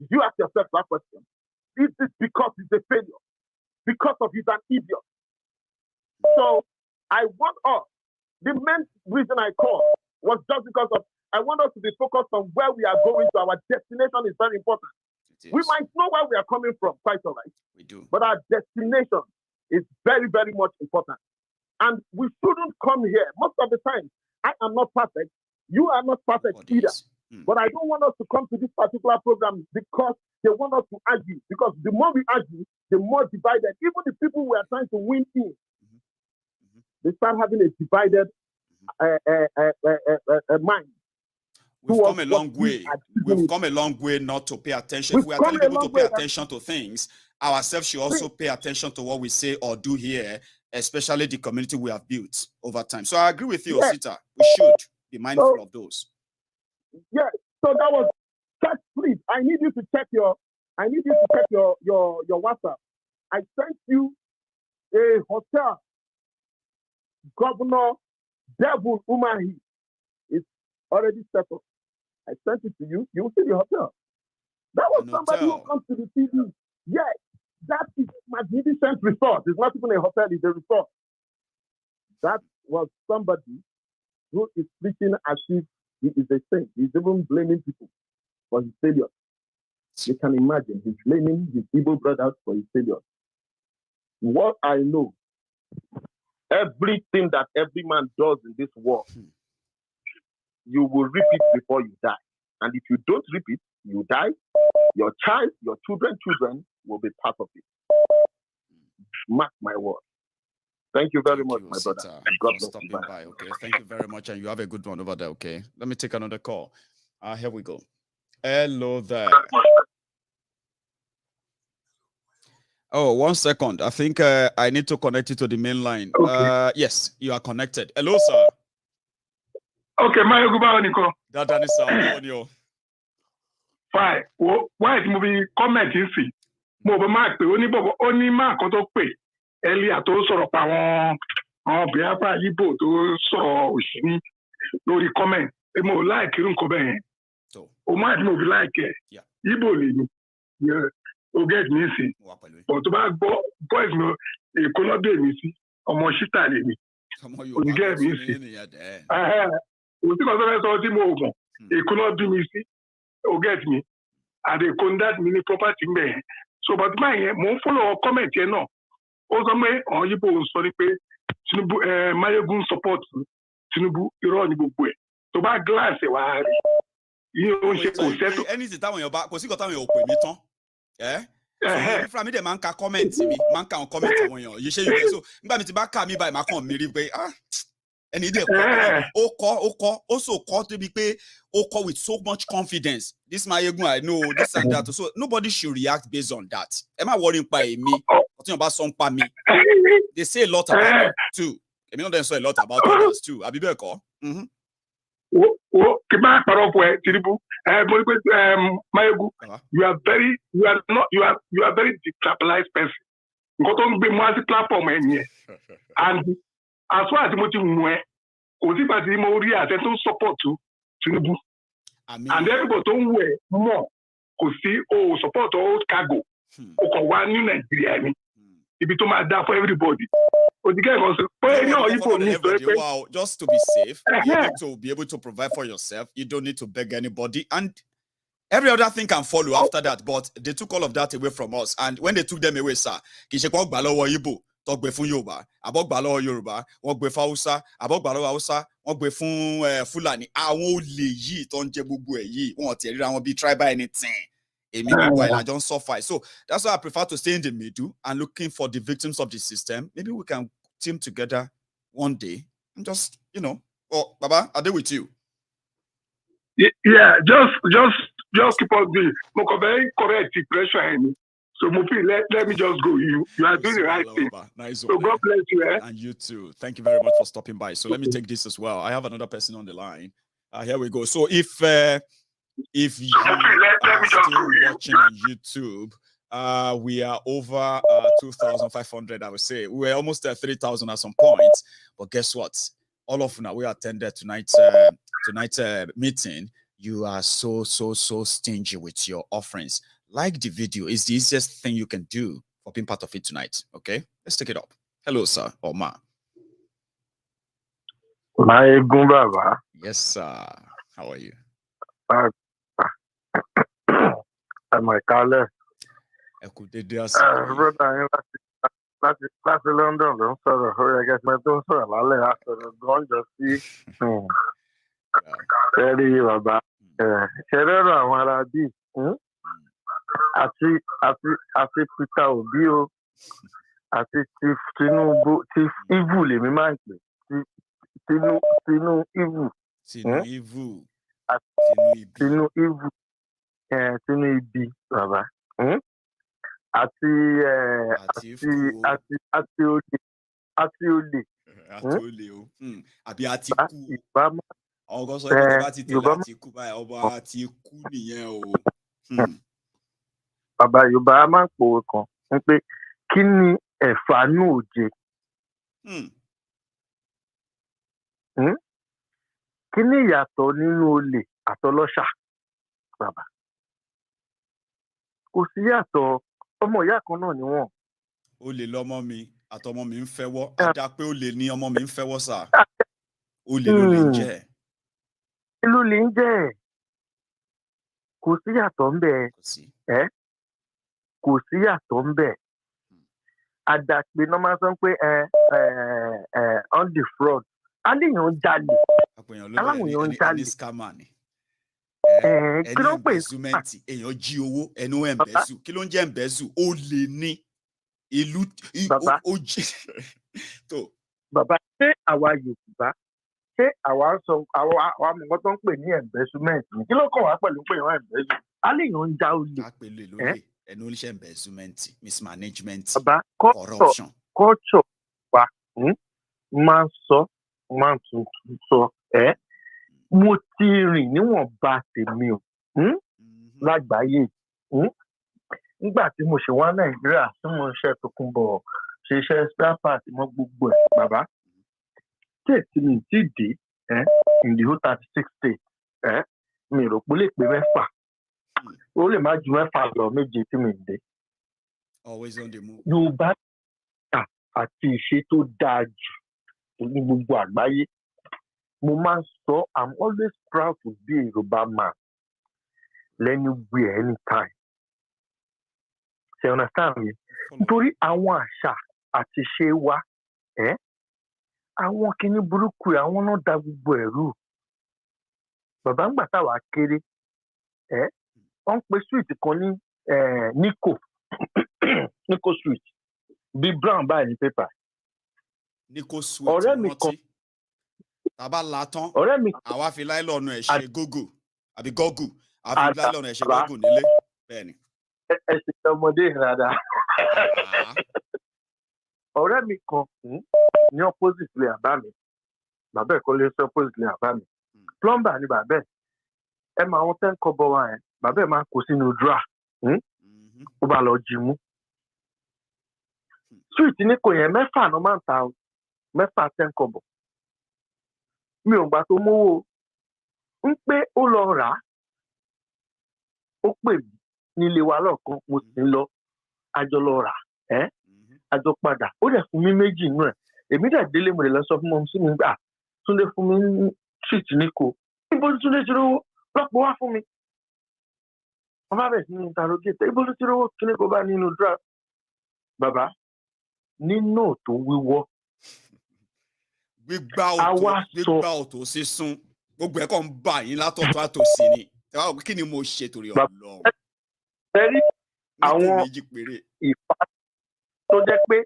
You ask yourself that question. Is this because he's a failure? Because of he's an idiot? So I want us, the main reason I called was just because of I want us to be focused on where we are going to. Our destination is very important. We might know where we are coming from, quite all right. We do. But our destination is very, very much important. And we shouldn't come here. Most of the time, I am not perfect. You are not perfect either. But I don't want us to come to this particular program because they want us to argue. Because the more we argue, the more divided. Even the people we are trying to win in, they start having a divided mind. We've come a long way. We've come a long way not to pay attention. If we are telling people to pay attention to things, ourselves should also pay attention to what we say or do here, especially the community we have built over time. So I agree with you, Osita. We should be mindful of those. Yeah. So that was check, please. I need you to check your WhatsApp. I sent you a hotel. Governor Devil Umahi is already settled. I sent it to you. You will see the hotel. That was somebody who comes to the TV. Yes, that is magnificent resort. It's not even a hotel, it's a resort. That was somebody who is speaking as if he is a saint. He's even blaming people for his failure. You can imagine, he's blaming his evil brothers for his failure. What I know, everything that every man does in this world, you will reap it before you die. And if you don't reap it, you die. Your child, your children will be part of it. Mark my word. Thank you very much, my brother. God bless you. By, okay? Thank you very much, and you have a good one over there, okay? Let me take another call. Here we go. Hello there. Oh, 1 second. I think I need to connect you to the main line. Okay. Yes, you are connected. Hello, sir. Okay, Maiyegun, Nico. That is audio. Fine. Why is movie comment you see? Mo be mark pe oni ma kan to pe. Elia tó sọ̀rọ̀ pa àwọn Biafra Igbo tó sọ̀rọ̀ òṣìní lórí comment. Mo like irú nǹkan bẹ́ẹ̀ yẹn. O máa tí mo fi like ẹ̀. Igbo lè ní. O get me sí. But tó bá gbọ́ voice mi Èkó lọ́dọ̀ èmi sí. Ọmọ ṣítà lè mi. O get me sí. O tí kan tó fẹ́ sọ tí mo mọ̀. Èkó lọ́dọ̀ mi sí. O get me. And they conduct mini property me. So, but my mo follow comment here no. Also, me on you both sorry pé Tinubu Maiyegun support Tinubu irọ́ ni gbogbo ẹ̀. Tó bá glass ẹ̀ wá rí. Yín ṣe kò settle. Anything táwọn èèyàn bá kò sí nǹkan táwọn èèyàn ò pè mí tán. So ifra mi dẹ̀ máa ń ka comment mi, máa ń ka àwọn comment àwọn èèyàn. Yìí ṣe yìí so nígbà mi ti bá kà mí báyìí máa kàn mí rí pé and he did also call to be pay with so much confidence. This Maiyegun, I know this and that. So nobody should react based on that. Am I worrying by me? Talking about song by me. They say a lot about it too. I mean, they say a lot about others too. Abi beko. Kima parofwe Tinubu. Maiyegun, you are very destabilized person. Nǹkan tó ń gbé mo as platform ẹ̀yìn and as far as mo ti mú ẹ kò sí pàtí mo rí àtẹ tó support Tinubu and everybody tó ń wù ẹ mọ̀ kò sí o support old cargo o kàn wá ní Nàìjíríà ni ibi tó máa dá for everybody o ti kẹ́kọ̀ọ́ sọ pé ní ọ̀yìnbó ní ìtọ́ pé. Wow, just to be safe, you need to be able to provide for yourself. You don't need to beg anybody, and every other thing can follow after that. But they took all of that away from us, and when they took them away, sir, kì í ṣe kó gbà lọ́wọ́ Igbo tó gbé fún Yorùbá, àbọ̀ gbà lọ́wọ́ Yorùbá, wọ́n gbé fún Hausa, àbọ̀ gbà lọ́wọ́ Hausa, wọ́n gbé fún Fulani. Àwọn olè yìí tó ń jẹ gbogbo ẹ̀ yìí, wọ́n ti ríra wọn bí tribal anything. Èmi gbogbo ẹ̀ lájọ ń suffer. So that's why I prefer to stay in the middle and looking for the victims of the system. Maybe we can team together one day and just, oh, Baba, are they with you? Yeah, just keep on doing. Moko very correct pressure. So Mufi, let me just go. You are doing the right thing. Nice. So God bless you. And you too. Thank you very much for stopping by. So let me take this as well. I have another person on the line. Here we go. So if you are still watching on YouTube, we are over 2,500. I would say we were almost at 3,000 at some point. But guess what? All of now we attended tonight's meeting. You are so stingy with your offerings. Like the video is the easiest thing you can do for being part of it tonight. Okay, let's take it up. Hello, sir or ma. Maiyegun Baba. Yes, sir. How are you? I'm my caller. Láti London ló ń sọ̀rọ̀ ó yẹ kẹ́sìmẹ́ tó ń sọ̀rọ̀ lálẹ́ àsọ̀rọ̀ gan jọ sí ẹ̀rí bàbá ṣẹlẹ́rọ̀ àwọn ará bíi àti Peter Obi o àti Tinubu ti Ivu lèmi máa ń pè Tinu Ibi bàbá. Àti olè. Àbí àti kú. Àwọn kan sọ pé bá ti tẹ̀lé àti kú báyìí ọba àti kú nìyẹn o. Bàbá Yorùbá máa ń pòwe kan pé kí ni ẹ̀fánú òjé? Kí ni ìyàtọ̀ nínú olè àtọlọ́ṣà bàbá kò sí yàtọ̀ ọmọ ìyá kan náà ni wọ́n. Ó lè lọ́mọ mi àtọmọ mi ń fẹ́wọ́ á dá pé ó lè ní ọmọ mi ń fẹ́wọ́ sà. Ó lè ló lè ń jẹ́. Ló lè ń jẹ́ kò sí yàtọ̀ ń bẹ̀ ẹ́ kò sí yàtọ̀ ń bẹ̀. Àdàpè náà máa sọ pé on the fraud aléèyàn ń jalè aláwọ̀ èèyàn ń jalè. Ẹni ẹ̀mbẹ́sùmẹ́ǹtì èèyàn jí owó ẹnu ẹ̀mbẹ́sù kí ló ń jẹ́ ẹ̀mbẹ́sù ó lè ní ìlú ó jí. Bàbá ṣé àwa Yorùbá ṣé àwa ń sọ àwa mọ̀gán tó ń pè ní ẹ̀mbẹ́sùmẹ́ǹtì kí ló kàn wá pẹ̀lú pé ìwọ̀n ẹ̀mbẹ́sù aléèyàn ń já olè. Àpèlè lóye ẹnu oníṣẹ́ ẹ̀mbẹ́sùmẹ́ǹtì mismanagement corruption. Culture wa máa ń sọ máa ń tuntun sọ mo ti rìn níwọ̀nba tèmi o lágbàáyé nígbà tí mo ṣe wá Nàìjíríà tí mo ń ṣe Tòkunbọ̀ ṣe iṣẹ́ spare part mọ́ gbogbo ẹ̀ bàbá state mi ti dé in the whole 36 states mi rò pé ó lè pé 6 ó lè má ju 6 lọ 7 tí mi dé. Always on the move. Yorùbá àti ìṣe tó dáa jù ní gbogbo àgbáyé. Mo máa ń sọ I'm always proud to be a Yoruba man anywhere anytime. Ṣé you understand me? Nítorí àwọn àṣà àti ìṣe wa àwọn kinní burúkú àwọn náà da gbogbo ẹ̀rú. Bàbá ń gbà táwa kéré wọ́n ń pe sweet kan ní Nico sweet bí brown báyìí ní pépà. Nico sweet ọ̀rẹ́ mi kan tàbá la tán ọ̀rẹ́ mi àwa fi láìlọ́ọ̀nù ẹ̀ ṣe gógù àbí gọ́gù àfi láìlọ́ọ̀nù ẹ̀ ṣe gọ́gù nílé bẹ́ẹ̀ ni. ẹ ṣe ọmọdé rárá. ọ̀rẹ́ mi kan ní opposite lè àbá mi bàbá ẹ̀ kọ́ lé sí opposite lè àbá mi plumber ni bàbá ẹ̀ ẹ máa wọn 10 kọ́bọ̀ wa ẹ̀ bàbá ẹ̀ máa kó sínú dra ó bá lọ jí mú. Sweet ní kò yẹn 6 ló máa ń ta 10 kọ́bọ̀. Mi ò gbà tó mówó ń pé ó lọ rà á ó pè mí nílé wa lọ́ọ̀kan mo sì ń lọ àjọ lọ rà àjọ padà ó dẹ̀ fún mi 2 nínú ẹ̀ èmi dẹ̀ délé mo lè lọ sọ fún mọ́ sí mi gbà Túndé fún mi Sweet ní kò ibo ní Túndé ti rówó lọ́pọ̀ wá fún mi. Wọ́n bá bẹ̀ sí ní interrogate ibo ní ti rówó kíní kò bá nínú dra. Bàbá nínú tó wíwọ́ gbígbá ọ̀tọ̀ sísun gbogbo ẹ̀ kàn ń bà yín látọ̀tọ̀ àtòsí ni kí ni mo ṣe torí Ọlọ́run. Ẹ̀rí àwọn ìfà tó jẹ́ pé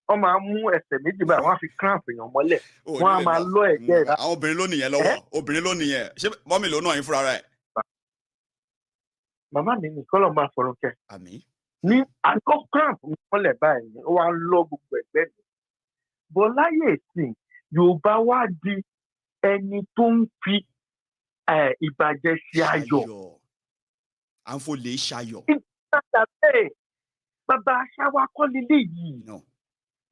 wọ́n máa mú ẹsẹ̀ méjì báyìí wọ́n á fi cramp èèyàn mọ́lẹ̀ wọ́n á máa lọ ẹ̀jẹ̀ rà. Àwọn obìnrin ló nìyẹn lọ́wọ́ obìnrin ló nìyẹn ṣé mọ́mì ló náà yín fúnra rẹ̀. Màmá mi ní kọ́lọ̀ máa fọ̀rọ̀ kẹ́. Àmín. Ní àgọ́ cramp mọ́lẹ̀ báyìí ó wá lọ gbogbo ẹ̀gbẹ́ mi. Bọ̀ láyé ìsìn Yorùbá wá di ẹni tó ń fi ìbàjẹ́ ṣe ayọ̀. À ń fò lè ṣayọ̀. Ìgbà bẹ́ẹ̀ bàbá aṣáwá kọ́ lílé yìí.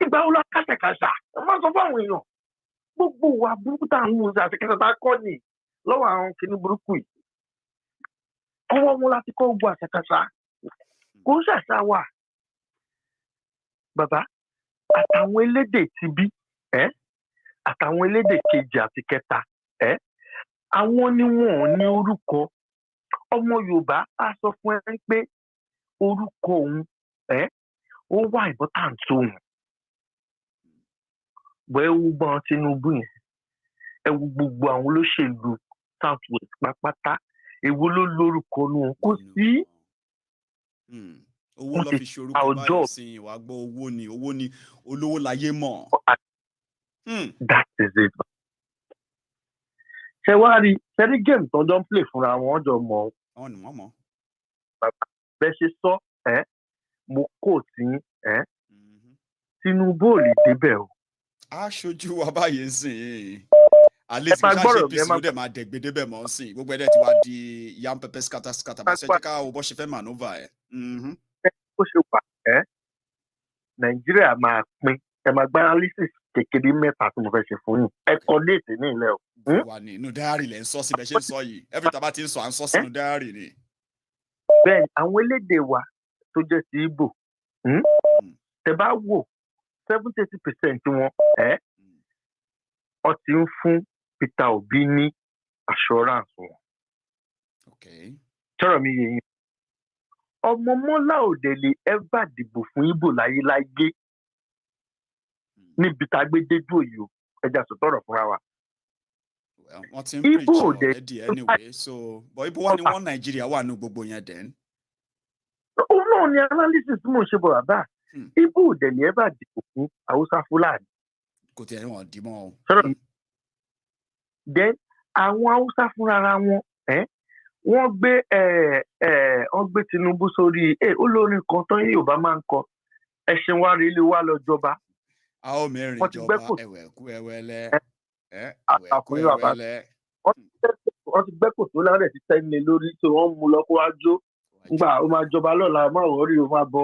Ìgbà wo la kàṣàkàṣà? Ẹ má sọ fún àwọn èèyàn. Gbogbo wa burúkú tá à ń mú àti kẹsàn-án tá a kọ́ ni lọ́wọ́ àwọn kìnnì burúkú yìí. Ọwọ́ wọn láti kọ́ gbogbo àṣàkàṣà. Kò ń ṣàṣà wà. Bàbá àtàwọn elédè ti bí àtàwọn elédè kejì àti kẹta àwọn ni wọn ò ní orúkọ. Ọmọ Yorùbá á sọ fún ẹ pé orúkọ òun ó wà important òun. Bọ́ ẹ wo gbọ́n Tinubu yẹn ẹ wo gbogbo àwọn olóṣèlú South West pápátá èwo ló lórúkọ nù kò sí. Owó lọ fi ṣorúkọ báyìí sí ìwà gbọ́ owó ni olówó láyé mọ̀. That is it. Ṣé wá rí ṣẹ́rí game tó ń jọ ń play fúnra wọn jọ mọ̀ ọ́. Bàbá bẹ́ẹ̀ ṣe sọ mo kò sí Tinubu ò lè débẹ̀ o. Aṣojú wa báyìí sìn àlè tí ká ṣe pèsè ló dẹ̀ máa dẹ̀gbẹ́ débẹ̀ mọ́ sìn gbogbo ẹ̀dẹ̀ tí wàá di yam pepper scatter bá ṣe jẹ́ ká o bọ́ ṣe fẹ́ maneuver ẹ̀. Bó ṣe wà Nàìjíríà máa pín ẹ máa gbá analysis kékeré mẹ́ta tí mo fẹ́ ṣe fún yín ẹ kọ déètì ní ilẹ̀ o. wà ní inú dáárì lẹ́ ń sọ síbẹ̀ ṣe ń sọ yìí every time bá ti ń sọ à ń sọ sínú dáárì ni. bẹ́ẹ̀ àwọn elédè wa tó jẹ́ ti Ìgbò tẹ bá wò 70% wọn ọ ti ń fún Peter Obi ní assurance wọn. sọ̀rọ̀ mi yé yín ọmọ mọ́lá òde lè ever dìbò fún Ìgbò láyéláyé níbi tá a gbé dédú òyò ẹja sọ̀tọ̀rọ̀ fúnra wa. wọ́n ti ń preach already anyway so but Ìgbò wà ní wọ́n Nàìjíríà wà ní gbogbo yẹn dẹ̀. òun náà ni analysis mò ń ṣe bọ̀ bàbá Ìgbò òde lè ever dìbò fún Haúsá Fúlàní. kò tẹ̀ wọ́n dì mọ́ o. then àwọn Haúsá fúnra wọn wọ́n gbé Tinubu sórí olórin kan tó Yorùbá máa ń kọ ẹṣin wa rí ilé wa lọ jọba. a ó mẹ́rin jọba ẹ̀wẹ̀kú ẹ̀wẹ̀lẹ̀ ẹ̀wẹ̀kú ẹ̀wẹ̀lẹ̀. wọ́n ti gbẹ́kò tó lárẹ̀ ti tẹ́lẹ̀ lórí tí wọ́n mú lọ kó wá jó ngbà ó máa jọba lọ́la máa wọ́ọ́rì ó máa bọ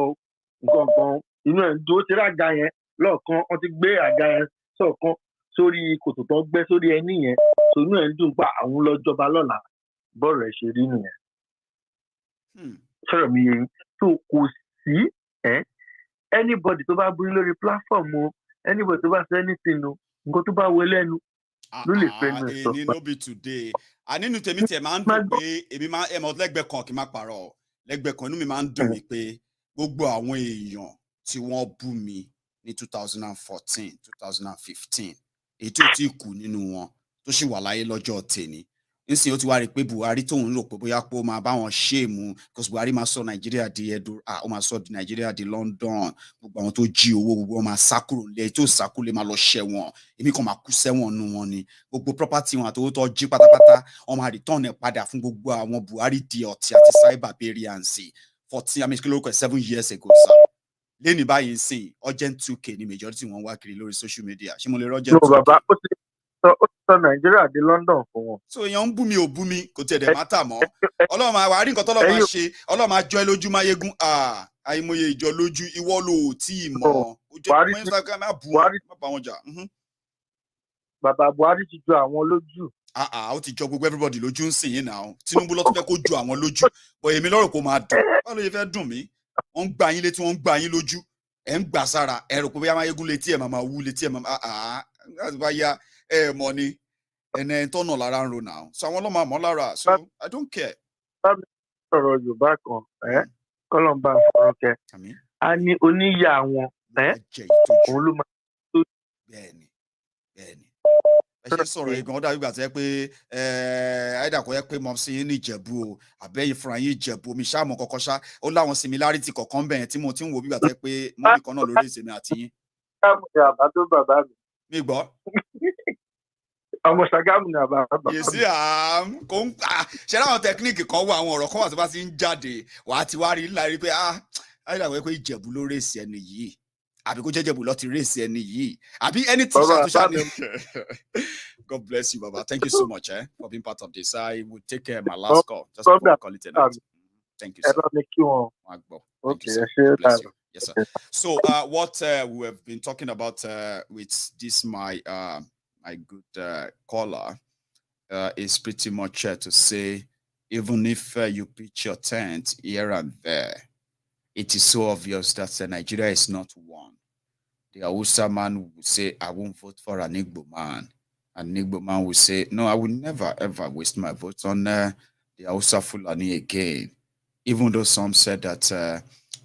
nǹkan kan inú ẹ̀ ń dúró tí àga yẹn lọ́ọ̀kan wọ́n ti gbé àga yẹn sọ̀kan sórí kòtò tó gbẹ́ sórí ẹní yẹn tó inú ẹ̀ ń dùn pa àwọn lọ jọba lọ́la bọ́ọ̀lù ẹ̀ ṣe rí nìyẹn. sọ̀rọ̀ mi yẹn tó kò sí anybody tó bá búrí lórí platform o anybody tó bá sọ anything o nǹkan tó bá wọ lẹ́nu ló lè fẹ́ nu ẹ̀ sọ. èyí no be today ànínú tèmi tiẹ̀ máa ń dùn pé èmi máa ẹ̀mọ́ lẹ́gbẹ̀ẹ́ kan kì í má parọ́ lẹ́gbẹ̀ẹ́ kan inú mi máa ń dùn mí pé gbogbo àwọn èèyàn tí wọ́n bú mi ní 2014 2015 èyí tó ti kù nínú wọn tó sì wà láyé lọ́jọ́ tèmi nísìnyí ó ti wá rí i pé Buhari tóun rò pé bóyá pé ó máa bá wọn ṣéèmù because Buhari máa sọ Nàìjíríà di ó máa sọ Nàìjíríà di London gbogbo àwọn tó jí owó gbogbo wọn máa sá kúrò nílé tó sá kúrò lè máa lọ ṣẹ̀wọ̀n èmi kan máa kú sẹ́wọ̀n nù wọn ni gbogbo property wọn àtọwọ́ tó jí pátápátá wọn máa return ẹ̀ padà fún gbogbo àwọn Buhari di ọ̀tí àti cyberbarians 7 years ago sá lẹ́ni báyìí ń sìn urgent 2k ní majority wọn wá kiri lórí social media ṣé mo lè rọ́jẹ́ 2k. ó ti sọ Nàìjíríà di London fún wọn. so èèyàn ń bú mi ò bú mi kò tiẹ̀ dẹ̀ má tà mọ́ Ọlọ́run máa wà á rí nǹkan tọ́lọ́ máa ṣe Ọlọ́run máa jọ ẹ lójú Máyégún àìmọye ìjọ lójú ìwọ ló tí ì mọ̀ ojú ọmọ Instagram má bú wọn má bá wọn jà. bàbá Buhari ti jọ àwọn lójú. ó ti jọ gbogbo everybody lójú ń sìn yín náà Tinubu ló tún fẹ́ kó jọ àwọn lójú bọ̀ èmi lọ́rọ̀ kó máa dùn báwo ló yẹ fẹ́ dùn mí wọ́n ń gbà yín létí wọ́n ń gbà yín lójú ẹ̀ ń gbà sára ẹ̀ rò pé bóyá Máyégún létí ẹ̀ máa wú létí ẹ̀ máa láti bá yá ẹ̀ mọ́ ni ẹ̀nà tọ́nà lára ń ro náà so àwọn ọlọ́mọ àmọ́ lára so I don't care. bábí sọ̀rọ̀ Yorùbá kan kọ́lọ́mbà fọ́rọ́kẹ́ a ní oníyà wọn òun ló máa tó. bẹ́ẹ̀ni ẹ ṣe sọ̀rọ̀ yìí gan-an dàbí gbàtẹ́ pé àìdàkọ̀ yẹ pé mọ̀ sí ní Ìjẹ̀bú o àbẹ́yìn fúnra yín Ìjẹ̀bú omi ṣáàmù kọ́kọ́ ṣá ó láwọn similarity kọ̀ọ̀kan bẹ̀yẹn tí mo ti ń wo bí gbàtẹ́ pé mọ́mí kan náà lórí ìsinmi àti yín. mi gbọ́. ọmọ Ṣàgámù ni àbá. yèsí kò ń ṣe láwọn tẹkíníìkì kan wọ àwọn ọ̀rọ̀ kan wà tó bá ti ń jáde wàá ti wá rí láì rí pé àìdàkọ̀ yẹ pé Ìjẹ̀bú ló rèsì ẹni yìí àbí kó jẹ́jẹ́ bù lọ ti rèsì ẹni yìí àbí anything ṣàtúnṣe. God bless you, Baba. Thank you so much for being part of this. I will take my last call just before we call it a night. Thank you, sir. Okay, bless you. Yes, sir. So what we have been talking about with this my good caller is pretty much to say, even if you pitch your tent here and there, it is so obvious that Nigeria is not one. The Hausa man will say, I won't vote for an Igbo man. And Igbo man will say, no, I will never, ever waste my vote on the Hausa Fulani again. Even though some said that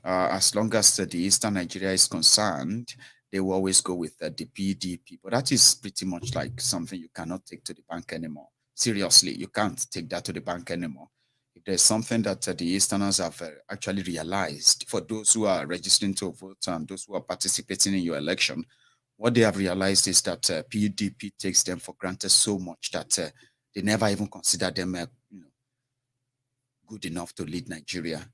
as long as the Eastern Nigeria is concerned, they will always go with the PDP. But that is pretty much like something you cannot take to the bank anymore. Seriously, you can't take that to the bank anymore. If there's something that the Easterners have actually realized, for those who are registering to vote and those who are participating in your election, what they have realized is that PDP takes them for granted so much that they never even consider them good enough to lead Nigeria.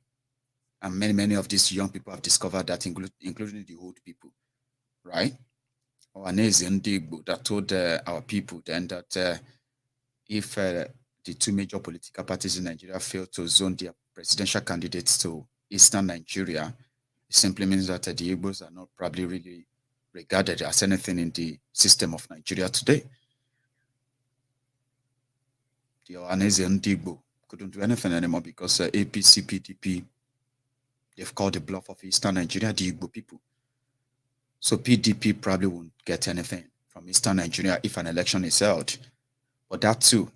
And many of these young people have discovered that, including the old people, right? That told our people then that if the two major political parties in Nigeria fail to zone their presidential candidates to Eastern Nigeria, it simply means that the Igbos are not probably really regarded as anything in the system of Nigeria today. The Ohaneze and Igbo couldn't do anything anymore because APC, PDP, they've called the bluff of Eastern Nigeria, the Igbo people. So PDP probably won't get anything from Eastern Nigeria if an election is held. But that too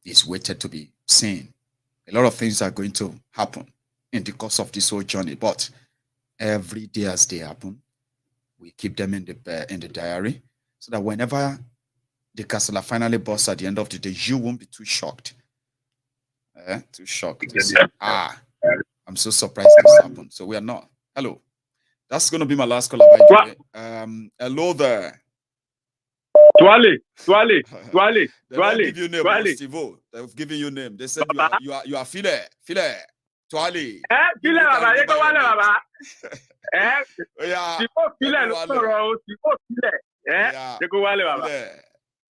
is waited to be seen. A lot of things are going to happen in the course of this whole journey, but every day as they happen, we keep them in the diary so that whenever the castle finally busts at the end of the day, you won't be too shocked. Too shocked to say, I'm so surprised this happened. So we are not. Hello. That's going to be my last caller, by the way. Hello there. Twale. They've given you name, Steve-O. They've given you name. They said you are File. Twale. File, Baba. You go Wale, Baba. Yeah. File, you go Wale, Baba.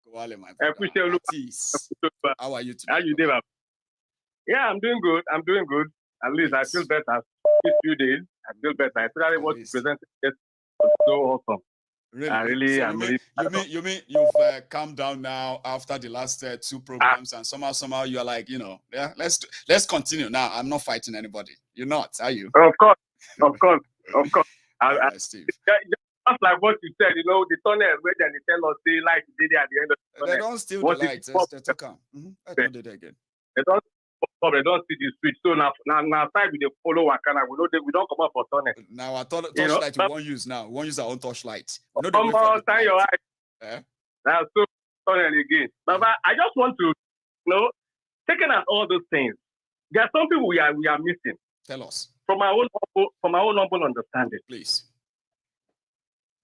Wale, my brother. How are you today? How you doing, Baba? Yeah, I'm doing good. At least I feel better. These few days, I feel better. Especially what you presented was so awesome. Really? You mean you've calmed down now after the last 2 programs, and somehow you are like, yeah, let's continue now. I'm not fighting anybody. You're not, are you? Of course. Steve. Just like what you said, the tunnel where they tell us they like did at the end of the tunnel. They don't steal the lights. They come. I do it again. They don't see the street. So now time we follow Wakana. We don't come up for tunnel. Now our torchlight we won't use now. We won't use our own torchlight. Come on, turn your eyes. Now so tunnel again. But I just want to taking out all those things. There are some people we are missing. Tell us. From our own humble understanding. Please.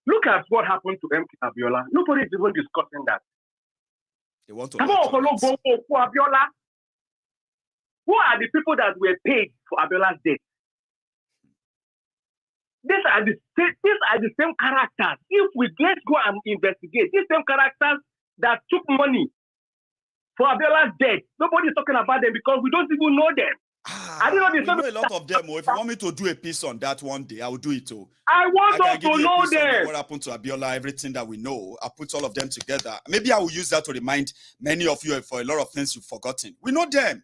Look at what happened to MK Abiola. Nobody is even discussing that. They want to Abiola. Who are the people that were paid for Abiola's death? These are the same characters. If let's go and investigate, these same characters that took money for Abiola's death, nobody is talking about them because we don't even know them. I don't know a lot of them. If you want me to do a piece on that one day, I will do it too. I want us to know them. What happened to Abiola, everything that we know, I put all of them together. Maybe I will use that to remind many of you for a lot of things you've forgotten. We know them.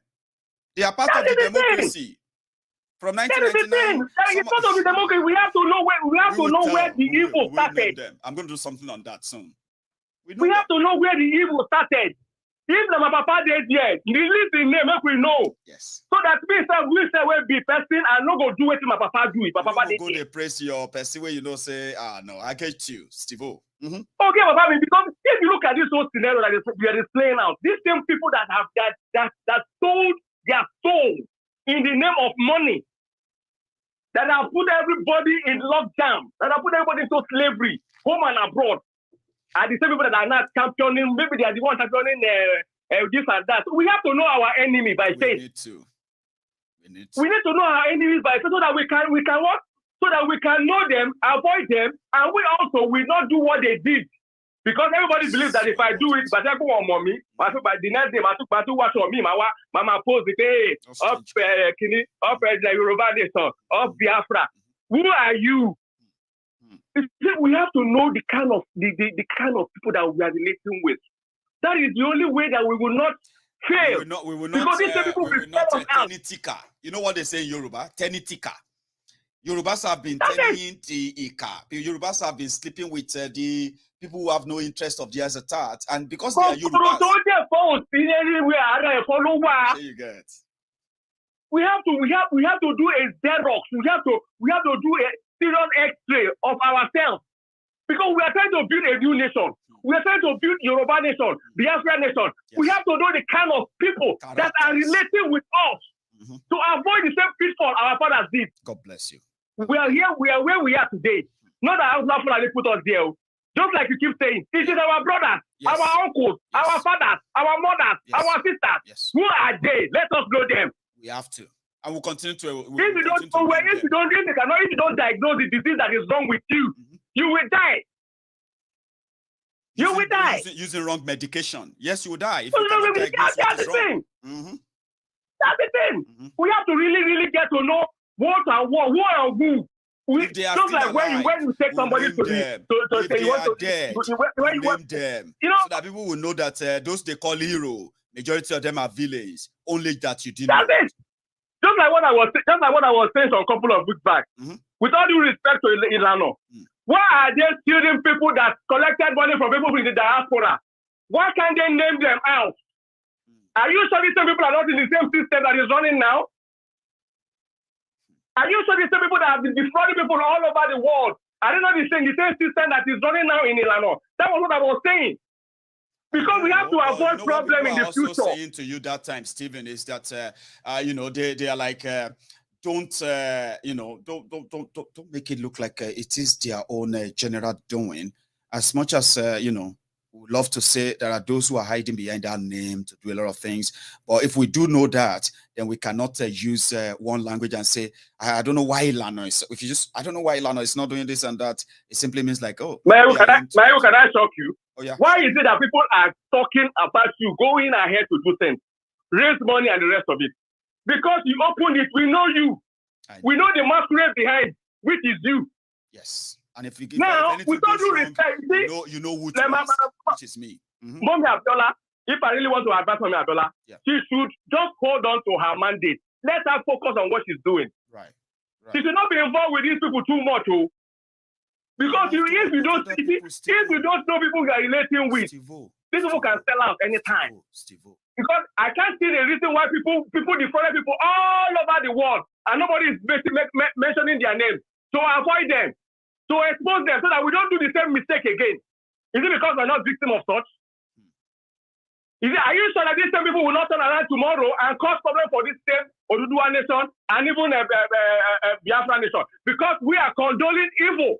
They are part of the democracy. From 1999. It's part of the democracy. We have to know where the evil started. I'm going to do something on that soon. We have to know where the evil started. If my papa did here, release the name, make we know. Yes. So that we say we be person and not go do it my papa do it. My papa did go to praise your person where say, no, I get you, Steve-O. Okay, Papa, because if you look at this whole scenario that we are displaying out, these same people that have that sold their soul in the name of money, that have put everybody in lockdown, that have put everybody into slavery, home and abroad, are the same people that are not championing. Maybe they are the ones championing this and that. We have to know our enemy by faith. We need to know our enemies by faith so that we can what? So that we can know them, avoid them, and we also will not do what they did. Because everybody believes that if I do it, but I go on mommy, but the next day, I took watch on me, mama post it, hey, up the Yoruba nation, up Biafra. Who are you? We have to know the kind of people that we are relating with. That is the only way that we will not fail. We will not tenitika. You know what they say in Yoruba? Tenitika. Yorubas have been telling the Ika. Yorubas have been sleeping with the people who have no interest of theirs at heart, and because they are Yorubas. There you get. We have to do a Xerox. We have to do a serious X-ray of ourselves, because we are trying to build a new nation. We are trying to build Yoruba nation, Biafra nation. Yes. We have to know the kind of people that are relating with us to avoid the same pitfall our fathers did. God bless you. We are here. We are where we are today. Not that Hausa Fulani put us there. Just like you keep saying, it is our brothers, our uncles, our fathers, our mothers, our sisters. Who are they? Let us know them. We have to. I will continue to. If you don't diagnose the disease that is wrong with you, you will die. You will die. Using wrong medication. Yes, you will die. That's the thing. That's the thing. We have to really get to know what and who are who. just like when you take somebody to say you want to dead, when you want them, you know, so that people will know that those they call hero, majority of them are villains. Only that you didn't know. It. Just like what I was saying a couple of weeks back. With all due respect to Ilano, why are they stealing people that collected money from people in the diaspora? Why can't they name them out? Are you sure these same people are not in the same system that is running now? Are you sure these same people that have been defrauding people all over the world? Are they not the same system that is running now in Ilano? That was what I was saying. Because we have to avoid problem in the future. Also saying to you that time, Stephen, is that they are like don't make it look like it is their own general doing. As much as we love to say there are those who are hiding behind that name to do a lot of things, but if we do know that, then we cannot use one language and say I don't know why Ilano is. If you just I don't know why Ilano is not doing this and that, it simply means like Maiyegun, can I shock you? Oh, yeah. Why is it that people are talking about you going ahead to do things, raise money and the rest of it? Because you opened it, we know you. We know the masquerade behind, which is you. Yes. And if you give now, we don't do respect. You know who which is me. Mommy Abdullah, if I really want to advise Mommy Abdullah, she should just hold on to her mandate. Let her focus on what she's doing. Right. She should not be involved with these people too much, because if you don't know people you are relating with, these people can sell out anytime. Because I can't see the reason why people defraud people all over the world and nobody is mentioning their names. So avoid them, to expose them so that we don't do the same mistake again. Is it because we're not victims of such? Are you sure that these same people will not turn around tomorrow and cause problem for this same Oduduwa nation and even Biafra nation? Because we are condoning evil.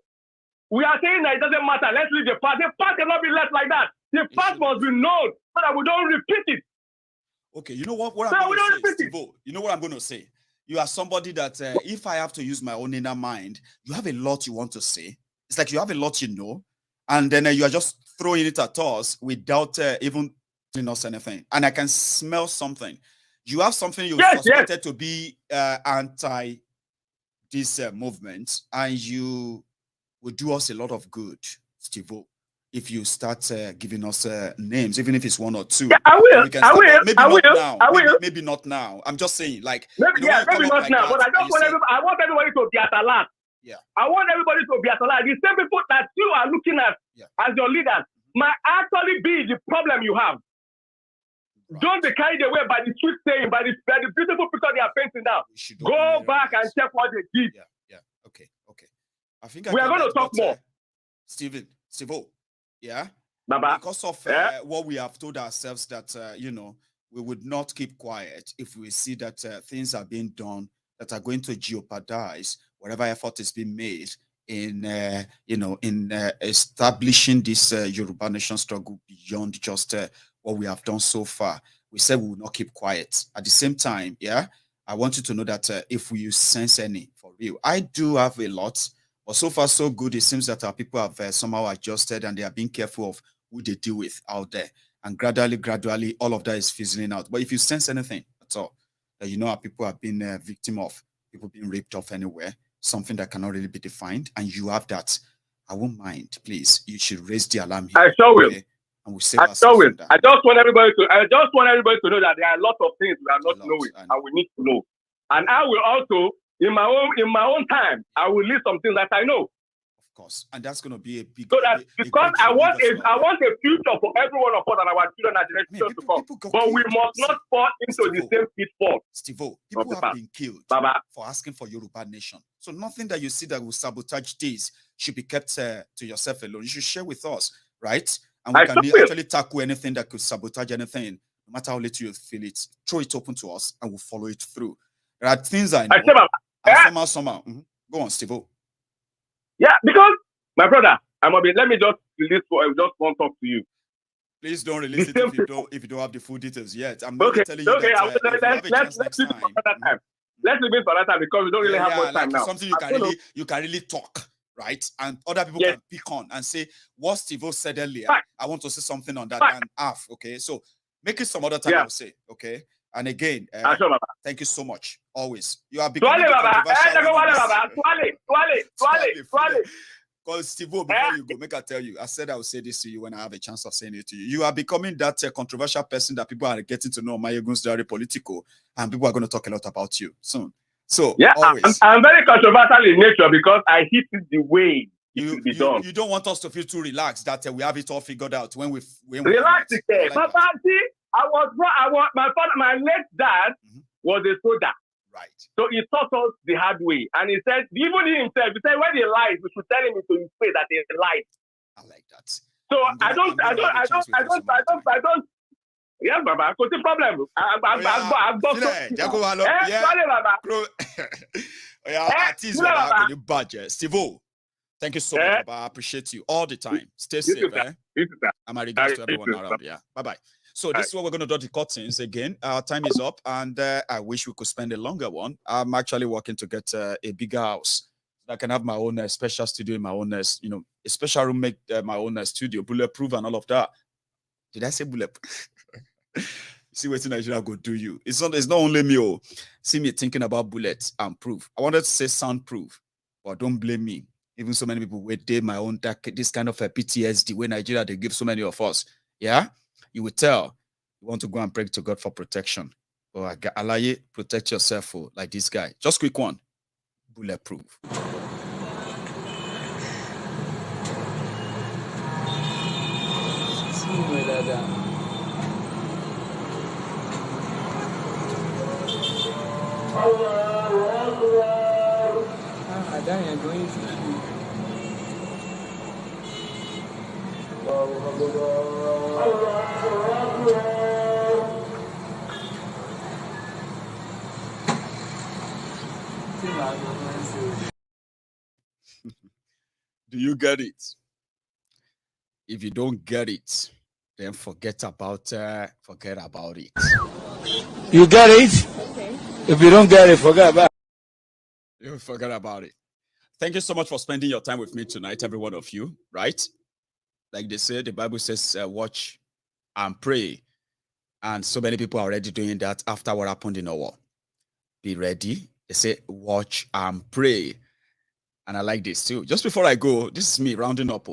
We are saying that it doesn't matter. Let's leave the past. The past cannot be left like that. The past must be known so that we don't repeat it. Okay, you know what I'm going to say, Steve? You know what I'm going to say? You are somebody that if I have to use my own inner mind, you have a lot you want to say. It's like you have a lot you know, and then you are just throwing it at us without even telling us anything. And I can smell something. You have something you suspected to be anti this movement, and you will do us a lot of good, Steve, if you start giving us names, even if it's one or two. Yeah, I will. Maybe not now. I'm just saying, like, maybe not like now. But I want everybody to be at alert. Yeah. I want everybody to be at alert. The same people that you are looking at as your leaders might actually be the problem you have. Right. Don't be carried away by the sweet saying, by the beautiful picture they are painting now. Go back and check what they did. Yeah. Okay. I think we are going to talk more. Steve, yeah? Baba. Because of what we have told ourselves that, we would not keep quiet if we see that things are being done that are going to jeopardize whatever effort is being made in, establishing this Yoruba nation struggle beyond just what we have done so far. We said we will not keep quiet. At the same time, I want you to know that if we sense any, for real, I do have a lot. But so far, so good. It seems that our people have somehow adjusted and they are being careful of who they deal with out there. And gradually, all of that is fizzling out. But if you sense anything at all, that our people have been a victim of, people being raped off anywhere, something that cannot really be defined, and you have that, I won't mind. Please, you should raise the alarm here. I sure will. Okay? And we'll save ourselves from that. I just want everybody to know that there are a lot of things we are not knowing and we need to know. And I will also, in my own time, I will list some things that I know. Of course, and that's going to be a big. So that because I want a future for every one of us and our children and generations to come. But we must not fall into the same pitfall. Steve, people have been killed for asking for Yoruba nation. So nothing that you see that will sabotage this should be kept to yourself alone. You should share with us, right? And we can actually tackle anything that could sabotage anything, no matter how little you feel it. Throw it open to us, and we'll follow it through. There are things I know. Somehow. Go on, Steve. Yeah, because my brother, let me just release just one talk to you. Please don't release it if you don't have the full details yet. I'm not telling you that. Let's leave it for another time. Let's leave it for another time because we don't really have much time now. Something you can really talk, right? And other people can pick on and say what Steve said earlier. I want to say something on that and half. Okay, so make it some other time. I'll say. Okay. And again, thank you so much. Always. You are becoming because Steve, before you go, make I tell you, I said I will say this to you when I have a chance of saying it to you. You are becoming that controversial person that people are getting to know MaiyegunSdiary Politico, and people are going to talk a lot about you soon. So yeah, always. I'm very controversial in nature because I hit it the way it should be done. You don't want us to feel too relaxed that we have it all figured out when we relax. Papa, see, my late dad was a soldier. Right. So he taught us the hard way. And he said, even he himself, he said when he lies, we should tell him into his face that he lied. I like that. So I don't. Yes, Baba, what's the problem? Steve, thank you so much, Baba. I appreciate you all the time. Stay safe. I'm a regards to everyone around. Yeah. Bye-bye. So this is what we're going to do the cuttings again. Our time is up, and I wish we could spend a longer one. I'm actually working to get a bigger house. I can have my own special studio in my own, a special room, make my own studio, bulletproof and all of that. Did I say bulletproof? See what Nigeria go do you. It's not only me. See me thinking about bullets and proof. I wanted to say soundproof, but don't blame me. Even so many people wait day my own this kind of a PTSD where Nigeria they give so many of us. Yeah. You will tell you want to go and pray to God for protection. Or Alaye, protect yourself like this guy. Just quick one. Bulletproof. Do you get it? If you don't get it, then forget about it. You get it? Okay. If you don't get it, forget about it. You forget about it. Thank you so much for spending your time with me tonight, every one of you, right? Like they say, the Bible says, watch and pray. And so many people are already doing that after what happened in our war. Be ready. They say, watch and pray. And I like this too. Just before I go, this is me rounding up.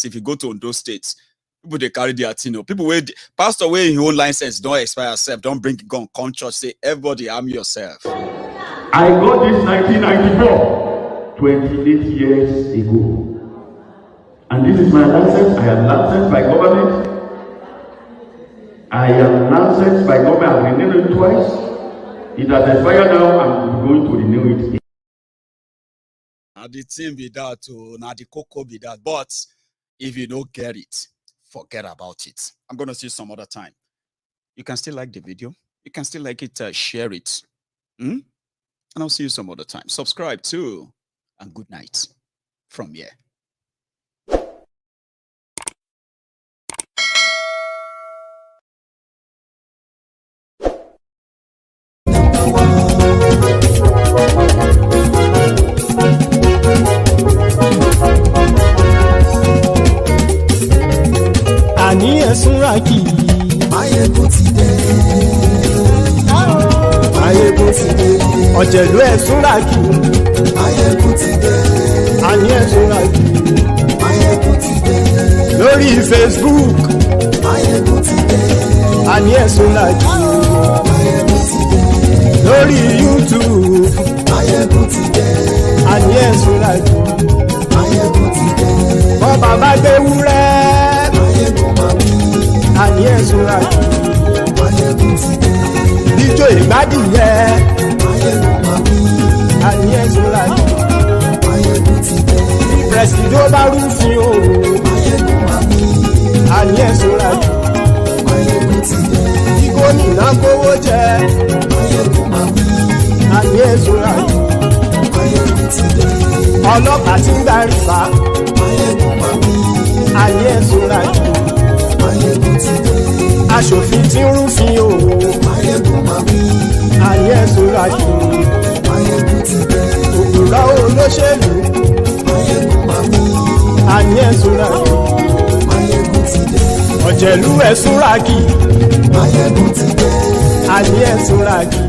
If you go to Ondo State, people they carry their thing. People wait, pastor where your own license don't expire yourself, don't bring gun, come church, say everybody arm yourself. I got this 1994, 28 years ago. And this is my license. I am licensed by government. I am licensed by government. I renewed it twice. It has expired now. I'm going to renew it. Now the thing be that, now the cocoa be that. But if you don't get it, forget about it. I'm going to see you some other time. You can still like the video. You can still like it, share it. And I'll see you some other time. Subscribe too. And good night from here. Ani ẹ̀sùnra kì í. Maiyegun ti dé. Maiyegun ti dé. Ọ̀jẹ̀lú ẹ̀sùnra kì í. Maiyegun ti dé. Ani ẹ̀sùnra kì í. Maiyegun ti dé. Lórí Facebook. Maiyegun ti dé. Ani ẹ̀sùnra kì í. Maiyegun ti dé. Lórí YouTube. Maiyegun ti dé. Ani ẹ̀sùnra kì í. Maiyegun ti dé. Bọ́ bàbá gbé wúrẹ́. Ani ẹ̀sùnra kì í. Maiyegun ti dé. Díjọ́ ìgbádìyẹ. Maiyegun máa bí. Ani ẹ̀sùnra kì í. Maiyegun ti dé. Pẹ̀sìdó bá rúfin o. Maiyegun máa bí. Ani ẹ̀sùnra kì í. Maiyegun ti dé. Bí gómìnà kówó jẹ. Maiyegun máa bí. Ani ẹ̀sùnra kì í. Maiyegun ti dé. Ọlọ́pàá ti ń darí fa. Maiyegun máa bí. Ani ẹ̀sùnra kì í. Maiyegun ti dé. aṣòfin tí ń rúfin o. Maiyegun mami. Ayé ẹ̀sùn ràjò. Maiyegun ti dé. Òkúra olóṣèlú. Maiyegun mami. Ayé ẹ̀sùn ràjò. Maiyegun ti dé. Ọ̀jẹ̀lú ẹ̀sùn ràgì. Maiyegun ti dé. Ayé ẹ̀sùn ràgì.